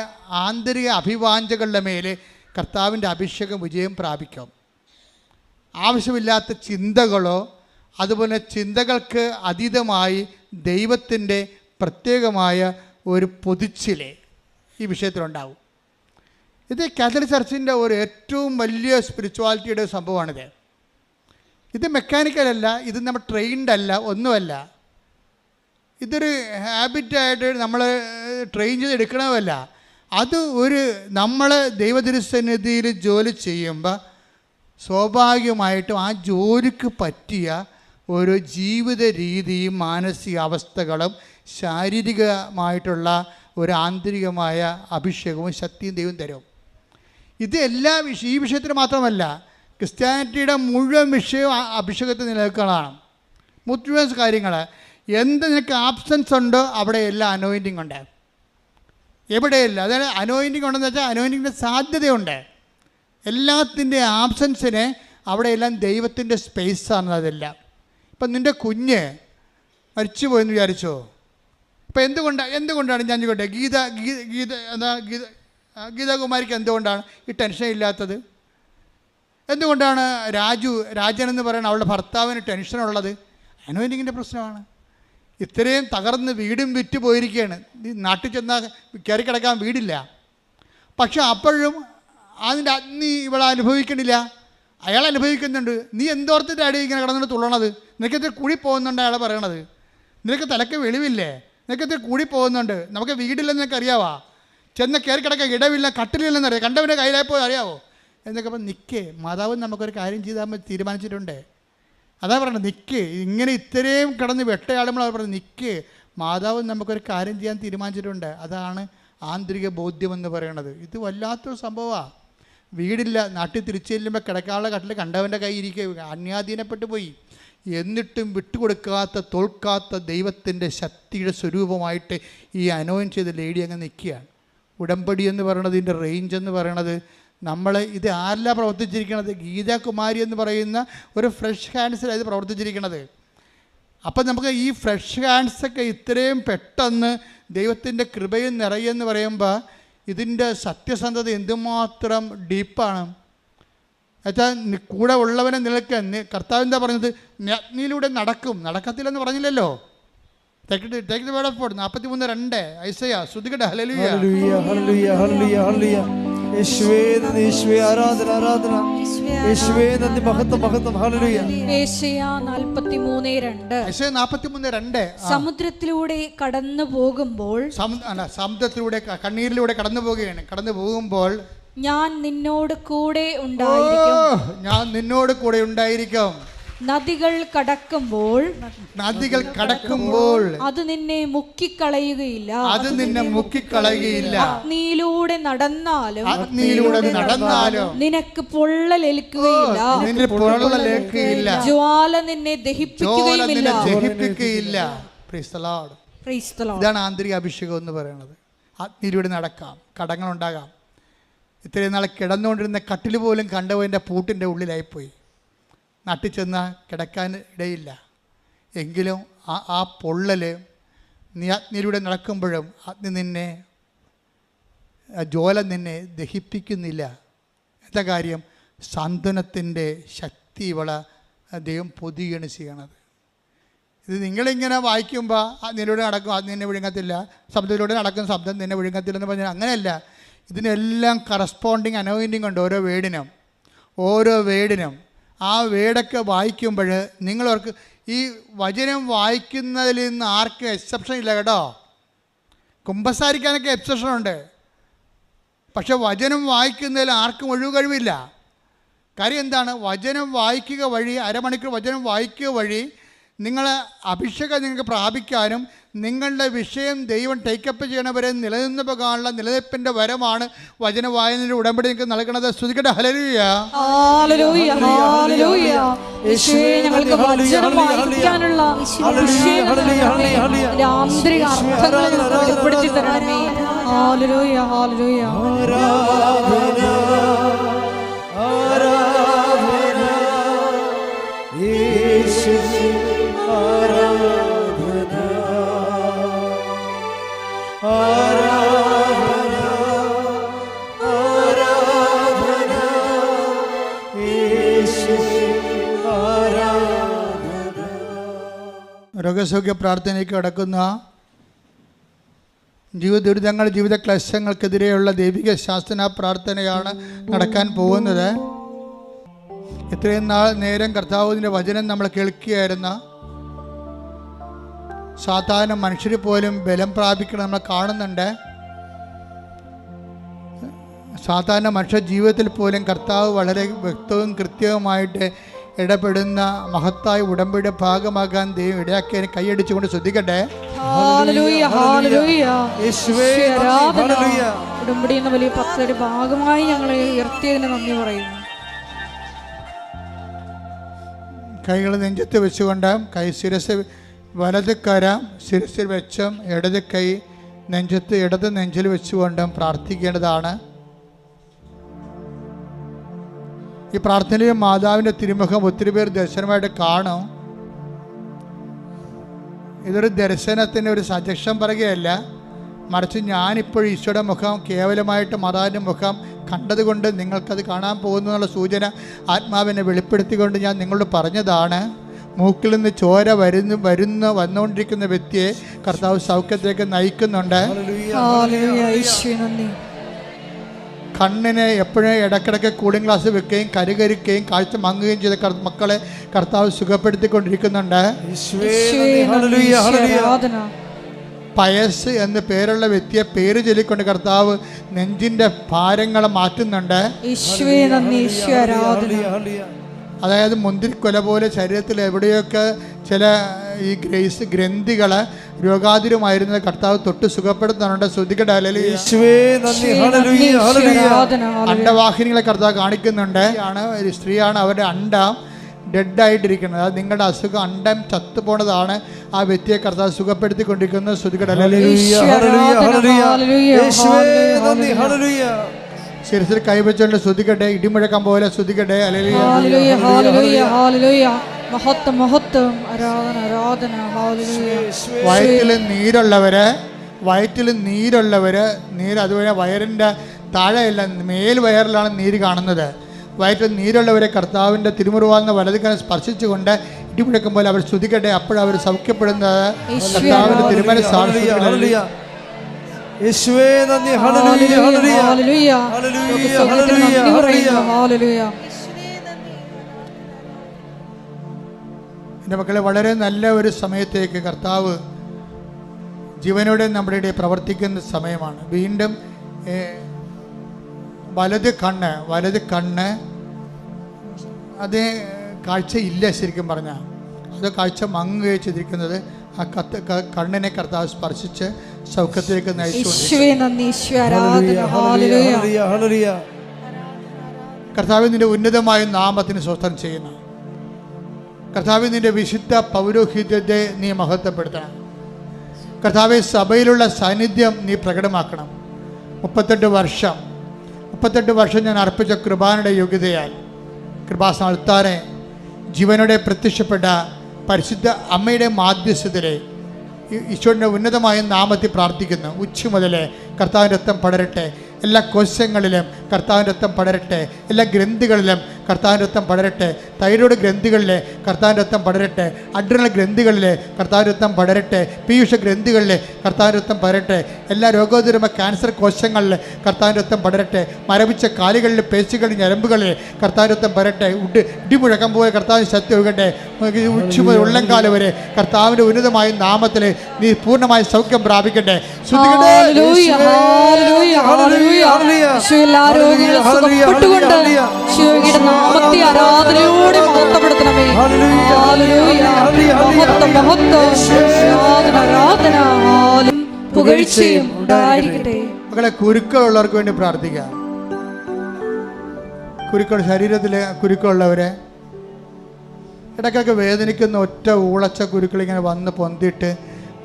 ആന്തരിക അഭിവാഞ്ചകളുടെ മേലെ കർത്താവിൻ്റെ അഭിഷേകം വിജയം പ്രാപിക്കും. ആവശ്യമില്ലാത്ത ചിന്തകളോ അതുപോലെ ചിന്തകൾക്ക് അതീതമായി ദൈവത്തിൻ്റെ പ്രത്യേകമായ ഒരു പൊതിച്ചിലെ ഈ വിഷയത്തിലുണ്ടാവും. ഇത് കാത്തലിക് ചർച്ചിൻ്റെ ഒരു ഏറ്റവും വലിയ സ്പിരിച്വാലിറ്റിയുടെ സംഭവമാണിത്. ഇത് മെക്കാനിക്കലല്ല, ഇത് നമ്മൾ ട്രെയിൻഡ് അല്ല, ഒന്നുമല്ല. ഇതൊരു ഹാബിറ്റായിട്ട് നമ്മൾ ട്രെയിൻ ചെയ്ത് എടുക്കണമല്ല. അത് നമ്മൾ ദൈവതിരുസന്നിധിയിൽ ജോലി ചെയ്യുമ്പോൾ സ്വാഭാവികമായിട്ടും ആ ജോലിക്ക് പറ്റിയ ഒരു ജീവിത രീതിയും മാനസികാവസ്ഥകളും ശാരീരികമായിട്ടുള്ള ഒരു ആന്തരികമായ അഭിഷേകവും ശക്തിയും ദൈവം തരും. ഇത് ഈ വിഷയത്തിന് മാത്രമല്ല, ക്രിസ്ത്യാനിറ്റിയുടെ മുഴുവൻ വിഷയവും അഭിഷേകത്തിൽ നിലനിൽക്കുന്നതാണ്. മുഴുവൻ കാര്യങ്ങൾ എന്ത് നിനക്ക് ആബ്സെൻസ് ഉണ്ടോ അവിടെ എല്ലാം അനോയിൻറ്റിങ് ഉണ്ട്. എവിടെയല്ല, അതായത് അനോയിൻറ്റിങ് ഉണ്ടെന്ന് വെച്ചാൽ അനോയിൻറ്റിങ്ങിൻ്റെ സാധ്യതയുണ്ട്. എല്ലാത്തിൻ്റെ ആബ്സെൻസിന് അവിടെയെല്ലാം ദൈവത്തിൻ്റെ സ്പേസാണ് അതെല്ലാം. ഇപ്പം നിൻ്റെ കുഞ്ഞ് മരിച്ചു പോയെന്ന് വിചാരിച്ചോ? ഇപ്പം എന്തുകൊണ്ടാണ് ഞാൻ ചോട്ടെ ഗീതാകുമാരിക്ക് എന്തുകൊണ്ടാണ് ഈ ടെൻഷൻ ഇല്ലാത്തത്? എന്തുകൊണ്ടാണ് രാജൻ എന്ന് പറയുന്ന അവളുടെ ഭർത്താവിന് ടെൻഷനുള്ളത്? അനോയിൻറ്റിങ്ങിൻ്റെ പ്രശ്നമാണ്. ഇത്രയും തകർന്ന് വീടും വിറ്റ് പോയിരിക്കുകയാണ്. നാട്ടിൽ ചെന്നാൽ കയറി കിടക്കാൻ വീടില്ല. പക്ഷെ അപ്പോഴും അതിൻ്റെ അഗ്നി ഇവളെ അനുഭവിക്കണില്ല, അയാൾ അനുഭവിക്കുന്നുണ്ട്. നീ എന്തോർത്തിട്ട് അടി ഇങ്ങനെ കിടന്നിട്ട് തുള്ളണത്? നിനക്കത്തിൽ കൂടി പോകുന്നുണ്ട് അയാളെ പറയണത്. നിനക്ക് തലക്ക് വെളിവില്ലേ? നിനക്കത്തിൽ കൂടി പോകുന്നുണ്ട്. നമുക്ക് വീടില്ലെന്ന് നിനക്ക് അറിയാവാ? ചെന്ന് കയറി കിടക്കാൻ ഇടവില്ല, കട്ടിലില്ലെന്നറിയാം, കണ്ടവൻ്റെ കയ്യിലായപ്പോൾ അറിയാവോ എന്നൊക്കെ അപ്പം നിൽക്കേ. മാതാവ് നമുക്കൊരു കാര്യം ചെയ്താൽ തീരുമാനിച്ചിട്ടുണ്ട്. അതാ പറയണത്, നിൽക്ക്. ഇങ്ങനെ ഇത്രയും കിടന്ന് വെട്ടയാടുമ്പോൾ അവർ പറഞ്ഞു നിൽക്ക്, മാതാവ് നമുക്കൊരു കാര്യം ചെയ്യാൻ തീരുമാനിച്ചിട്ടുണ്ട്. അതാണ് ആന്തരിക ബോധ്യമെന്ന് പറയുന്നത്. ഇത് വല്ലാത്തൊരു സംഭവമാണ്. വീടില്ല, നാട്ടിൽ തിരിച്ചു ചെല്ലുമ്പോൾ കിടക്കാനുള്ള കട്ടിൽ കണ്ടവൻ്റെ കൈ ഇരിക്കുക, അന്യാധീനപ്പെട്ടു പോയി. എന്നിട്ടും വിട്ടുകൊടുക്കാത്ത, തോൽക്കാത്ത ദൈവത്തിൻ്റെ ശക്തിയുടെ സ്വരൂപമായിട്ട് ഈ അനോയിൻ ചെയ്ത ലേഡി അങ്ങ് നിൽക്കുകയാണ്. ഉടമ്പടി എന്ന് പറയുന്നത്, ഇതിൻ്റെ റേഞ്ച് എന്ന് പറയുന്നത്, നമ്മൾ ഇത് ആരല്ല പ്രവർത്തിച്ചിരിക്കുന്നത്? ഗീതാകുമാരി എന്ന് പറയുന്ന ഒരു ഫ്രഷ് ഹാൻഡ്സിലാണ് ഇത് പ്രവർത്തിച്ചിരിക്കുന്നത്. അപ്പം നമുക്ക് ഈ ഫ്രഷ് ഹാൻഡ്സൊക്കെ ഇത്രയും പെട്ടെന്ന് ദൈവത്തിൻ്റെ കൃപയിൽ നിറയെന്ന് പറയുമ്പോൾ ഇതിൻ്റെ സത്യസന്ധത എന്തുമാത്രം ഡീപ്പാണ്. എന്നുവെച്ചാൽ കൂടെ ഉള്ളവനെ നിലക്ക് കർത്താവ് എന്താ പറഞ്ഞത്? അഗ്നിയിലൂടെ നടക്കത്തില്ലെന്ന് പറഞ്ഞില്ലല്ലോ. Take the word of God 43:2 Isaiah ശ്രുതികട്ടെ. ഹല്ലേലൂയ ഹല്ലേലൂയ ഹല്ലേലൂയ ഹല്ലേലൂയ. യേശുവേ നന്ദി, യേശുവേ ആരാധന ആരാധന, യേശുവേ നന്ദി, മഹത്വം മഹത്വം. ഹല്ലേലൂയ. യേശയ്യ 43:2 സമുദ്രത്തിലൂടെ കടന്നു പോകുമ്പോൾ, സമുദ്രത്തിലൂടെ കണ്ണീരിലൂടെ കടന്നു പോകുമ്പോൾ ഞാൻ നിന്നോട് കൂടെ ഉണ്ടായിരിക്കും. നദികൾ കടക്കുമ്പോൾ അത് നിന്നെ മുക്കിക്കളയുകയില്ല. അഗ്നിയിലൂടെ നടന്നാലും നിനക്ക് പൊള്ളലേൽക്കുകയില്ല. ജ്വാല നിന്നെ ദഹിപ്പിക്കുകയില്ല. ഇതാണ് ആന്തരിക അഭിഷേകം എന്ന് പറയുന്നത്. അഗ്നിയിലൂടെ നടക്കാം, കടങ്ങളുണ്ടാകാം. ഇത്രയും നാളെ കിടന്നുകൊണ്ടിരുന്ന കട്ടിൽ പോലും കണ്ടവൻ്റെ പൂട്ടിൻ്റെ ഉള്ളിലായിപ്പോയി. നാട്ടിൽ ചെന്നാൽ കിടക്കാൻ ഇടയില്ല. എങ്കിലും ആ പൊള്ളൽ നീ അഗ്നിയിലൂടെ നടക്കുമ്പോഴും ജ്വാല നിന്നെ ദഹിപ്പിക്കുന്നില്ല. എന്താ കാര്യം? സാന്ത്വനത്തിൻ്റെ ശക്തി ദൈവം പൊതിയാണ് ചെയ്യണത്. ഇത് നിങ്ങളിങ്ങനെ വായിക്കുമ്പോൾ അഗ്നിയിലൂടെ നടക്കും, അത് നിന്നെ വിഴുങ്ങത്തില്ല, ശബ്ദത്തിലൂടെ നടക്കും, ശബ്ദം നിന്നെ വിഴുങ്ങത്തില്ല എന്ന് പറഞ്ഞാൽ അങ്ങനെയല്ല. ഇതിനെല്ലാം കറസ്പോണ്ടിങ് അനോയിൻറ്റിങ് ഉണ്ട് ഓരോ വേടിനും. ആ വേടൊക്കെ വായിക്കുമ്പോൾ നിങ്ങളവർക്ക് ഈ വചനം വായിക്കുന്നതിൽ നിന്ന് ആർക്കും എക്സെപ്ഷൻ ഇല്ല കേട്ടോ. കുമ്പസാരിക്കാനൊക്കെ എക്സെപ്ഷനുണ്ട്, പക്ഷെ വചനം വായിക്കുന്നതിൽ ആർക്കും ഒഴിവ് കഴിവില്ല. കാര്യം എന്താണ്? വചനം വായിക്കുക വഴി, അരമണിക്കൂർ വചനം വായിക്കുക വഴി നിങ്ങൾ അഭിഷേകം നിങ്ങൾക്ക് പ്രാപിക്കാനും നിങ്ങളുടെ വിഷയം ദൈവം ടേക്കപ്പ് ചെയ്യണവരെ നിലനിന്ന് പോകാനുള്ള നിലനിൽപ്പിൻ്റെ വരമാണ് വചന വായനയുടെ ഉടമ്പടി നിങ്ങൾക്ക് നൽകണത്. ശ്രുതികട്ടെ. ഹല്ലേലൂയ ഹല്ലേലൂയ ഹല്ലേലൂയ. യേശുവേ ഞങ്ങൾക്ക് വചനം വായിക്കാനുള്ള ആന്തരിക അർത്ഥങ്ങൾ വെളിപ്പെടുത്തി തരണമേ. Hallelujah hallelujah. രോഗസൗഖ്യ പ്രാർത്ഥനയ്ക്ക് കടക്കുന്ന ജീവിത ക്ലേശങ്ങൾക്കെതിരെയുള്ള ദൈവിക ശാസന പ്രാർത്ഥനയാണ് നടക്കാൻ പോകുന്നത്. ഇത്രയും നേരം കർത്താവിൻ്റെ വചനം നമ്മൾ കേൾക്കുകയായിരുന്ന സാധാരണ മനുഷ്യർ പോലും ബലം പ്രാപിക്കണം നമ്മൾ കാണുന്നുണ്ട്. സാധാരണ മനുഷ്യ ജീവിതത്തിൽ പോലും കർത്താവ് വളരെ വ്യക്തവും കൃത്യവുമായിട്ട് ഇടപെടുന്ന മഹത്തായ ഉടമ്പടിയുടെ ഭാഗമാകാൻ ദൈവം ഇടയാക്കിയതിന് കൈയടിച്ചുകൊണ്ട് ശ്രദ്ധിക്കട്ടെ. ഉടമ്പടി എന്ന വലിയ പദ്ധതിയുടെ ഭാഗമായി ഞങ്ങളെ ഉയർത്തിയതിന് നന്ദി പറയുന്നു. കൈകൾ നെഞ്ചത്ത് വെച്ചുകൊണ്ട് ശിരസ് വലത് കര ശിരസിൽ വെച്ചും ഇടത് കൈ ഇടത് നെഞ്ചിൽ വെച്ചുകൊണ്ടും പ്രാർത്ഥിക്കേണ്ടതാണ്. ഈ പ്രാർത്ഥനയിൽ മാതാവിൻ്റെ തിരുമുഖം ഒത്തിരി പേർ ദർശനമായിട്ട് കാണും. ഇതൊരു ദർശനത്തിൻ്റെ ഒരു സജഷൻ പറയുകയല്ല, മറിച്ച് ഞാനിപ്പോൾ ഈശോയുടെ മുഖം കേവലമായിട്ട് മാതാവിൻ്റെ മുഖം കണ്ടതുകൊണ്ട് നിങ്ങൾക്കത് കാണാൻ പോകുന്നു എന്നുള്ള സൂചന ആത്മാവിനെ വെളിപ്പെടുത്തിക്കൊണ്ട് ഞാൻ നിങ്ങളോട് പറഞ്ഞതാണ്. മൂക്കിൽ നിന്ന് ചോര വന്നുകൊണ്ടിരിക്കുന്ന വ്യക്തിയെ കർത്താവ് സൗഖ്യത്തിലേക്ക് നയിക്കുന്നുണ്ട്. കണ്ണിന് എപ്പോഴും ഇടയ്ക്കിടയ്ക്ക് കൂളിംഗ് ഗ്ലാസ് വെക്കുകയും കരുകരിക്കുകയും കാഴ്ച മങ്ങുകയും ചെയ്ത മക്കളെ കർത്താവ് സുഖപ്പെടുത്തിക്കൊണ്ടിരിക്കുന്നുണ്ട്. പയസ് എന്ന് പേരുള്ള വ്യക്തിയെ പേര് ചൊല്ലിക്കൊണ്ട് കർത്താവ് നെഞ്ചിൻ്റെ ഭാരങ്ങളെ മാറ്റുന്നുണ്ട്. അതായത് മുന്തിരിക്കൊല പോലെ ശരീരത്തിൽ എവിടെയൊക്കെ ചില ഈ ഗ്രന്ഥികൾ രോഗാതുരമായിരുന്നത് കർത്താവ് തൊട്ട് സുഖപ്പെടുത്തുന്നുണ്ട്. ശ്രദ്ധിക്കട്ടെ. ഹല്ലേലൂയ. യേശുവേ നന്ദി. ഹല്ലേലൂയ ഹല്ലേലൂയ. അണ്ടവാഹിനികളെ കർത്താവ് കാണിക്കുന്നുണ്ട്. ഒരു സ്ത്രീയാണ്, അവരുടെ അണ്ടം ഡെഡായിട്ടിരിക്കുന്നത്. അത് നിങ്ങളുടെ അസുഖം അണ്ടം ചത്തുപോണതാണ്. ആ വ്യക്തിയെ കർത്താവ് സുഖപ്പെടുത്തിക്കൊണ്ടിരിക്കുന്നത്. ശ്രദ്ധിക്കട്ടെ. ഹല്ലേലൂയ ഹല്ലേലൂയ. യേശുവേ നന്ദി. ഹല്ലേലൂയ. ശിരസിൽ കൈവച്ചുകൊണ്ട് ശ്രദ്ധിക്കട്ടെ. ഇടിമുഴക്കം പോലെ ശ്രദ്ധിക്കട്ടെ. ഹല്ലേലൂയ ഹല്ലേലൂയ ഹല്ലേലൂയ. മഹത്വം മഹത്വം. ആരാധന ആരാധന. ഹല്ലേലൂയ. വയറ്റിൽ നീരുള്ളവര് അതുപോലെ വയറിൻ്റെ താഴെയല്ല മേൽ വയറിലാണ് നീര് കാണുന്നത്. വയറ്റിൽ നീരുള്ളവരെ കർത്താവിൻ്റെ തിരുമുറിവാർന്ന വലതുകരം സ്പർശിച്ചുകൊണ്ട് ഇടിമുഴക്കം പോലെ അവർ സ്തുതിക്കട്ടെ. അപ്പോഴവർ സൗഖ്യപ്പെടുന്നത് കർത്താവിൻ്റെ തിരുമല സാക്ഷികളാണ്. യേശുവേ നന്ദി. ഹല്ലേലൂയ ഹല്ലേലൂയ ഹല്ലേലൂയ ഹല്ലേലൂയ ഹല്ലേലൂയ. എൻ്റെ മക്കളെ, വളരെ നല്ല ഒരു സമയത്തേക്ക് കർത്താവ് ജീവനോടെ നമ്മുടെ ഇടയിൽ പ്രവർത്തിക്കുന്ന സമയമാണ്. വീണ്ടും വലത് കണ്ണ് അത് കാഴ്ചയില്ല. ശരിക്കും പറഞ്ഞാൽ അത് കാഴ്ച മങ്ങുകയും ചെയ്തിരിക്കുന്നത് ആ കണ്ണിനെ കർത്താവ് സ്പർശിച്ച് സൗഖ്യത്തിലേക്ക് ഹല്ലേലൂയ. കർത്താവ് നിന്റെ ഉന്നതമായ നാമത്തിന് സ്വസ്ഥം ചെയ്യുന്നു. കർത്താവ് നിന്റെ വിശുദ്ധ പൗരോഹിത്യത്തെ നീ മഹത്വപ്പെടുത്തണം. കർത്താവ് സഭയിലുള്ള സാന്നിധ്യം നീ പ്രകടമാക്കണം. 38 വർഷം ഞാൻ അർപ്പിച്ച കൃപാനയുടെ യോഗ്യതയാൽ കൃപാസ്ഥാനത്താനെ ജീവനോടെ പ്രത്യക്ഷപ്പെട്ട പരിശുദ്ധ അമ്മയുടെ മാധ്യസ്ഥതയിലെ ഈശോയുടെ ഉന്നതമായ നാമത്തിൽ പ്രാർത്ഥിക്കുന്നു. ഉച്ച മുതലേ കർത്താവിൻ്റെ രക്തം പടരട്ടെ. എല്ലാ കോശങ്ങളിലും കർത്താവിൻ്റെ രക്തം പടരട്ടെ. എല്ലാ ഗ്രന്ഥികളിലും കർത്താവിൻ്റെ രക്തം പടരട്ടെ. തൈറോയ്ഡ് ഗ്രന്ഥികളിലെ കർത്താവിൻ്റെ രക്തം പടരട്ടെ. അഡ്രിനൽ ഗ്രന്ഥികളിലെ കർത്താവിൻ്റെ രക്തം പടരട്ടെ. പീയൂഷ ഗ്രന്ഥികളിലെ കർത്താവിൻ്റെ രക്തം പടരട്ടെ. എല്ലാ രോഗോത്തരമായ ക്യാൻസർ കോശങ്ങളിൽ കർത്താവിൻ്റെ രക്തം പടരട്ടെ. മരവിച്ച കാലുകളിലെ പേശികളിൽ ഞരമ്പുകളിൽ കർത്താവിൻ്റെ രക്തം പടരട്ടെ. ഇടിമുഴക്കം പോലെ കർത്താവിന് ശക്തി ഒഴുകട്ടെ. ഉച്ച മുതൽ ഉള്ളംകാലം വരെ കർത്താവിൻ്റെ ഉന്നതമായ നാമത്തിൽ നീ പൂർണ്ണമായ സൗഖ്യം പ്രാപിക്കട്ടെ. ആരാധനയോടെ മഹത്വപ്പെടുത്തണമേ. പുകഴ്ചയും ഉണ്ടായിരിക്കട്ടെ. മക്കളെ, കുരുക്കളുള്ളവർക്ക് വേണ്ടി പ്രാർത്ഥിക്കാം. ശരീരത്തിലെ കുരുക്കളുള്ളവരെ, ഇടയ്ക്കൊക്കെ വേദനിക്കുന്ന ഒറ്റ ഊളച്ച കുരുക്കളിങ്ങനെ വന്ന് പൊന്തിയിട്ട്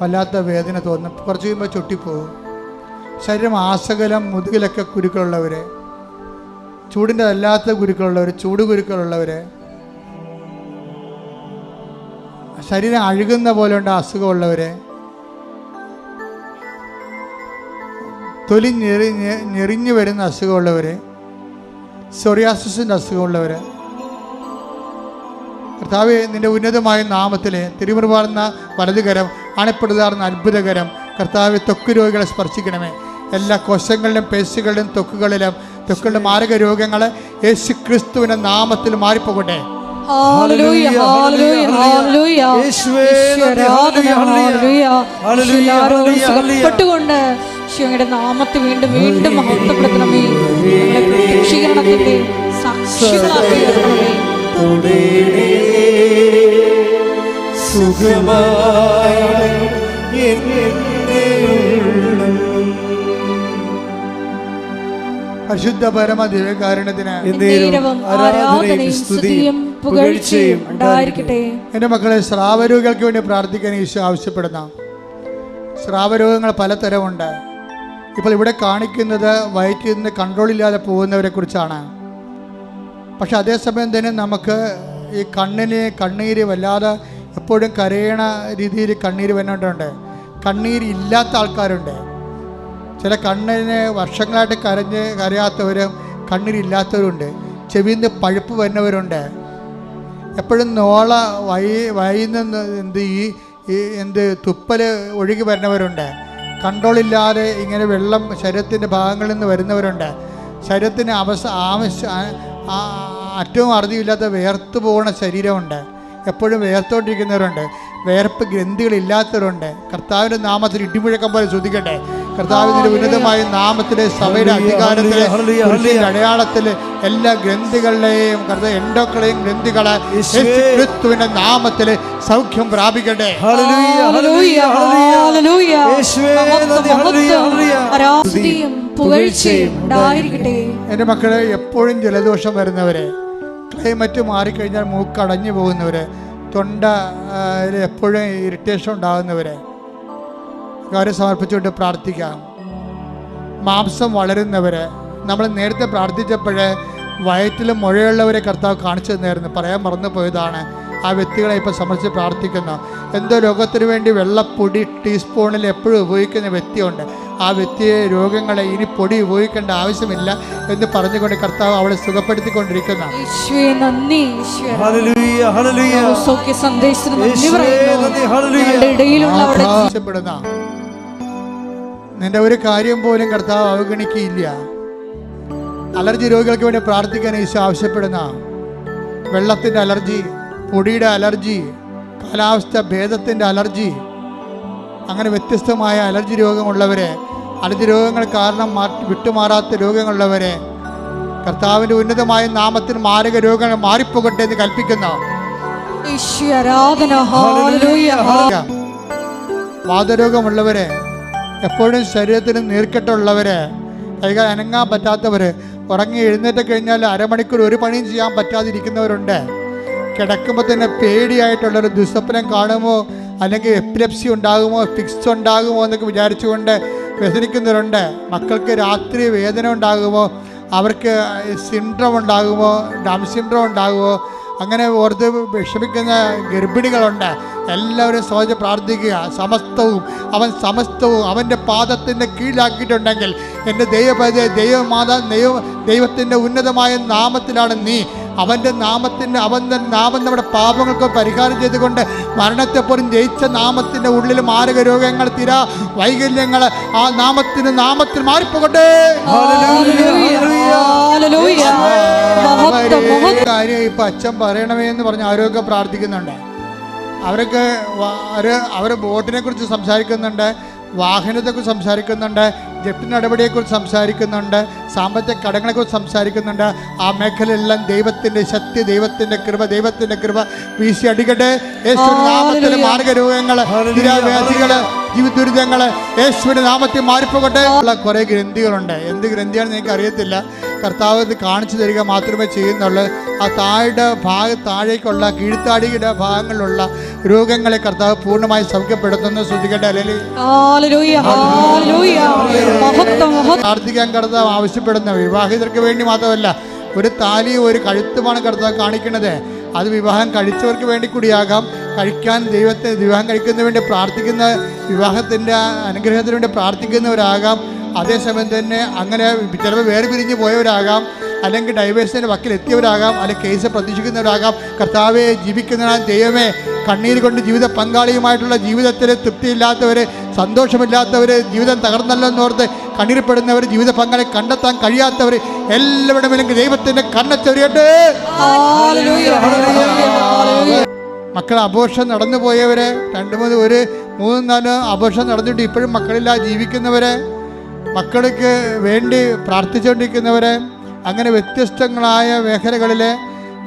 വല്ലാത്ത വേദന തോന്നും. കുറച്ച് കഴിയുമ്പോൾ ചൊട്ടിപ്പോകും. ശരീരം ആസകലം മുതുകിലൊക്കെ കുരുക്കളുള്ളവരെ, ചൂടിൻ്റെ അല്ലാത്ത കുരുക്കളുള്ളവർ, ചൂട് കുരുക്കളുള്ളവർ, ശരീരം അഴുകുന്ന പോലെ ഉണ്ട് അസുഖമുള്ളവർ, തൊലി ഞെറിഞ്ഞു വരുന്ന അസുഖമുള്ളവർ, സോറിയാസിസിൻ്റെ അസുഖമുള്ളവർ, കർത്താവേ നിൻ്റെ ഉന്നതമായ നാമത്തിലെ തിരുമുറിവാർന്ന വലതുകരം, അണപ്പെടുതാർന്ന അത്ഭുതകരം കർത്താവെ ത്വക്ക് രോഗികളെ സ്പർശിക്കണമേ. എല്ലാ കോശങ്ങളിലും പേശികളിലും ത്വക്കുകളുടെ മാരക രോഗങ്ങൾ യേശു ക്രിസ്തുവിന്റെ നാമത്തിൽ മാറിപ്പോകട്ടെ. നാമത്തെ വീണ്ടും വീണ്ടും മഹത്വപ്പെടുത്തണമേ. പ്രത്യക്ഷീകരണത്തിന്റെ സാക്ഷികളാക്കി പരിശുദ്ധ പരമ ദിവ്യകാരുണ്യത്തിന് എൻ്റെ മക്കളെ, സ്രാവരോഗികൾക്ക് വേണ്ടി പ്രാർത്ഥിക്കാൻ ഈശോ ആവശ്യപ്പെടുന്ന സ്രാവരോഗങ്ങൾ പലതരമുണ്ട്. ഇപ്പോൾ ഇവിടെ കാണിക്കുന്നത് വയറ്റിൽ നിന്ന് കൺട്രോളില്ലാതെ പോകുന്നവരെ കുറിച്ചാണ്. പക്ഷെ അതേസമയം തന്നെ നമുക്ക് ഈ കണ്ണീര് വല്ലാതെ എപ്പോഴും കരയണ രീതിയിൽ കണ്ണീര് വന്നിട്ടുണ്ട്. കണ്ണീര് ഇല്ലാത്ത ആൾക്കാരുണ്ട്. ചില കണ്ണിന് വർഷങ്ങളായിട്ട് കരയാത്തവരും കണ്ണീരില്ലാത്തവരുണ്ട്. ചെവിയിൽ നിന്ന് പഴുപ്പ് വരുന്നവരുണ്ട്. എപ്പോഴും നോള വൈന്ന് തുപ്പൽ ഒഴുകി വരുന്നവരുണ്ട്. കൺട്രോളില്ലാതെ ഇങ്ങനെ വെള്ളം ശരീരത്തിൻ്റെ ഭാഗങ്ങളിൽ നിന്ന് വരുന്നവരുണ്ട്. ശരീരത്തിന് അറ്റവും അറുതിയില്ലാത്ത വേർത്ത് പോകുന്ന ശരീരമുണ്ട്. എപ്പോഴും വേർത്തോണ്ടിരിക്കുന്നവരുണ്ട്. വേർപ്പ് ഗ്രന്ഥികളില്ലാത്തവരുണ്ട്. കർത്താവിൻ്റെ നാമത്തിൽ ഇടിമുഴക്കം പോലെ ശ്രദ്ധിക്കട്ടെ. കർത്താവിന്റെ ഉന്നതമായ നാമത്തിലെ സഭയുടെ അധികാരത്തിലെ കുരിശിന്റെ അടയാളത്തിലെ എല്ലാ ഗ്രന്ഥികളുടെയും കർത്താവ് എൻഡോക്കളെയും ഗ്രന്ഥികളെ യേശുക്രിസ്തുവിന്റെ നാമത്തിലെ സൗഖ്യം പ്രാപിക്കട്ടെ. എൻ്റെ മക്കളെ, എപ്പോഴും ജലദോഷം വരുന്നവരെ, ക്ലൈമറ്റ് മാറിക്കഴിഞ്ഞാൽ മൂക്കടഞ്ഞു പോകുന്നവരെ, തൊണ്ട എപ്പോഴും ഇറിറ്റേഷൻ ഉണ്ടാകുന്നവരെ കാര്യം സമർപ്പിച്ചുകൊണ്ട് പ്രാർത്ഥിക്കാം. മാംസം വളരുന്നവരെ, നമ്മൾ നേരത്തെ പ്രാർത്ഥിച്ചപ്പോഴേ വയറ്റിൽ മുഴയുള്ളവരെ കർത്താവ് കാണിച്ചു തന്നായിരുന്നു, പറയാൻ മറന്നു പോയതാണ്. ആ വ്യക്തികളെ ഇപ്പോൾ സമർപ്പിച്ച് പ്രാർത്ഥിക്കുന്നു. എന്തോ രോഗത്തിന് വേണ്ടി വെള്ളപ്പൊടി ടീസ്പൂണിൽ എപ്പോഴും ഉപയോഗിക്കുന്ന വ്യക്തിയുണ്ട്. ആ വ്യക്തിയെ രോഗങ്ങളെ ഇനി പൊടി ഉപയോഗിക്കേണ്ട ആവശ്യമില്ല എന്ന് പറഞ്ഞുകൊണ്ട് കർത്താവ് അവളെ സുഖപ്പെടുത്തിക്കൊണ്ടിരിക്കുന്ന നിന്റെ ഒരു കാര്യം പോലും കർത്താവ് അവഗണിക്കുകയില്ല. അലർജി രോഗികൾക്ക് വേണ്ടി പ്രാർത്ഥിക്കാൻ ഈശോ ആവശ്യപ്പെടുന്ന വെള്ളത്തിൻ്റെ അലർജി, പൊടിയുടെ അലർജി, കാലാവസ്ഥ ഭേദത്തിൻ്റെ അലർജി, അങ്ങനെ വ്യത്യസ്തമായ അലർജി രോഗമുള്ളവരെ, അലർജി രോഗങ്ങൾ കാരണം വിട്ടുമാറാത്ത രോഗങ്ങളുള്ളവരെ കർത്താവിൻ്റെ ഉന്നതമായ നാമത്തിൽ മാരക രോഗങ്ങൾ മാറിപ്പോകട്ടെ എന്ന് കൽപ്പിക്കുന്നു. വാതരോഗമുള്ളവരെ, എപ്പോഴും ശരീരത്തിന് നീർക്കെട്ടുള്ളവരെ, കൈകൾ അനങ്ങാൻ പറ്റാത്തവർ, ഉറങ്ങി എഴുന്നേറ്റ് കഴിഞ്ഞാൽ അരമണിക്കൂർ ഒരു പണിയും ചെയ്യാൻ പറ്റാതിരിക്കുന്നവരുണ്ട്. കിടക്കുമ്പോൾ തന്നെ പേടിയായിട്ടുള്ളൊരു ദുസ്വപ്നം കാണുമോ, അല്ലെങ്കിൽ എപ്പിലെപ്സി ഉണ്ടാകുമോ, ഫിക്സ് ഉണ്ടാകുമോ എന്നൊക്കെ വിചാരിച്ചുകൊണ്ട് വ്യസനിക്കുന്നവരുണ്ട്. മക്കൾക്ക് രാത്രി വേദന ഉണ്ടാകുമോ, അവർക്ക് സിൻഡ്രോം ഉണ്ടാകുമോ, ഡൗൺ സിൻഡ്രോം ഉണ്ടാകുമോ, അങ്ങനെ ഓർത്ത് വിഷമിക്കുന്ന ഗർഭിണികളുണ്ട്. എല്ലാവരും സഹജ പ്രാർത്ഥിക്കുക. സമസ്തവും അവൻ്റെ പാദത്തിൻ്റെ കീഴിലാക്കിയിട്ടുണ്ടെങ്കിൽ എൻ്റെ ദൈവത്തിൻ്റെ ഉന്നതമായ നാമത്തിലാണ് നീ. അവൻ്റെ നാമം നമ്മുടെ പാപങ്ങൾക്ക് പരിഹാരം ചെയ്തുകൊണ്ട് മരണത്തെപ്പോലും ജയിച്ച നാമത്തിൻ്റെ ഉള്ളിൽ മാരക രോഗങ്ങൾ, വൈകല്യങ്ങൾ ആ നാമത്തിൽ മാറിപ്പോകട്ടെ. കാര്യം ഇപ്പം അച്ഛൻ പറയണമേ എന്ന് പറഞ്ഞ് ആരോഗ്യം പ്രാർത്ഥിക്കുന്നുണ്ട്. അവർ ബോട്ടിനെ കുറിച്ച് സംസാരിക്കുന്നുണ്ട്, വാഹനത്തെക്കുറിച്ച് സംസാരിക്കുന്നുണ്ട്, ജപ്തി നടപടിയെക്കുറിച്ച് സംസാരിക്കുന്നുണ്ട്, സാമ്പത്തിക കടങ്ങളെക്കുറിച്ച് സംസാരിക്കുന്നുണ്ട്. ആ മേഖലയെല്ലാം ദൈവത്തിൻ്റെ ശക്തി, ദൈവത്തിൻ്റെ കൃപ വീശി അടിക്കട്ടെ. യേശുവിന്റെ നാമത്തിൽ മാർഗ രോഗങ്ങൾ, നിരാവ്യാധികൾ, ജീവിത ദുരിതങ്ങൾ യേശുവിന്റെ നാമത്തിൽ മാറിപ്പോകട്ടെ. ഉള്ള കുറേ ഗ്രന്ഥികളുണ്ട്. എന്ത് ഗ്രന്ഥിയാണെന്ന് എനിക്ക് അറിയത്തില്ല. കർത്താവ് ഇത് കാണിച്ചു തരിക മാത്രമേ ചെയ്യുന്നുള്ളൂ. ആ താഴേക്കുള്ള കീഴ്ത്താടിയുടെ ഭാഗങ്ങളിലുള്ള രോഗങ്ങളെ കർത്താവ് പൂർണ്ണമായി സൗഖ്യപ്പെടുത്തുന്നു. ശ്രദ്ധിക്കട്ടെ. പ്രാർത്ഥിക്കാൻ കർത്താവ് ആവശ്യപ്പെടുന്ന വിവാഹിതർക്ക് വേണ്ടി മാത്രമല്ല, ഒരു താലിയും ഒരു കഴുത്തുമാണ് കർത്താവ് കാണിക്കുന്നത്. അത് വിവാഹം കഴിച്ചവർക്ക് വേണ്ടി കൂടിയാകാം, വിവാഹം കഴിക്കുന്നതിന് വേണ്ടി പ്രാർത്ഥിക്കുന്ന, വിവാഹത്തിൻ്റെ അനുഗ്രഹത്തിന് വേണ്ടി പ്രാർത്ഥിക്കുന്നവരാകാം. അതേസമയം തന്നെ അങ്ങനെ ചിലപ്പോൾ വേർപിരിഞ്ഞ് പോയവരാകാം, അല്ലെങ്കിൽ ഡൈവേഴ്സിൻ്റെ വക്കിലെത്തിയവരാകാം, അല്ലെങ്കിൽ കേസ് പ്രതീക്ഷിക്കുന്നവരാകാം. കർത്താവെ, ജീവിക്കുന്ന ദൈവമേ, കണ്ണീര് കൊണ്ട് ജീവിത പങ്കാളിയുമായിട്ടുള്ള ജീവിതത്തിൽ തൃപ്തിയില്ലാത്തവർ, സന്തോഷമില്ലാത്തവർ, ജീവിതം തകർന്നല്ലെന്നോർത്ത് കണ്ണീർപ്പെടുന്നവർ, ജീവിത പങ്കാളി കണ്ടെത്താൻ കഴിയാത്തവർ എല്ലാവരുടെ മേലും ദൈവത്തിൻ്റെ കണ്ണച്ചൊരിയട്ടെ. മക്കൾ അബോർഷൻ നടന്നു പോയവരെ, 2-3-4 അബോർഷൻ നടന്നിട്ട് ഇപ്പോഴും മക്കളില്ലാതെ ജീവിക്കുന്നവരെ, മക്കൾക്ക് വേണ്ടി പ്രാർത്ഥിച്ചുകൊണ്ടിരിക്കുന്നവരെ, അങ്ങനെ വ്യത്യസ്തങ്ങളായ മേഖലകളിലെ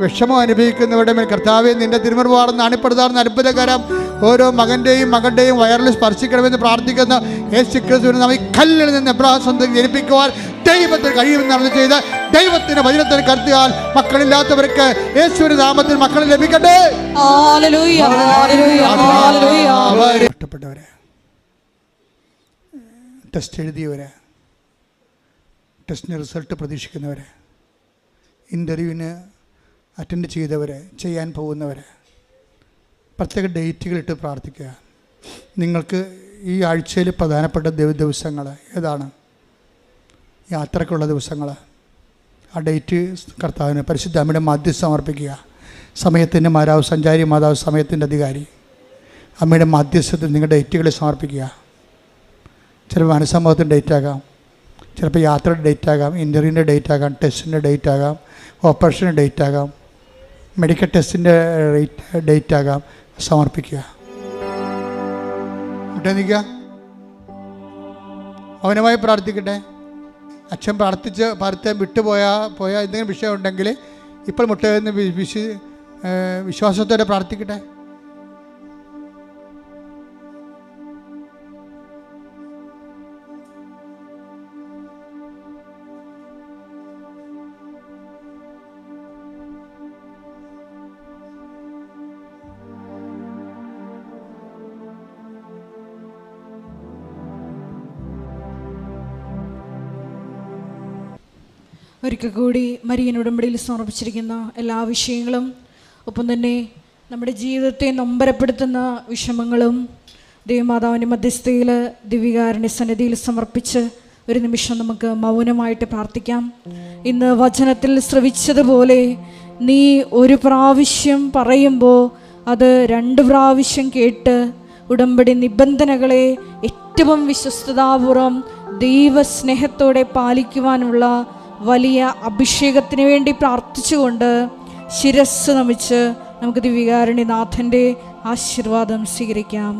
വിഷമം അനുഭവിക്കുന്നവരുടെ മേൽ കർത്താവെ, നിന്റെ തിരുമുറിവാർന്ന് അണിപ്പെടുത്താറുന്ന അത്ഭുതകരം ഓരോ മകൻ്റെയും വയറിൽ സ്പർശിക്കണമെന്ന് പ്രാർത്ഥിക്കുന്ന യേശുക്രിസ്തുവിനെ നാം ഈ കല്ലിൽ നിന്ന് എബ്രാഹിം ജനിപ്പിക്കുവാൻ ദൈവത്തിന് കഴിയുമെന്ന് അറിഞ്ഞു ചെയ്ത് ദൈവത്തിന്റെ വചനത്തിന് കരുത്തിയാൽ മക്കളില്ലാത്തവർക്ക് യേശുവിന്റെ നാമത്തിൽ മക്കൾ ലഭിക്കട്ടെ. ഇഷ്ടപ്പെട്ടവരെ, ടെസ്റ്റ് എഴുതിയവരെ, ടെസ്റ്റിന് റിസൾട്ട് പ്രതീക്ഷിക്കുന്നവരെ, ഇൻ്റർവ്യൂവിന് അറ്റൻഡ് ചെയ്തവരെ, ചെയ്യാൻ പോകുന്നവരെ, പ്രത്യേക ഡേറ്റുകളിട്ട് പ്രാർത്ഥിക്കുക. നിങ്ങൾക്ക് ഈ ആഴ്ചയിൽ പ്രധാനപ്പെട്ട ദിവസങ്ങൾ ഏതാണ്? യാത്രക്കുള്ള ദിവസങ്ങൾ. ആ ഡേറ്റ് കർത്താവിന് പരിശുദ്ധ അമ്മയുടെ മധ്യസ്ഥം സമർപ്പിക്കുക. സമയത്തിൻ്റെ മാതാവ്, സഞ്ചാരി മാതാവ്, സമയത്തിൻ്റെ അധികാരി, അമ്മയുടെ മധ്യസ്ഥത്തിൽ നിങ്ങളുടെ ഡേറ്റുകൾ സമർപ്പിക്കുക. ചിലപ്പോൾ അനുസംഭവത്തിൻ്റെ ഡേറ്റ് ആകാം, ചിലപ്പോൾ യാത്രയുടെ ഡേറ്റ് ആകാം, ഇൻ്റർവ്യൂവിൻ്റെ ഡേറ്റ് ആകാം, ടെസ്റ്റിൻ്റെ ഡേറ്റ് ആകാം, ഓപ്പറേഷൻ്റെ ഡേറ്റ് ആകാം, മെഡിക്കൽ ടെസ്റ്റിൻ്റെ ഡേറ്റ് ആകാം. സമർപ്പിക്കുക. നിൽക്കുക. മൗനമായി പ്രാർത്ഥിക്കട്ടെ. അച്ഛൻ പ്രാർത്ഥിക്കാൻ വിട്ടുപോയ എന്തെങ്കിലും വിഷയം ഉണ്ടെങ്കിൽ ഇപ്പോൾ മുട്ടയെന്ന് വിശ്വാസത്തോടെ പ്രാർത്ഥിക്കട്ടെ. ഒരിക്കൽ കൂടി മരിയൻ ഉടമ്പടിയിൽ സമർപ്പിച്ചിരിക്കുന്ന എല്ലാ വിഷയങ്ങളും, ഒപ്പം തന്നെ നമ്മുടെ ജീവിതത്തെ നൊമ്പരപ്പെടുത്തുന്ന വിഷമങ്ങളും ദൈവമാതാവിൻ്റെ മധ്യസ്ഥയിൽ ദിവ്യകാരുണ്യ സന്നിധിയിൽ സമർപ്പിച്ച് ഒരു നിമിഷം നമുക്ക് മൗനമായിട്ട് പ്രാർത്ഥിക്കാം. ഇന്ന് വചനത്തിൽ ശ്രവിച്ചതുപോലെ നീ ഒരു പ്രാവശ്യം പറയുമ്പോൾ അത് 2 പ്രാവശ്യം കേട്ട് ഉടമ്പടി നിബന്ധനകളെ ഏറ്റവും വിശ്വസ്തതാപൂർവം ദൈവസ്നേഹത്തോടെ പാലിക്കുവാനുള്ള വലിയ അഭിഷേകത്തിന് വേണ്ടി പ്രാർത്ഥിച്ചുകൊണ്ട് ശിരസ്സ് നമിച്ച് നമുക്ക് ദിവ്യകാരുണ്യനാഥൻ്റെ ആശീർവാദം സ്വീകരിക്കാം.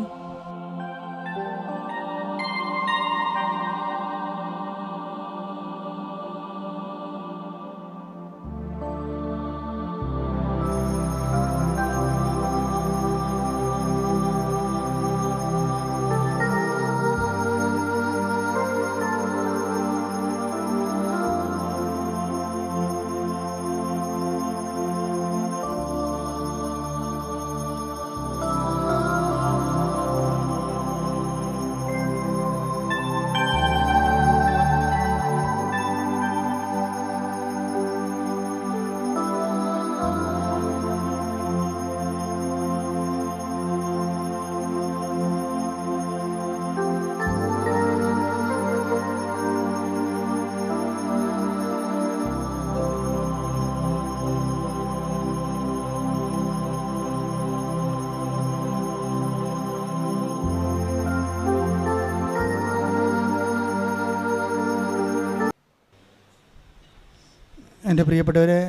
എൻ്റെ പ്രിയപ്പെട്ടവരെ,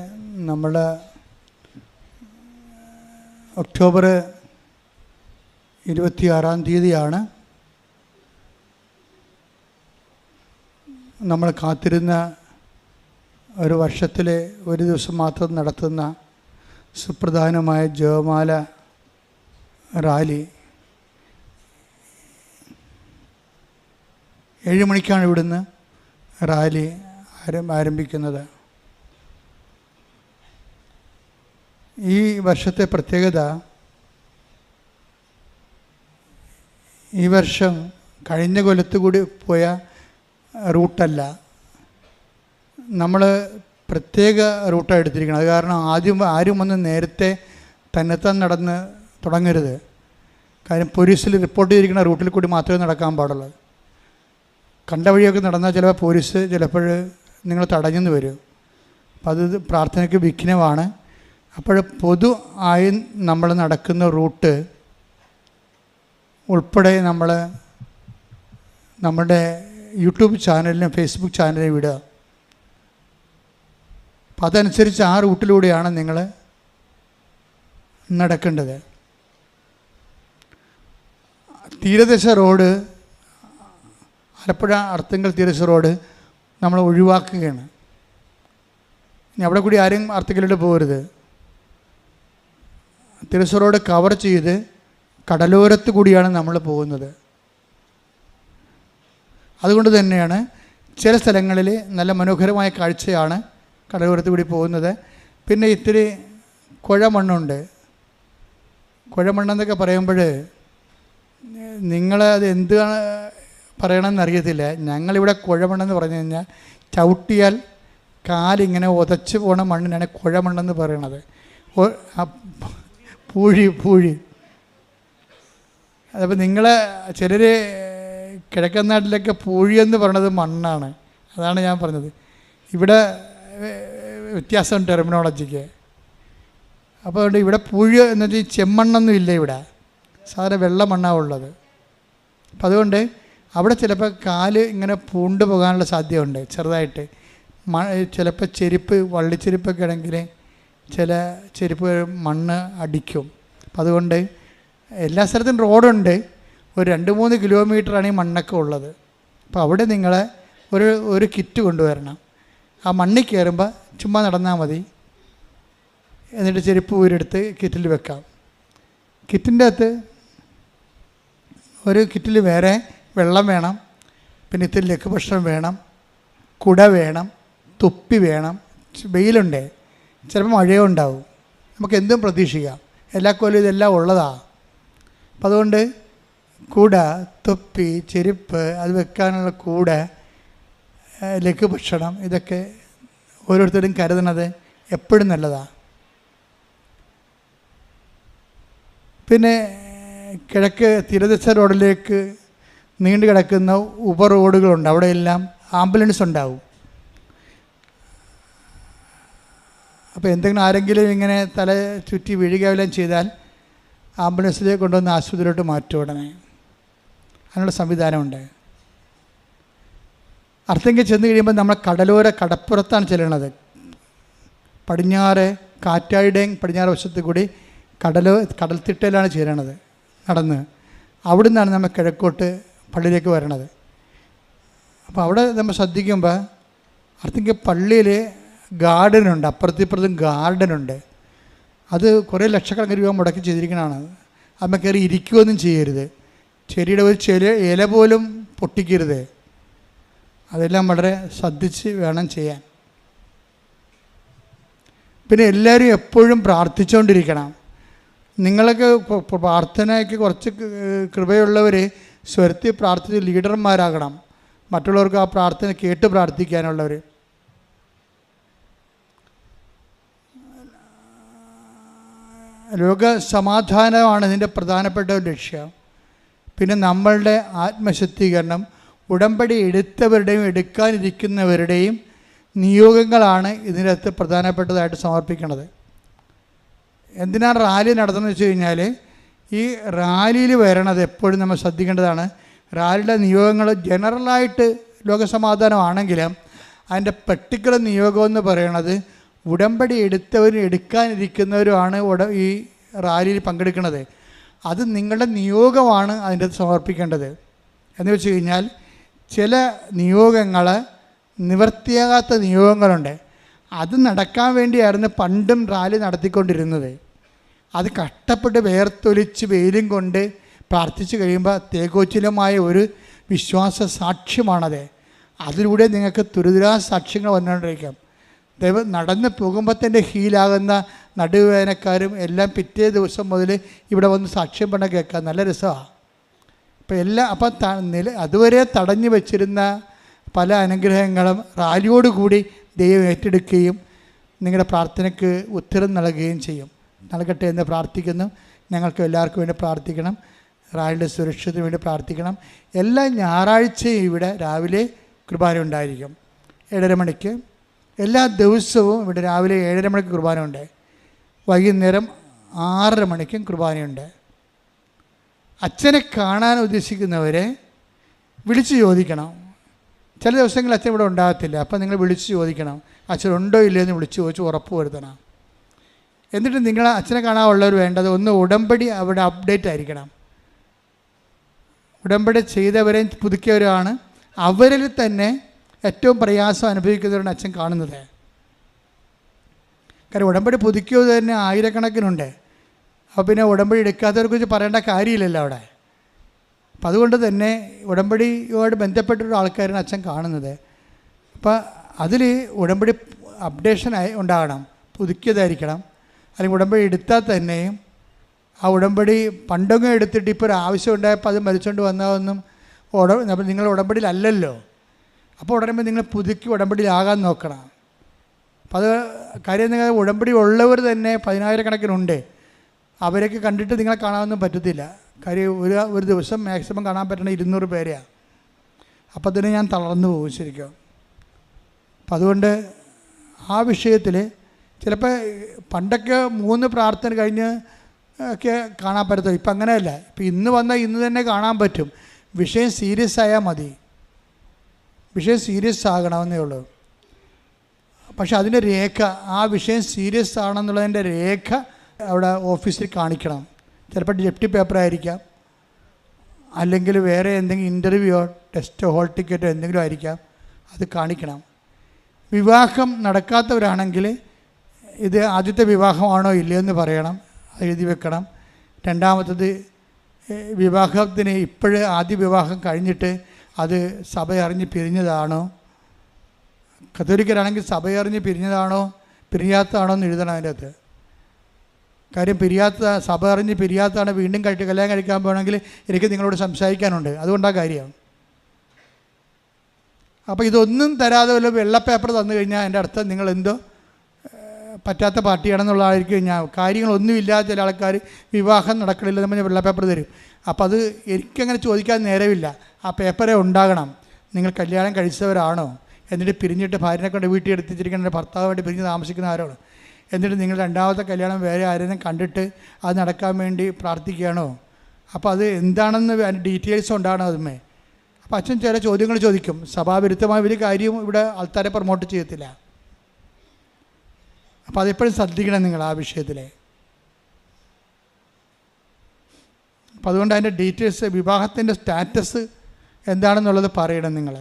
നമ്മൾ ഒക്ടോബർ 26 നമ്മൾ കാത്തിരുന്ന ഒരു വർഷത്തിലെ ഒരു ദിവസം മാത്രം നടത്തുന്ന സുപ്രധാനമായ ജപമാല റാലി 7 മണിക്കാണ് ഇവിടുന്ന് റാലി ആരംഭിക്കുന്നത്. ഈ വർഷത്തെ പ്രത്യേകത, ഈ വർഷം കഴിഞ്ഞ കൊല്ലത്ത് കൂടി പോയ റൂട്ടല്ല, നമ്മൾ പ്രത്യേക റൂട്ടാണ് എടുത്തിരിക്കുന്നത്. അത് കാരണം ആരും വന്ന് നേരത്തെ തന്നെത്താൻ നടന്ന് തുടങ്ങരുത്. കാര്യം പോലീസിൽ റിപ്പോർട്ട് ചെയ്തിരിക്കുന്ന റൂട്ടിൽ കൂടി മാത്രമേ നടക്കാൻ പാടുള്ളൂ. കണ്ട വഴിയൊക്കെ നടന്നാൽ ചിലപ്പോൾ പോലീസ് നിങ്ങൾ തടഞ്ഞെന്ന് വരും. അപ്പം അത് പ്രാർത്ഥനയ്ക്ക് വിഘ്നമാണ്. അപ്പോൾ പൊതു ആയി നമ്മൾ നടക്കുന്ന റൂട്ട് ഉൾപ്പെടെ നമ്മുടെ യൂട്യൂബ് ചാനലിലും ഫേസ്ബുക്ക് ചാനലിലും വിടുക. അപ്പം അതനുസരിച്ച് ആ റൂട്ടിലൂടെയാണ് നിങ്ങൾ നടക്കേണ്ടത്. തീരദേശ റോഡ്, ആലപ്പുഴ അർത്തുങ്കൽ തീരദേശ റോഡ് നമ്മൾ ഒഴിവാക്കുകയാണ്. ഇനി അവിടെ കൂടി ആരും അർത്തുങ്കലിട്ട് പോകരുത്. തീരദേശ റോഡ് കവർ ചെയ്ത് കടലോരത്ത് കൂടിയാണ് നമ്മൾ പോകുന്നത്. അതുകൊണ്ട് തന്നെയാണ് ചില സ്ഥലങ്ങളിൽ നല്ല മനോഹരമായ കാഴ്ചയാണ് കടലോരത്ത് കൂടി പോകുന്നത്. പിന്നെ ഇത്തിരി കുഴമണ്ണുണ്ട്. കുഴമണ്ണെന്നൊക്കെ പറയുമ്പോൾ നിങ്ങളത് എന്താണ് പറയണമെന്ന് അറിയത്തില്ല. ഞങ്ങളിവിടെ കുഴമണ്ണെന്ന് പറഞ്ഞു കഴിഞ്ഞാൽ ചവിട്ടിയാൽ കാലിങ്ങനെ ഉതച്ച് പോണ മണ്ണിനാണ് കുഴമണ്ണെന്ന് പറയണത്. പൂഴി അതപ്പോൾ നിങ്ങൾ ചിലർ കിഴക്കൻ നാട്ടിലൊക്കെ പൂഴിയെന്ന് പറയണത് മണ്ണാണ്. അതാണ് ഞാൻ പറഞ്ഞത്. ഇവിടെ വ്യത്യാസം ടെർമിനോളജിക്ക്. അപ്പോൾ അതുകൊണ്ട് ഇവിടെ പൂഴി എന്ന് വെച്ചാൽ ചെമ്മണ്ണൊന്നും ഇല്ല. ഇവിടെ സാധാരണ വെള്ള മണ്ണാണ് ഉള്ളത്. അപ്പം അതുകൊണ്ട് അവിടെ ചിലപ്പോൾ കാല് ഇങ്ങനെ പൂണ്ടു പോകാനുള്ള സാധ്യതയുണ്ട് ചെറുതായിട്ട്. ചിലപ്പോൾ ചെരുപ്പ് വള്ളിച്ചെരുപ്പൊക്കെ ആണെങ്കിൽ ചില ചെരുപ്പ് മണ്ണ് അടിക്കും. അപ്പം അതുകൊണ്ട് എല്ലാ സ്ഥലത്തും റോഡുണ്ട്. ഒരു 2-3 കിലോമീറ്ററാണ് ഈ മണ്ണൊക്കെ ഉള്ളത്. അപ്പോൾ അവിടെ നിങ്ങൾ ഒരു കിറ്റ് കൊണ്ടുവരണം. ആ മണ്ണിൽ കയറുമ്പോൾ ചുമ്മാ നടന്നാൽ മതി. എന്നിട്ട് ചെരുപ്പ് ഊരെടുത്ത് കിറ്റിൽ വെക്കാം. കിറ്റിൻ്റെ അകത്ത് ഒരു കിറ്റിൽ വേറെ വെള്ളം വേണം, പിന്നെ ഇത്തിരി ലഘുഭക്ഷണം വേണം, കുട വേണം, തൊപ്പി വേണം. വെയിലുണ്ട്, ചിലപ്പോൾ മഴയോ ഉണ്ടാവും, നമുക്ക് എന്തും പ്രതീക്ഷിക്കാം. എല്ലാ കൊല്ലം ഇതെല്ലാം ഉള്ളതാണ്. അപ്പം അതുകൊണ്ട് കുട, തൊപ്പി, ചെരുപ്പ്, അത് വെക്കാനുള്ള കൂട, ലഘുഭക്ഷണം, ഇതൊക്കെ ഓരോരുത്തരും കരുതുന്നത് എപ്പോഴും നല്ലതാണ്. പിന്നെ കിഴക്ക് തീരദേശ റോഡിലേക്ക് നീണ്ടു കിടക്കുന്ന ഉപ റോഡുകളുണ്ട്. അവിടെയെല്ലാം ആംബുലൻസ് ഉണ്ടാവും. അപ്പോൾ എന്തെങ്കിലും ആരെങ്കിലും ഇങ്ങനെ തല ചുറ്റി വീഴുകയെല്ലാം ചെയ്താൽ ആംബുലൻസിലേക്ക് കൊണ്ടുവന്ന് ആശുപത്രിയിലോട്ട് മാറ്റും ഉടനെ. അതിനുള്ള സംവിധാനമുണ്ട്. അർത്തിങ്കൽ ചെന്ന് കഴിയുമ്പോൾ നമ്മൾ കടപ്പുറത്താണ് ചെല്ലണത്. പടിഞ്ഞാറ് കാറ്റായിടേം പടിഞ്ഞാറ് വശത്ത് കൂടി കടൽത്തിട്ടയിലാണ് ചേരണത് നടന്ന്. അവിടെ നിന്നാണ് നമ്മൾ കിഴക്കോട്ട് പള്ളിയിലേക്ക് വരണത്. അപ്പോൾ അവിടെ നമ്മൾ ശ്രദ്ധിക്കുമ്പോൾ അർത്തിങ്കൽ പള്ളിയിൽ ഗാർഡനുണ്ട്, അപ്പുറത്തിപ്പുറത്തും ഗാർഡനുണ്ട്. അത് കുറേ ലക്ഷക്കണക്കിന് രൂപ മുടക്കി ചെയ്തിരിക്കണതാണ്. അമ്മ കയറി ഇരിക്കുകയൊന്നും ചെയ്യരുത്, ചെടിയുടെ ഒരു ഇല പോലും പൊട്ടിക്കരുത്. അതെല്ലാം വളരെ ശ്രദ്ധിച്ച് വേണം ചെയ്യാൻ. പിന്നെ എല്ലാവരും എപ്പോഴും പ്രാർത്ഥിച്ചുകൊണ്ടിരിക്കണം. നിങ്ങളൊക്കെ പ്രാർത്ഥനയ്ക്ക് കുറച്ച് കൃപയുള്ളവർ സ്വരത്തിൽ പ്രാർത്ഥിച്ച് ലീഡർമാരാകണം. മറ്റുള്ളവർക്ക് ആ പ്രാർത്ഥന കേട്ട് പ്രാർത്ഥിക്കാനുള്ളവർ. ലോകസമാധാനമാണ് ഇതിൻ്റെ പ്രധാനപ്പെട്ട ഒരു ലക്ഷ്യം. പിന്നെ നമ്മളുടെ ആത്മശക്തീകരണം, ഉടമ്പടി എടുത്തവരുടെയും എടുക്കാനിരിക്കുന്നവരുടെയും നിയോഗങ്ങളാണ് ഇതിനകത്ത് പ്രധാനപ്പെട്ടതായിട്ട് സമർപ്പിക്കുന്നത്. എന്തിനാണ് റാലി നടത്തുന്നത് വെച്ച് കഴിഞ്ഞാൽ, ഈ റാലിയിൽ വരണത് എപ്പോഴും നമ്മൾ ശ്രദ്ധിക്കേണ്ടതാണ്. റാലിയുടെ നിയോഗങ്ങൾ ജനറലായിട്ട് ലോകസമാധാനമാണെങ്കിലും അതിൻ്റെ പർട്ടിക്കുലർ നിയോഗമെന്ന് പറയണത് ഉടമ്പടി എടുത്തവരും എടുക്കാനിരിക്കുന്നവരുമാണ് ഈ റാലിയിൽ പങ്കെടുക്കുന്നത്. അത് നിങ്ങളുടെ നിയോഗമാണ് അതിൻ്റെ സമർപ്പിക്കേണ്ടത്. എന്ന് വെച്ച് കഴിഞ്ഞാൽ ചില നിയോഗങ്ങൾ നിവർത്തിയാകാത്ത നിയോഗങ്ങളുണ്ട്. അത് നടക്കാൻ വേണ്ടിയായിരുന്നു പണ്ടും റാലി നടത്തിക്കൊണ്ടിരുന്നത്. അത് കഷ്ടപ്പെട്ട് വേർത്തൊലിച്ച് വെയിലും കൊണ്ട് പ്രാർത്ഥിച്ച് കഴിയുമ്പോൾ തേകോച്ചിലമായ ഒരു വിശ്വാസ സാക്ഷ്യമാണത്. അതിലൂടെ നിങ്ങൾക്ക് തുരിതുരാ സാക്ഷ്യങ്ങൾ വന്നുകൊണ്ടിരിക്കാം. ദൈവം നടന്ന് പോകുമ്പോൾ തന്നെ ഹീലാകുന്ന നടുവേദനക്കാരും എല്ലാം പിറ്റേ ദിവസം മുതൽ ഇവിടെ വന്ന് സാക്ഷ്യം പറഞ്ഞ കേൾക്കാം. നല്ല രസമാണ്. അപ്പം അതുവരെ തടഞ്ഞു വച്ചിരുന്ന പല അനുഗ്രഹങ്ങളും റാലിയോടുകൂടി ദൈവം ഏറ്റെടുക്കുകയും നിങ്ങളുടെ പ്രാർത്ഥനയ്ക്ക് ഉത്തരം നൽകുകയും ചെയ്യും. നൽകട്ടെ എന്ന് പ്രാർത്ഥിക്കുന്നു. ഞങ്ങൾക്ക് എല്ലാവർക്കും വേണ്ടി പ്രാർത്ഥിക്കണം. റാലിയുടെ സുരക്ഷയ്ക്ക് വേണ്ടി പ്രാർത്ഥിക്കണം. എല്ലാ ഞായറാഴ്ചയും ഇവിടെ രാവിലെ കുർബാന ഉണ്ടായിരിക്കും 7:30 മണിക്ക്. എല്ലാ ദിവസവും ഇവിടെ രാവിലെ 7:30 മണിക്ക് കുർബാന ഉണ്ട്. വൈകുന്നേരം 6:30 മണിക്കും കുർബാനയുണ്ട്. അച്ഛനെ കാണാൻ ഉദ്ദേശിക്കുന്നവരെ വിളിച്ച് ചോദിക്കണം. ചില ദിവസങ്ങളിൽ അച്ഛൻ ഇവിടെ ഉണ്ടാകത്തില്ല. അപ്പം നിങ്ങൾ വിളിച്ച് ചോദിക്കണം, അച്ഛനുണ്ടോ ഇല്ലയോ എന്ന് വിളിച്ച് ചോദിച്ച് ഉറപ്പ് വരുത്തണം. എന്നിട്ട് നിങ്ങൾ അച്ഛനെ കാണാനുള്ളവർ വേണ്ടത് ഒന്ന് ഉടമ്പടി അവിടെ അപ്ഡേറ്റ് ആയിരിക്കണം. ഉടമ്പടി ചെയ്തവരെയും പുതുക്കിയവരാണ്. അവരിൽ തന്നെ ഏറ്റവും പ്രയാസം അനുഭവിക്കുന്നവരാണ് അച്ഛൻ കാണുന്നത്. കാരണം ഉടമ്പടി പുതുക്കിയത് തന്നെ ആയിരക്കണക്കിനുണ്ട്. അപ്പോൾ പിന്നെ ഉടമ്പടി എടുക്കാത്തവരെക്കുറിച്ച് പറയേണ്ട കാര്യമില്ലല്ലോ അവിടെ. അപ്പം അതുകൊണ്ട് തന്നെ ഉടമ്പടിയോട് ബന്ധപ്പെട്ടൊരു ആൾക്കാരാണ് അച്ഛൻ കാണുന്നത്. അപ്പോൾ അതിൽ ഉടമ്പടി അപ്ഡേഷൻ ഉണ്ടാകണം, പുതുക്കിയതായിരിക്കണം. അല്ലെങ്കിൽ ഉടമ്പടി എടുത്താൽ തന്നെയും ആ ഉടമ്പടി പണ്ടൊന്നും എടുത്തിട്ട് ഇപ്പോൾ ഒരു ആവശ്യം ഉണ്ടായപ്പോൾ അത് മരിച്ചുകൊണ്ട് വന്നതൊന്നും നിങ്ങൾ ഉടമ്പടിയിലല്ലല്ലോ. അപ്പോൾ ഉടനെ നിങ്ങൾ പുതുക്കി ഉടമ്പടിയിലാകാൻ നോക്കണം. അപ്പോൾ അത് കാര്യം നിങ്ങൾ ഉടമ്പടി ഉള്ളവർ തന്നെ 10,000 കണക്കിനുണ്ട്. അവരൊക്കെ കണ്ടിട്ട് നിങ്ങളെ കാണാനൊന്നും പറ്റത്തില്ല. കാര്യം ഒരു ദിവസം മാക്സിമം കാണാൻ പറ്റണ 200 പേരെയാണ്. അപ്പോൾ അതിന് ഞാൻ തളർന്നു പോകും ശരിക്കും. അപ്പം അതുകൊണ്ട് ആ വിഷയത്തിൽ ചിലപ്പോൾ പണ്ടൊക്കെ 3 പ്രാർത്ഥന കഴിഞ്ഞ് ഒക്കെ കാണാൻ പറ്റത്തുള്ളൂ. ഇപ്പം അങ്ങനെയല്ല. ഇപ്പം ഇന്ന് വന്നാൽ ഇന്ന് തന്നെ കാണാൻ പറ്റും. വിഷയം സീരിയസ് ആയാൽ മതി. വിഷയം സീരിയസ് ആകണമെന്നേ ഉള്ളൂ. പക്ഷെ അതിൻ്റെ രേഖ, ആ വിഷയം സീരിയസ് ആണെന്നുള്ളതിൻ്റെ രേഖ അവിടെ ഓഫീസിൽ കാണിക്കണം. ചിലപ്പോൾ ഡെപ്റ്റി പേപ്പറായിരിക്കാം. അല്ലെങ്കിൽ വേറെ എന്തെങ്കിലും ഇൻ്റർവ്യൂയോ ടെസ്റ്റോ ഹോൾ ടിക്കറ്റോ എന്തെങ്കിലും ആയിരിക്കാം, അത് കാണിക്കണം. വിവാഹം നടക്കാത്തവരാണെങ്കിൽ ഇത് ആദ്യത്തെ വിവാഹമാണോ ഇല്ലയെന്ന് പറയണം, എഴുതി വെക്കണം. രണ്ടാമത്തത് വിവാഹത്തിന് ആദ്യ വിവാഹം കഴിഞ്ഞിട്ട് അത് സഭ അറിഞ്ഞ് പിരിഞ്ഞതാണോ, കത്തോലിക്കരാണെങ്കിൽ സഭ അറിഞ്ഞ് പിരിഞ്ഞതാണോ പിരിയാത്തതാണോ എന്ന് എഴുതണം അതിൻ്റെ അകത്ത്. കാര്യം സഭ അറിഞ്ഞ് പിരിയാത്തതാണ് വീണ്ടും കല്യാണം കഴിക്കാൻ പോകണമെങ്കിൽ എനിക്ക് നിങ്ങളോട് സംസാരിക്കാനുണ്ട്, അതുകൊണ്ടാണ് കാര്യം. അപ്പോൾ ഇതൊന്നും തരാതെ വല്ല വെള്ള പേപ്പർ തന്നു കഴിഞ്ഞാൽ എൻ്റെ അർത്ഥം നിങ്ങൾ എന്തോ പറ്റാത്ത പാർട്ടിയാണെന്നുള്ളതായിരിക്കും. കാര്യങ്ങളൊന്നുമില്ലാത്ത ചില ആൾക്കാർ വിവാഹം നടക്കണില്ലെന്ന് പറഞ്ഞാൽ വെള്ള പേപ്പർ തരും. അപ്പോൾ അത് എനിക്കങ്ങനെ ചോദിക്കാൻ നേരമില്ല. ആ പേപ്പറേ ഉണ്ടാകണം. നിങ്ങൾ കല്യാണം കഴിച്ചവരാണോ, എന്നിട്ട് പിരിഞ്ഞിട്ട് ഭാര്യനെ കൊണ്ട് വീട്ടിൽ എടുത്തിരിക്കുന്ന ഭർത്താവ് വേണ്ടി പിരിഞ്ഞ് താമസിക്കുന്ന ആരാണ്, എന്നിട്ട് നിങ്ങൾ രണ്ടാമത്തെ കല്യാണം വേറെ ആരെയും കണ്ടിട്ട് അത് നടക്കാൻ വേണ്ടി പ്രാർത്ഥിക്കുകയാണോ? അപ്പോൾ അത് എന്താണെന്ന് ഡീറ്റെയിൽസ് ഉണ്ടാകണം അതുമേ. അപ്പോൾ അച്ഛൻ ചില ചോദ്യങ്ങൾ ചോദിക്കും. സഭാവിരുദ്ധമായ ഒരു കാര്യവും ഇവിടെ ആൾക്കാരെ പ്രൊമോട്ട് ചെയ്യത്തില്ല. അപ്പോൾ അതെപ്പോഴും ശ്രദ്ധിക്കണം നിങ്ങൾ ആ വിഷയത്തിൽ. അപ്പോൾ അതുകൊണ്ട് അതിൻ്റെ ഡീറ്റെയിൽസ്, വിവാഹത്തിൻ്റെ സ്റ്റാറ്റസ് എന്താണെന്നുള്ളത് പറയണം നിങ്ങൾ.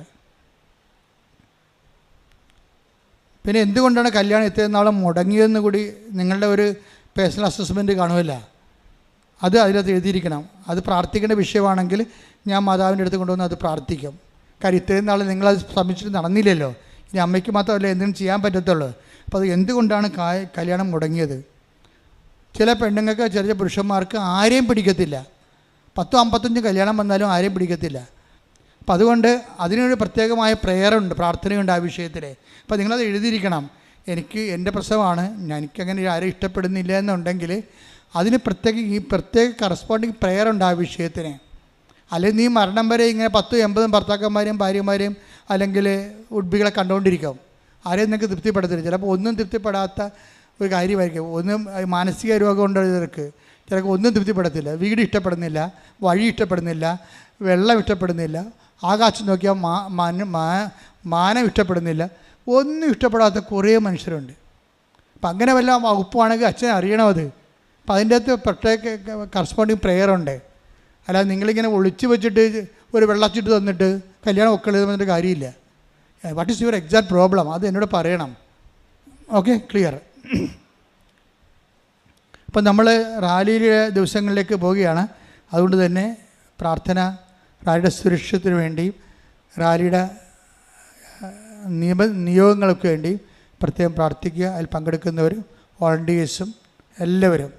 പിന്നെ എന്തുകൊണ്ടാണ് കല്യാണം ഇത്രയും നാളും മുടങ്ങിയതെന്ന് കൂടി നിങ്ങളുടെ ഒരു പേഴ്സണൽ അസസ്മെൻറ്റ് കാണുമല്ല, അത് അതിനകത്ത് എഴുതിയിരിക്കണം. അത് പ്രാർത്ഥിക്കേണ്ട വിഷയമാണെങ്കിൽ ഞാൻ മാതാവിൻ്റെ അടുത്ത് കൊണ്ടുവന്ന് അത് പ്രാർത്ഥിക്കും. കാര്യം ഇത്രയും നാൾ നിങ്ങളത് ശ്രമിച്ചിട്ട് നടന്നില്ലല്ലോ, ഇനി അമ്മയ്ക്ക് മാത്രമല്ല എന്തെങ്കിലും ചെയ്യാൻ പറ്റത്തുള്ളൂ. അപ്പോൾ അത് എന്തുകൊണ്ടാണ് കല്യാണം മുടങ്ങിയത്? ചില പെണ്ണുങ്ങൾക്ക്, ചെറിയ പുരുഷന്മാർക്ക് ആരെയും പിടിക്കത്തില്ല. 10-55 കല്യാണം വന്നാലും ആരെയും പിടിക്കത്തില്ല. അപ്പം അതുകൊണ്ട് അതിനൊരു പ്രത്യേകമായ പ്രെയറുണ്ട്, പ്രാർത്ഥനയുണ്ട് ആ വിഷയത്തിൽ. അപ്പോൾ നിങ്ങളത് എഴുതിയിരിക്കണം. എൻ്റെ പ്രസവമാണ്, എനിക്കങ്ങനെ ആരും ഇഷ്ടപ്പെടുന്നില്ല എന്നുണ്ടെങ്കിൽ അതിന് പ്രത്യേക കറസ്പോണ്ടിങ് പ്രെയറുണ്ട് ആ വിഷയത്തിന്. അല്ലെങ്കിൽ നീ മരണം വരെ ഇങ്ങനെ 10-80 ഭർത്താക്കന്മാരെയും ഭാര്യമാരെയും അല്ലെങ്കിൽ ഉഡ്ബികളെ കണ്ടുകൊണ്ടിരിക്കും. ആരെയും നിങ്ങൾക്ക് തൃപ്തിപ്പെടത്തില്ല. ചിലപ്പോൾ ഒന്നും തൃപ്തിപ്പെടാത്ത ഒരു കാര്യമായിരിക്കും. ഒന്നും മാനസിക രോഗമുണ്ട് ചിലർക്ക്, ചിലർക്ക് ഒന്നും തൃപ്തിപ്പെടത്തില്ല. വീട് ഇഷ്ടപ്പെടുന്നില്ല, വഴി ഇഷ്ടപ്പെടുന്നില്ല, വെള്ളം ഇഷ്ടപ്പെടുന്നില്ല, ആകാശം നോക്കിയാൽ മാനം ഇഷ്ടപ്പെടുന്നില്ല, ഒന്നും ഇഷ്ടപ്പെടാത്ത കുറേ മനുഷ്യരുണ്ട്. അപ്പം അങ്ങനെ വല്ല വകുപ്പാണെങ്കിൽ അച്ഛനെ അറിയണം അത്. അപ്പം അതിൻ്റെ അകത്ത് പ്രത്യേക കറസ്പോണ്ടിങ് പ്രെയറുണ്ട്. അല്ലാതെ നിങ്ങളിങ്ങനെ ഒളിച്ചു വെച്ചിട്ട് ഒരു വെള്ളച്ചിട്ട് തന്നിട്ട് കല്യാണം ഒക്കെ എഴുതുന്നതിൻ്റെ കാര്യമില്ല. What is your exact problem, അത് എന്നോട് പറയണം. Okay, clear. അപ്പം നമ്മൾ റാലിയിലെ ദിവസങ്ങളിലേക്ക് പോവുകയാണ്. അതുകൊണ്ട് തന്നെ റാലിയുടെ സുരക്ഷത്തിന് വേണ്ടിയും റാലിയുടെ നിയോഗങ്ങൾക്ക് വേണ്ടിയും പ്രത്യേകം പ്രാർത്ഥിക്കുക. അതിൽ പങ്കെടുക്കുന്നവരും വോളണ്ടിയേഴ്സും എല്ലാവരും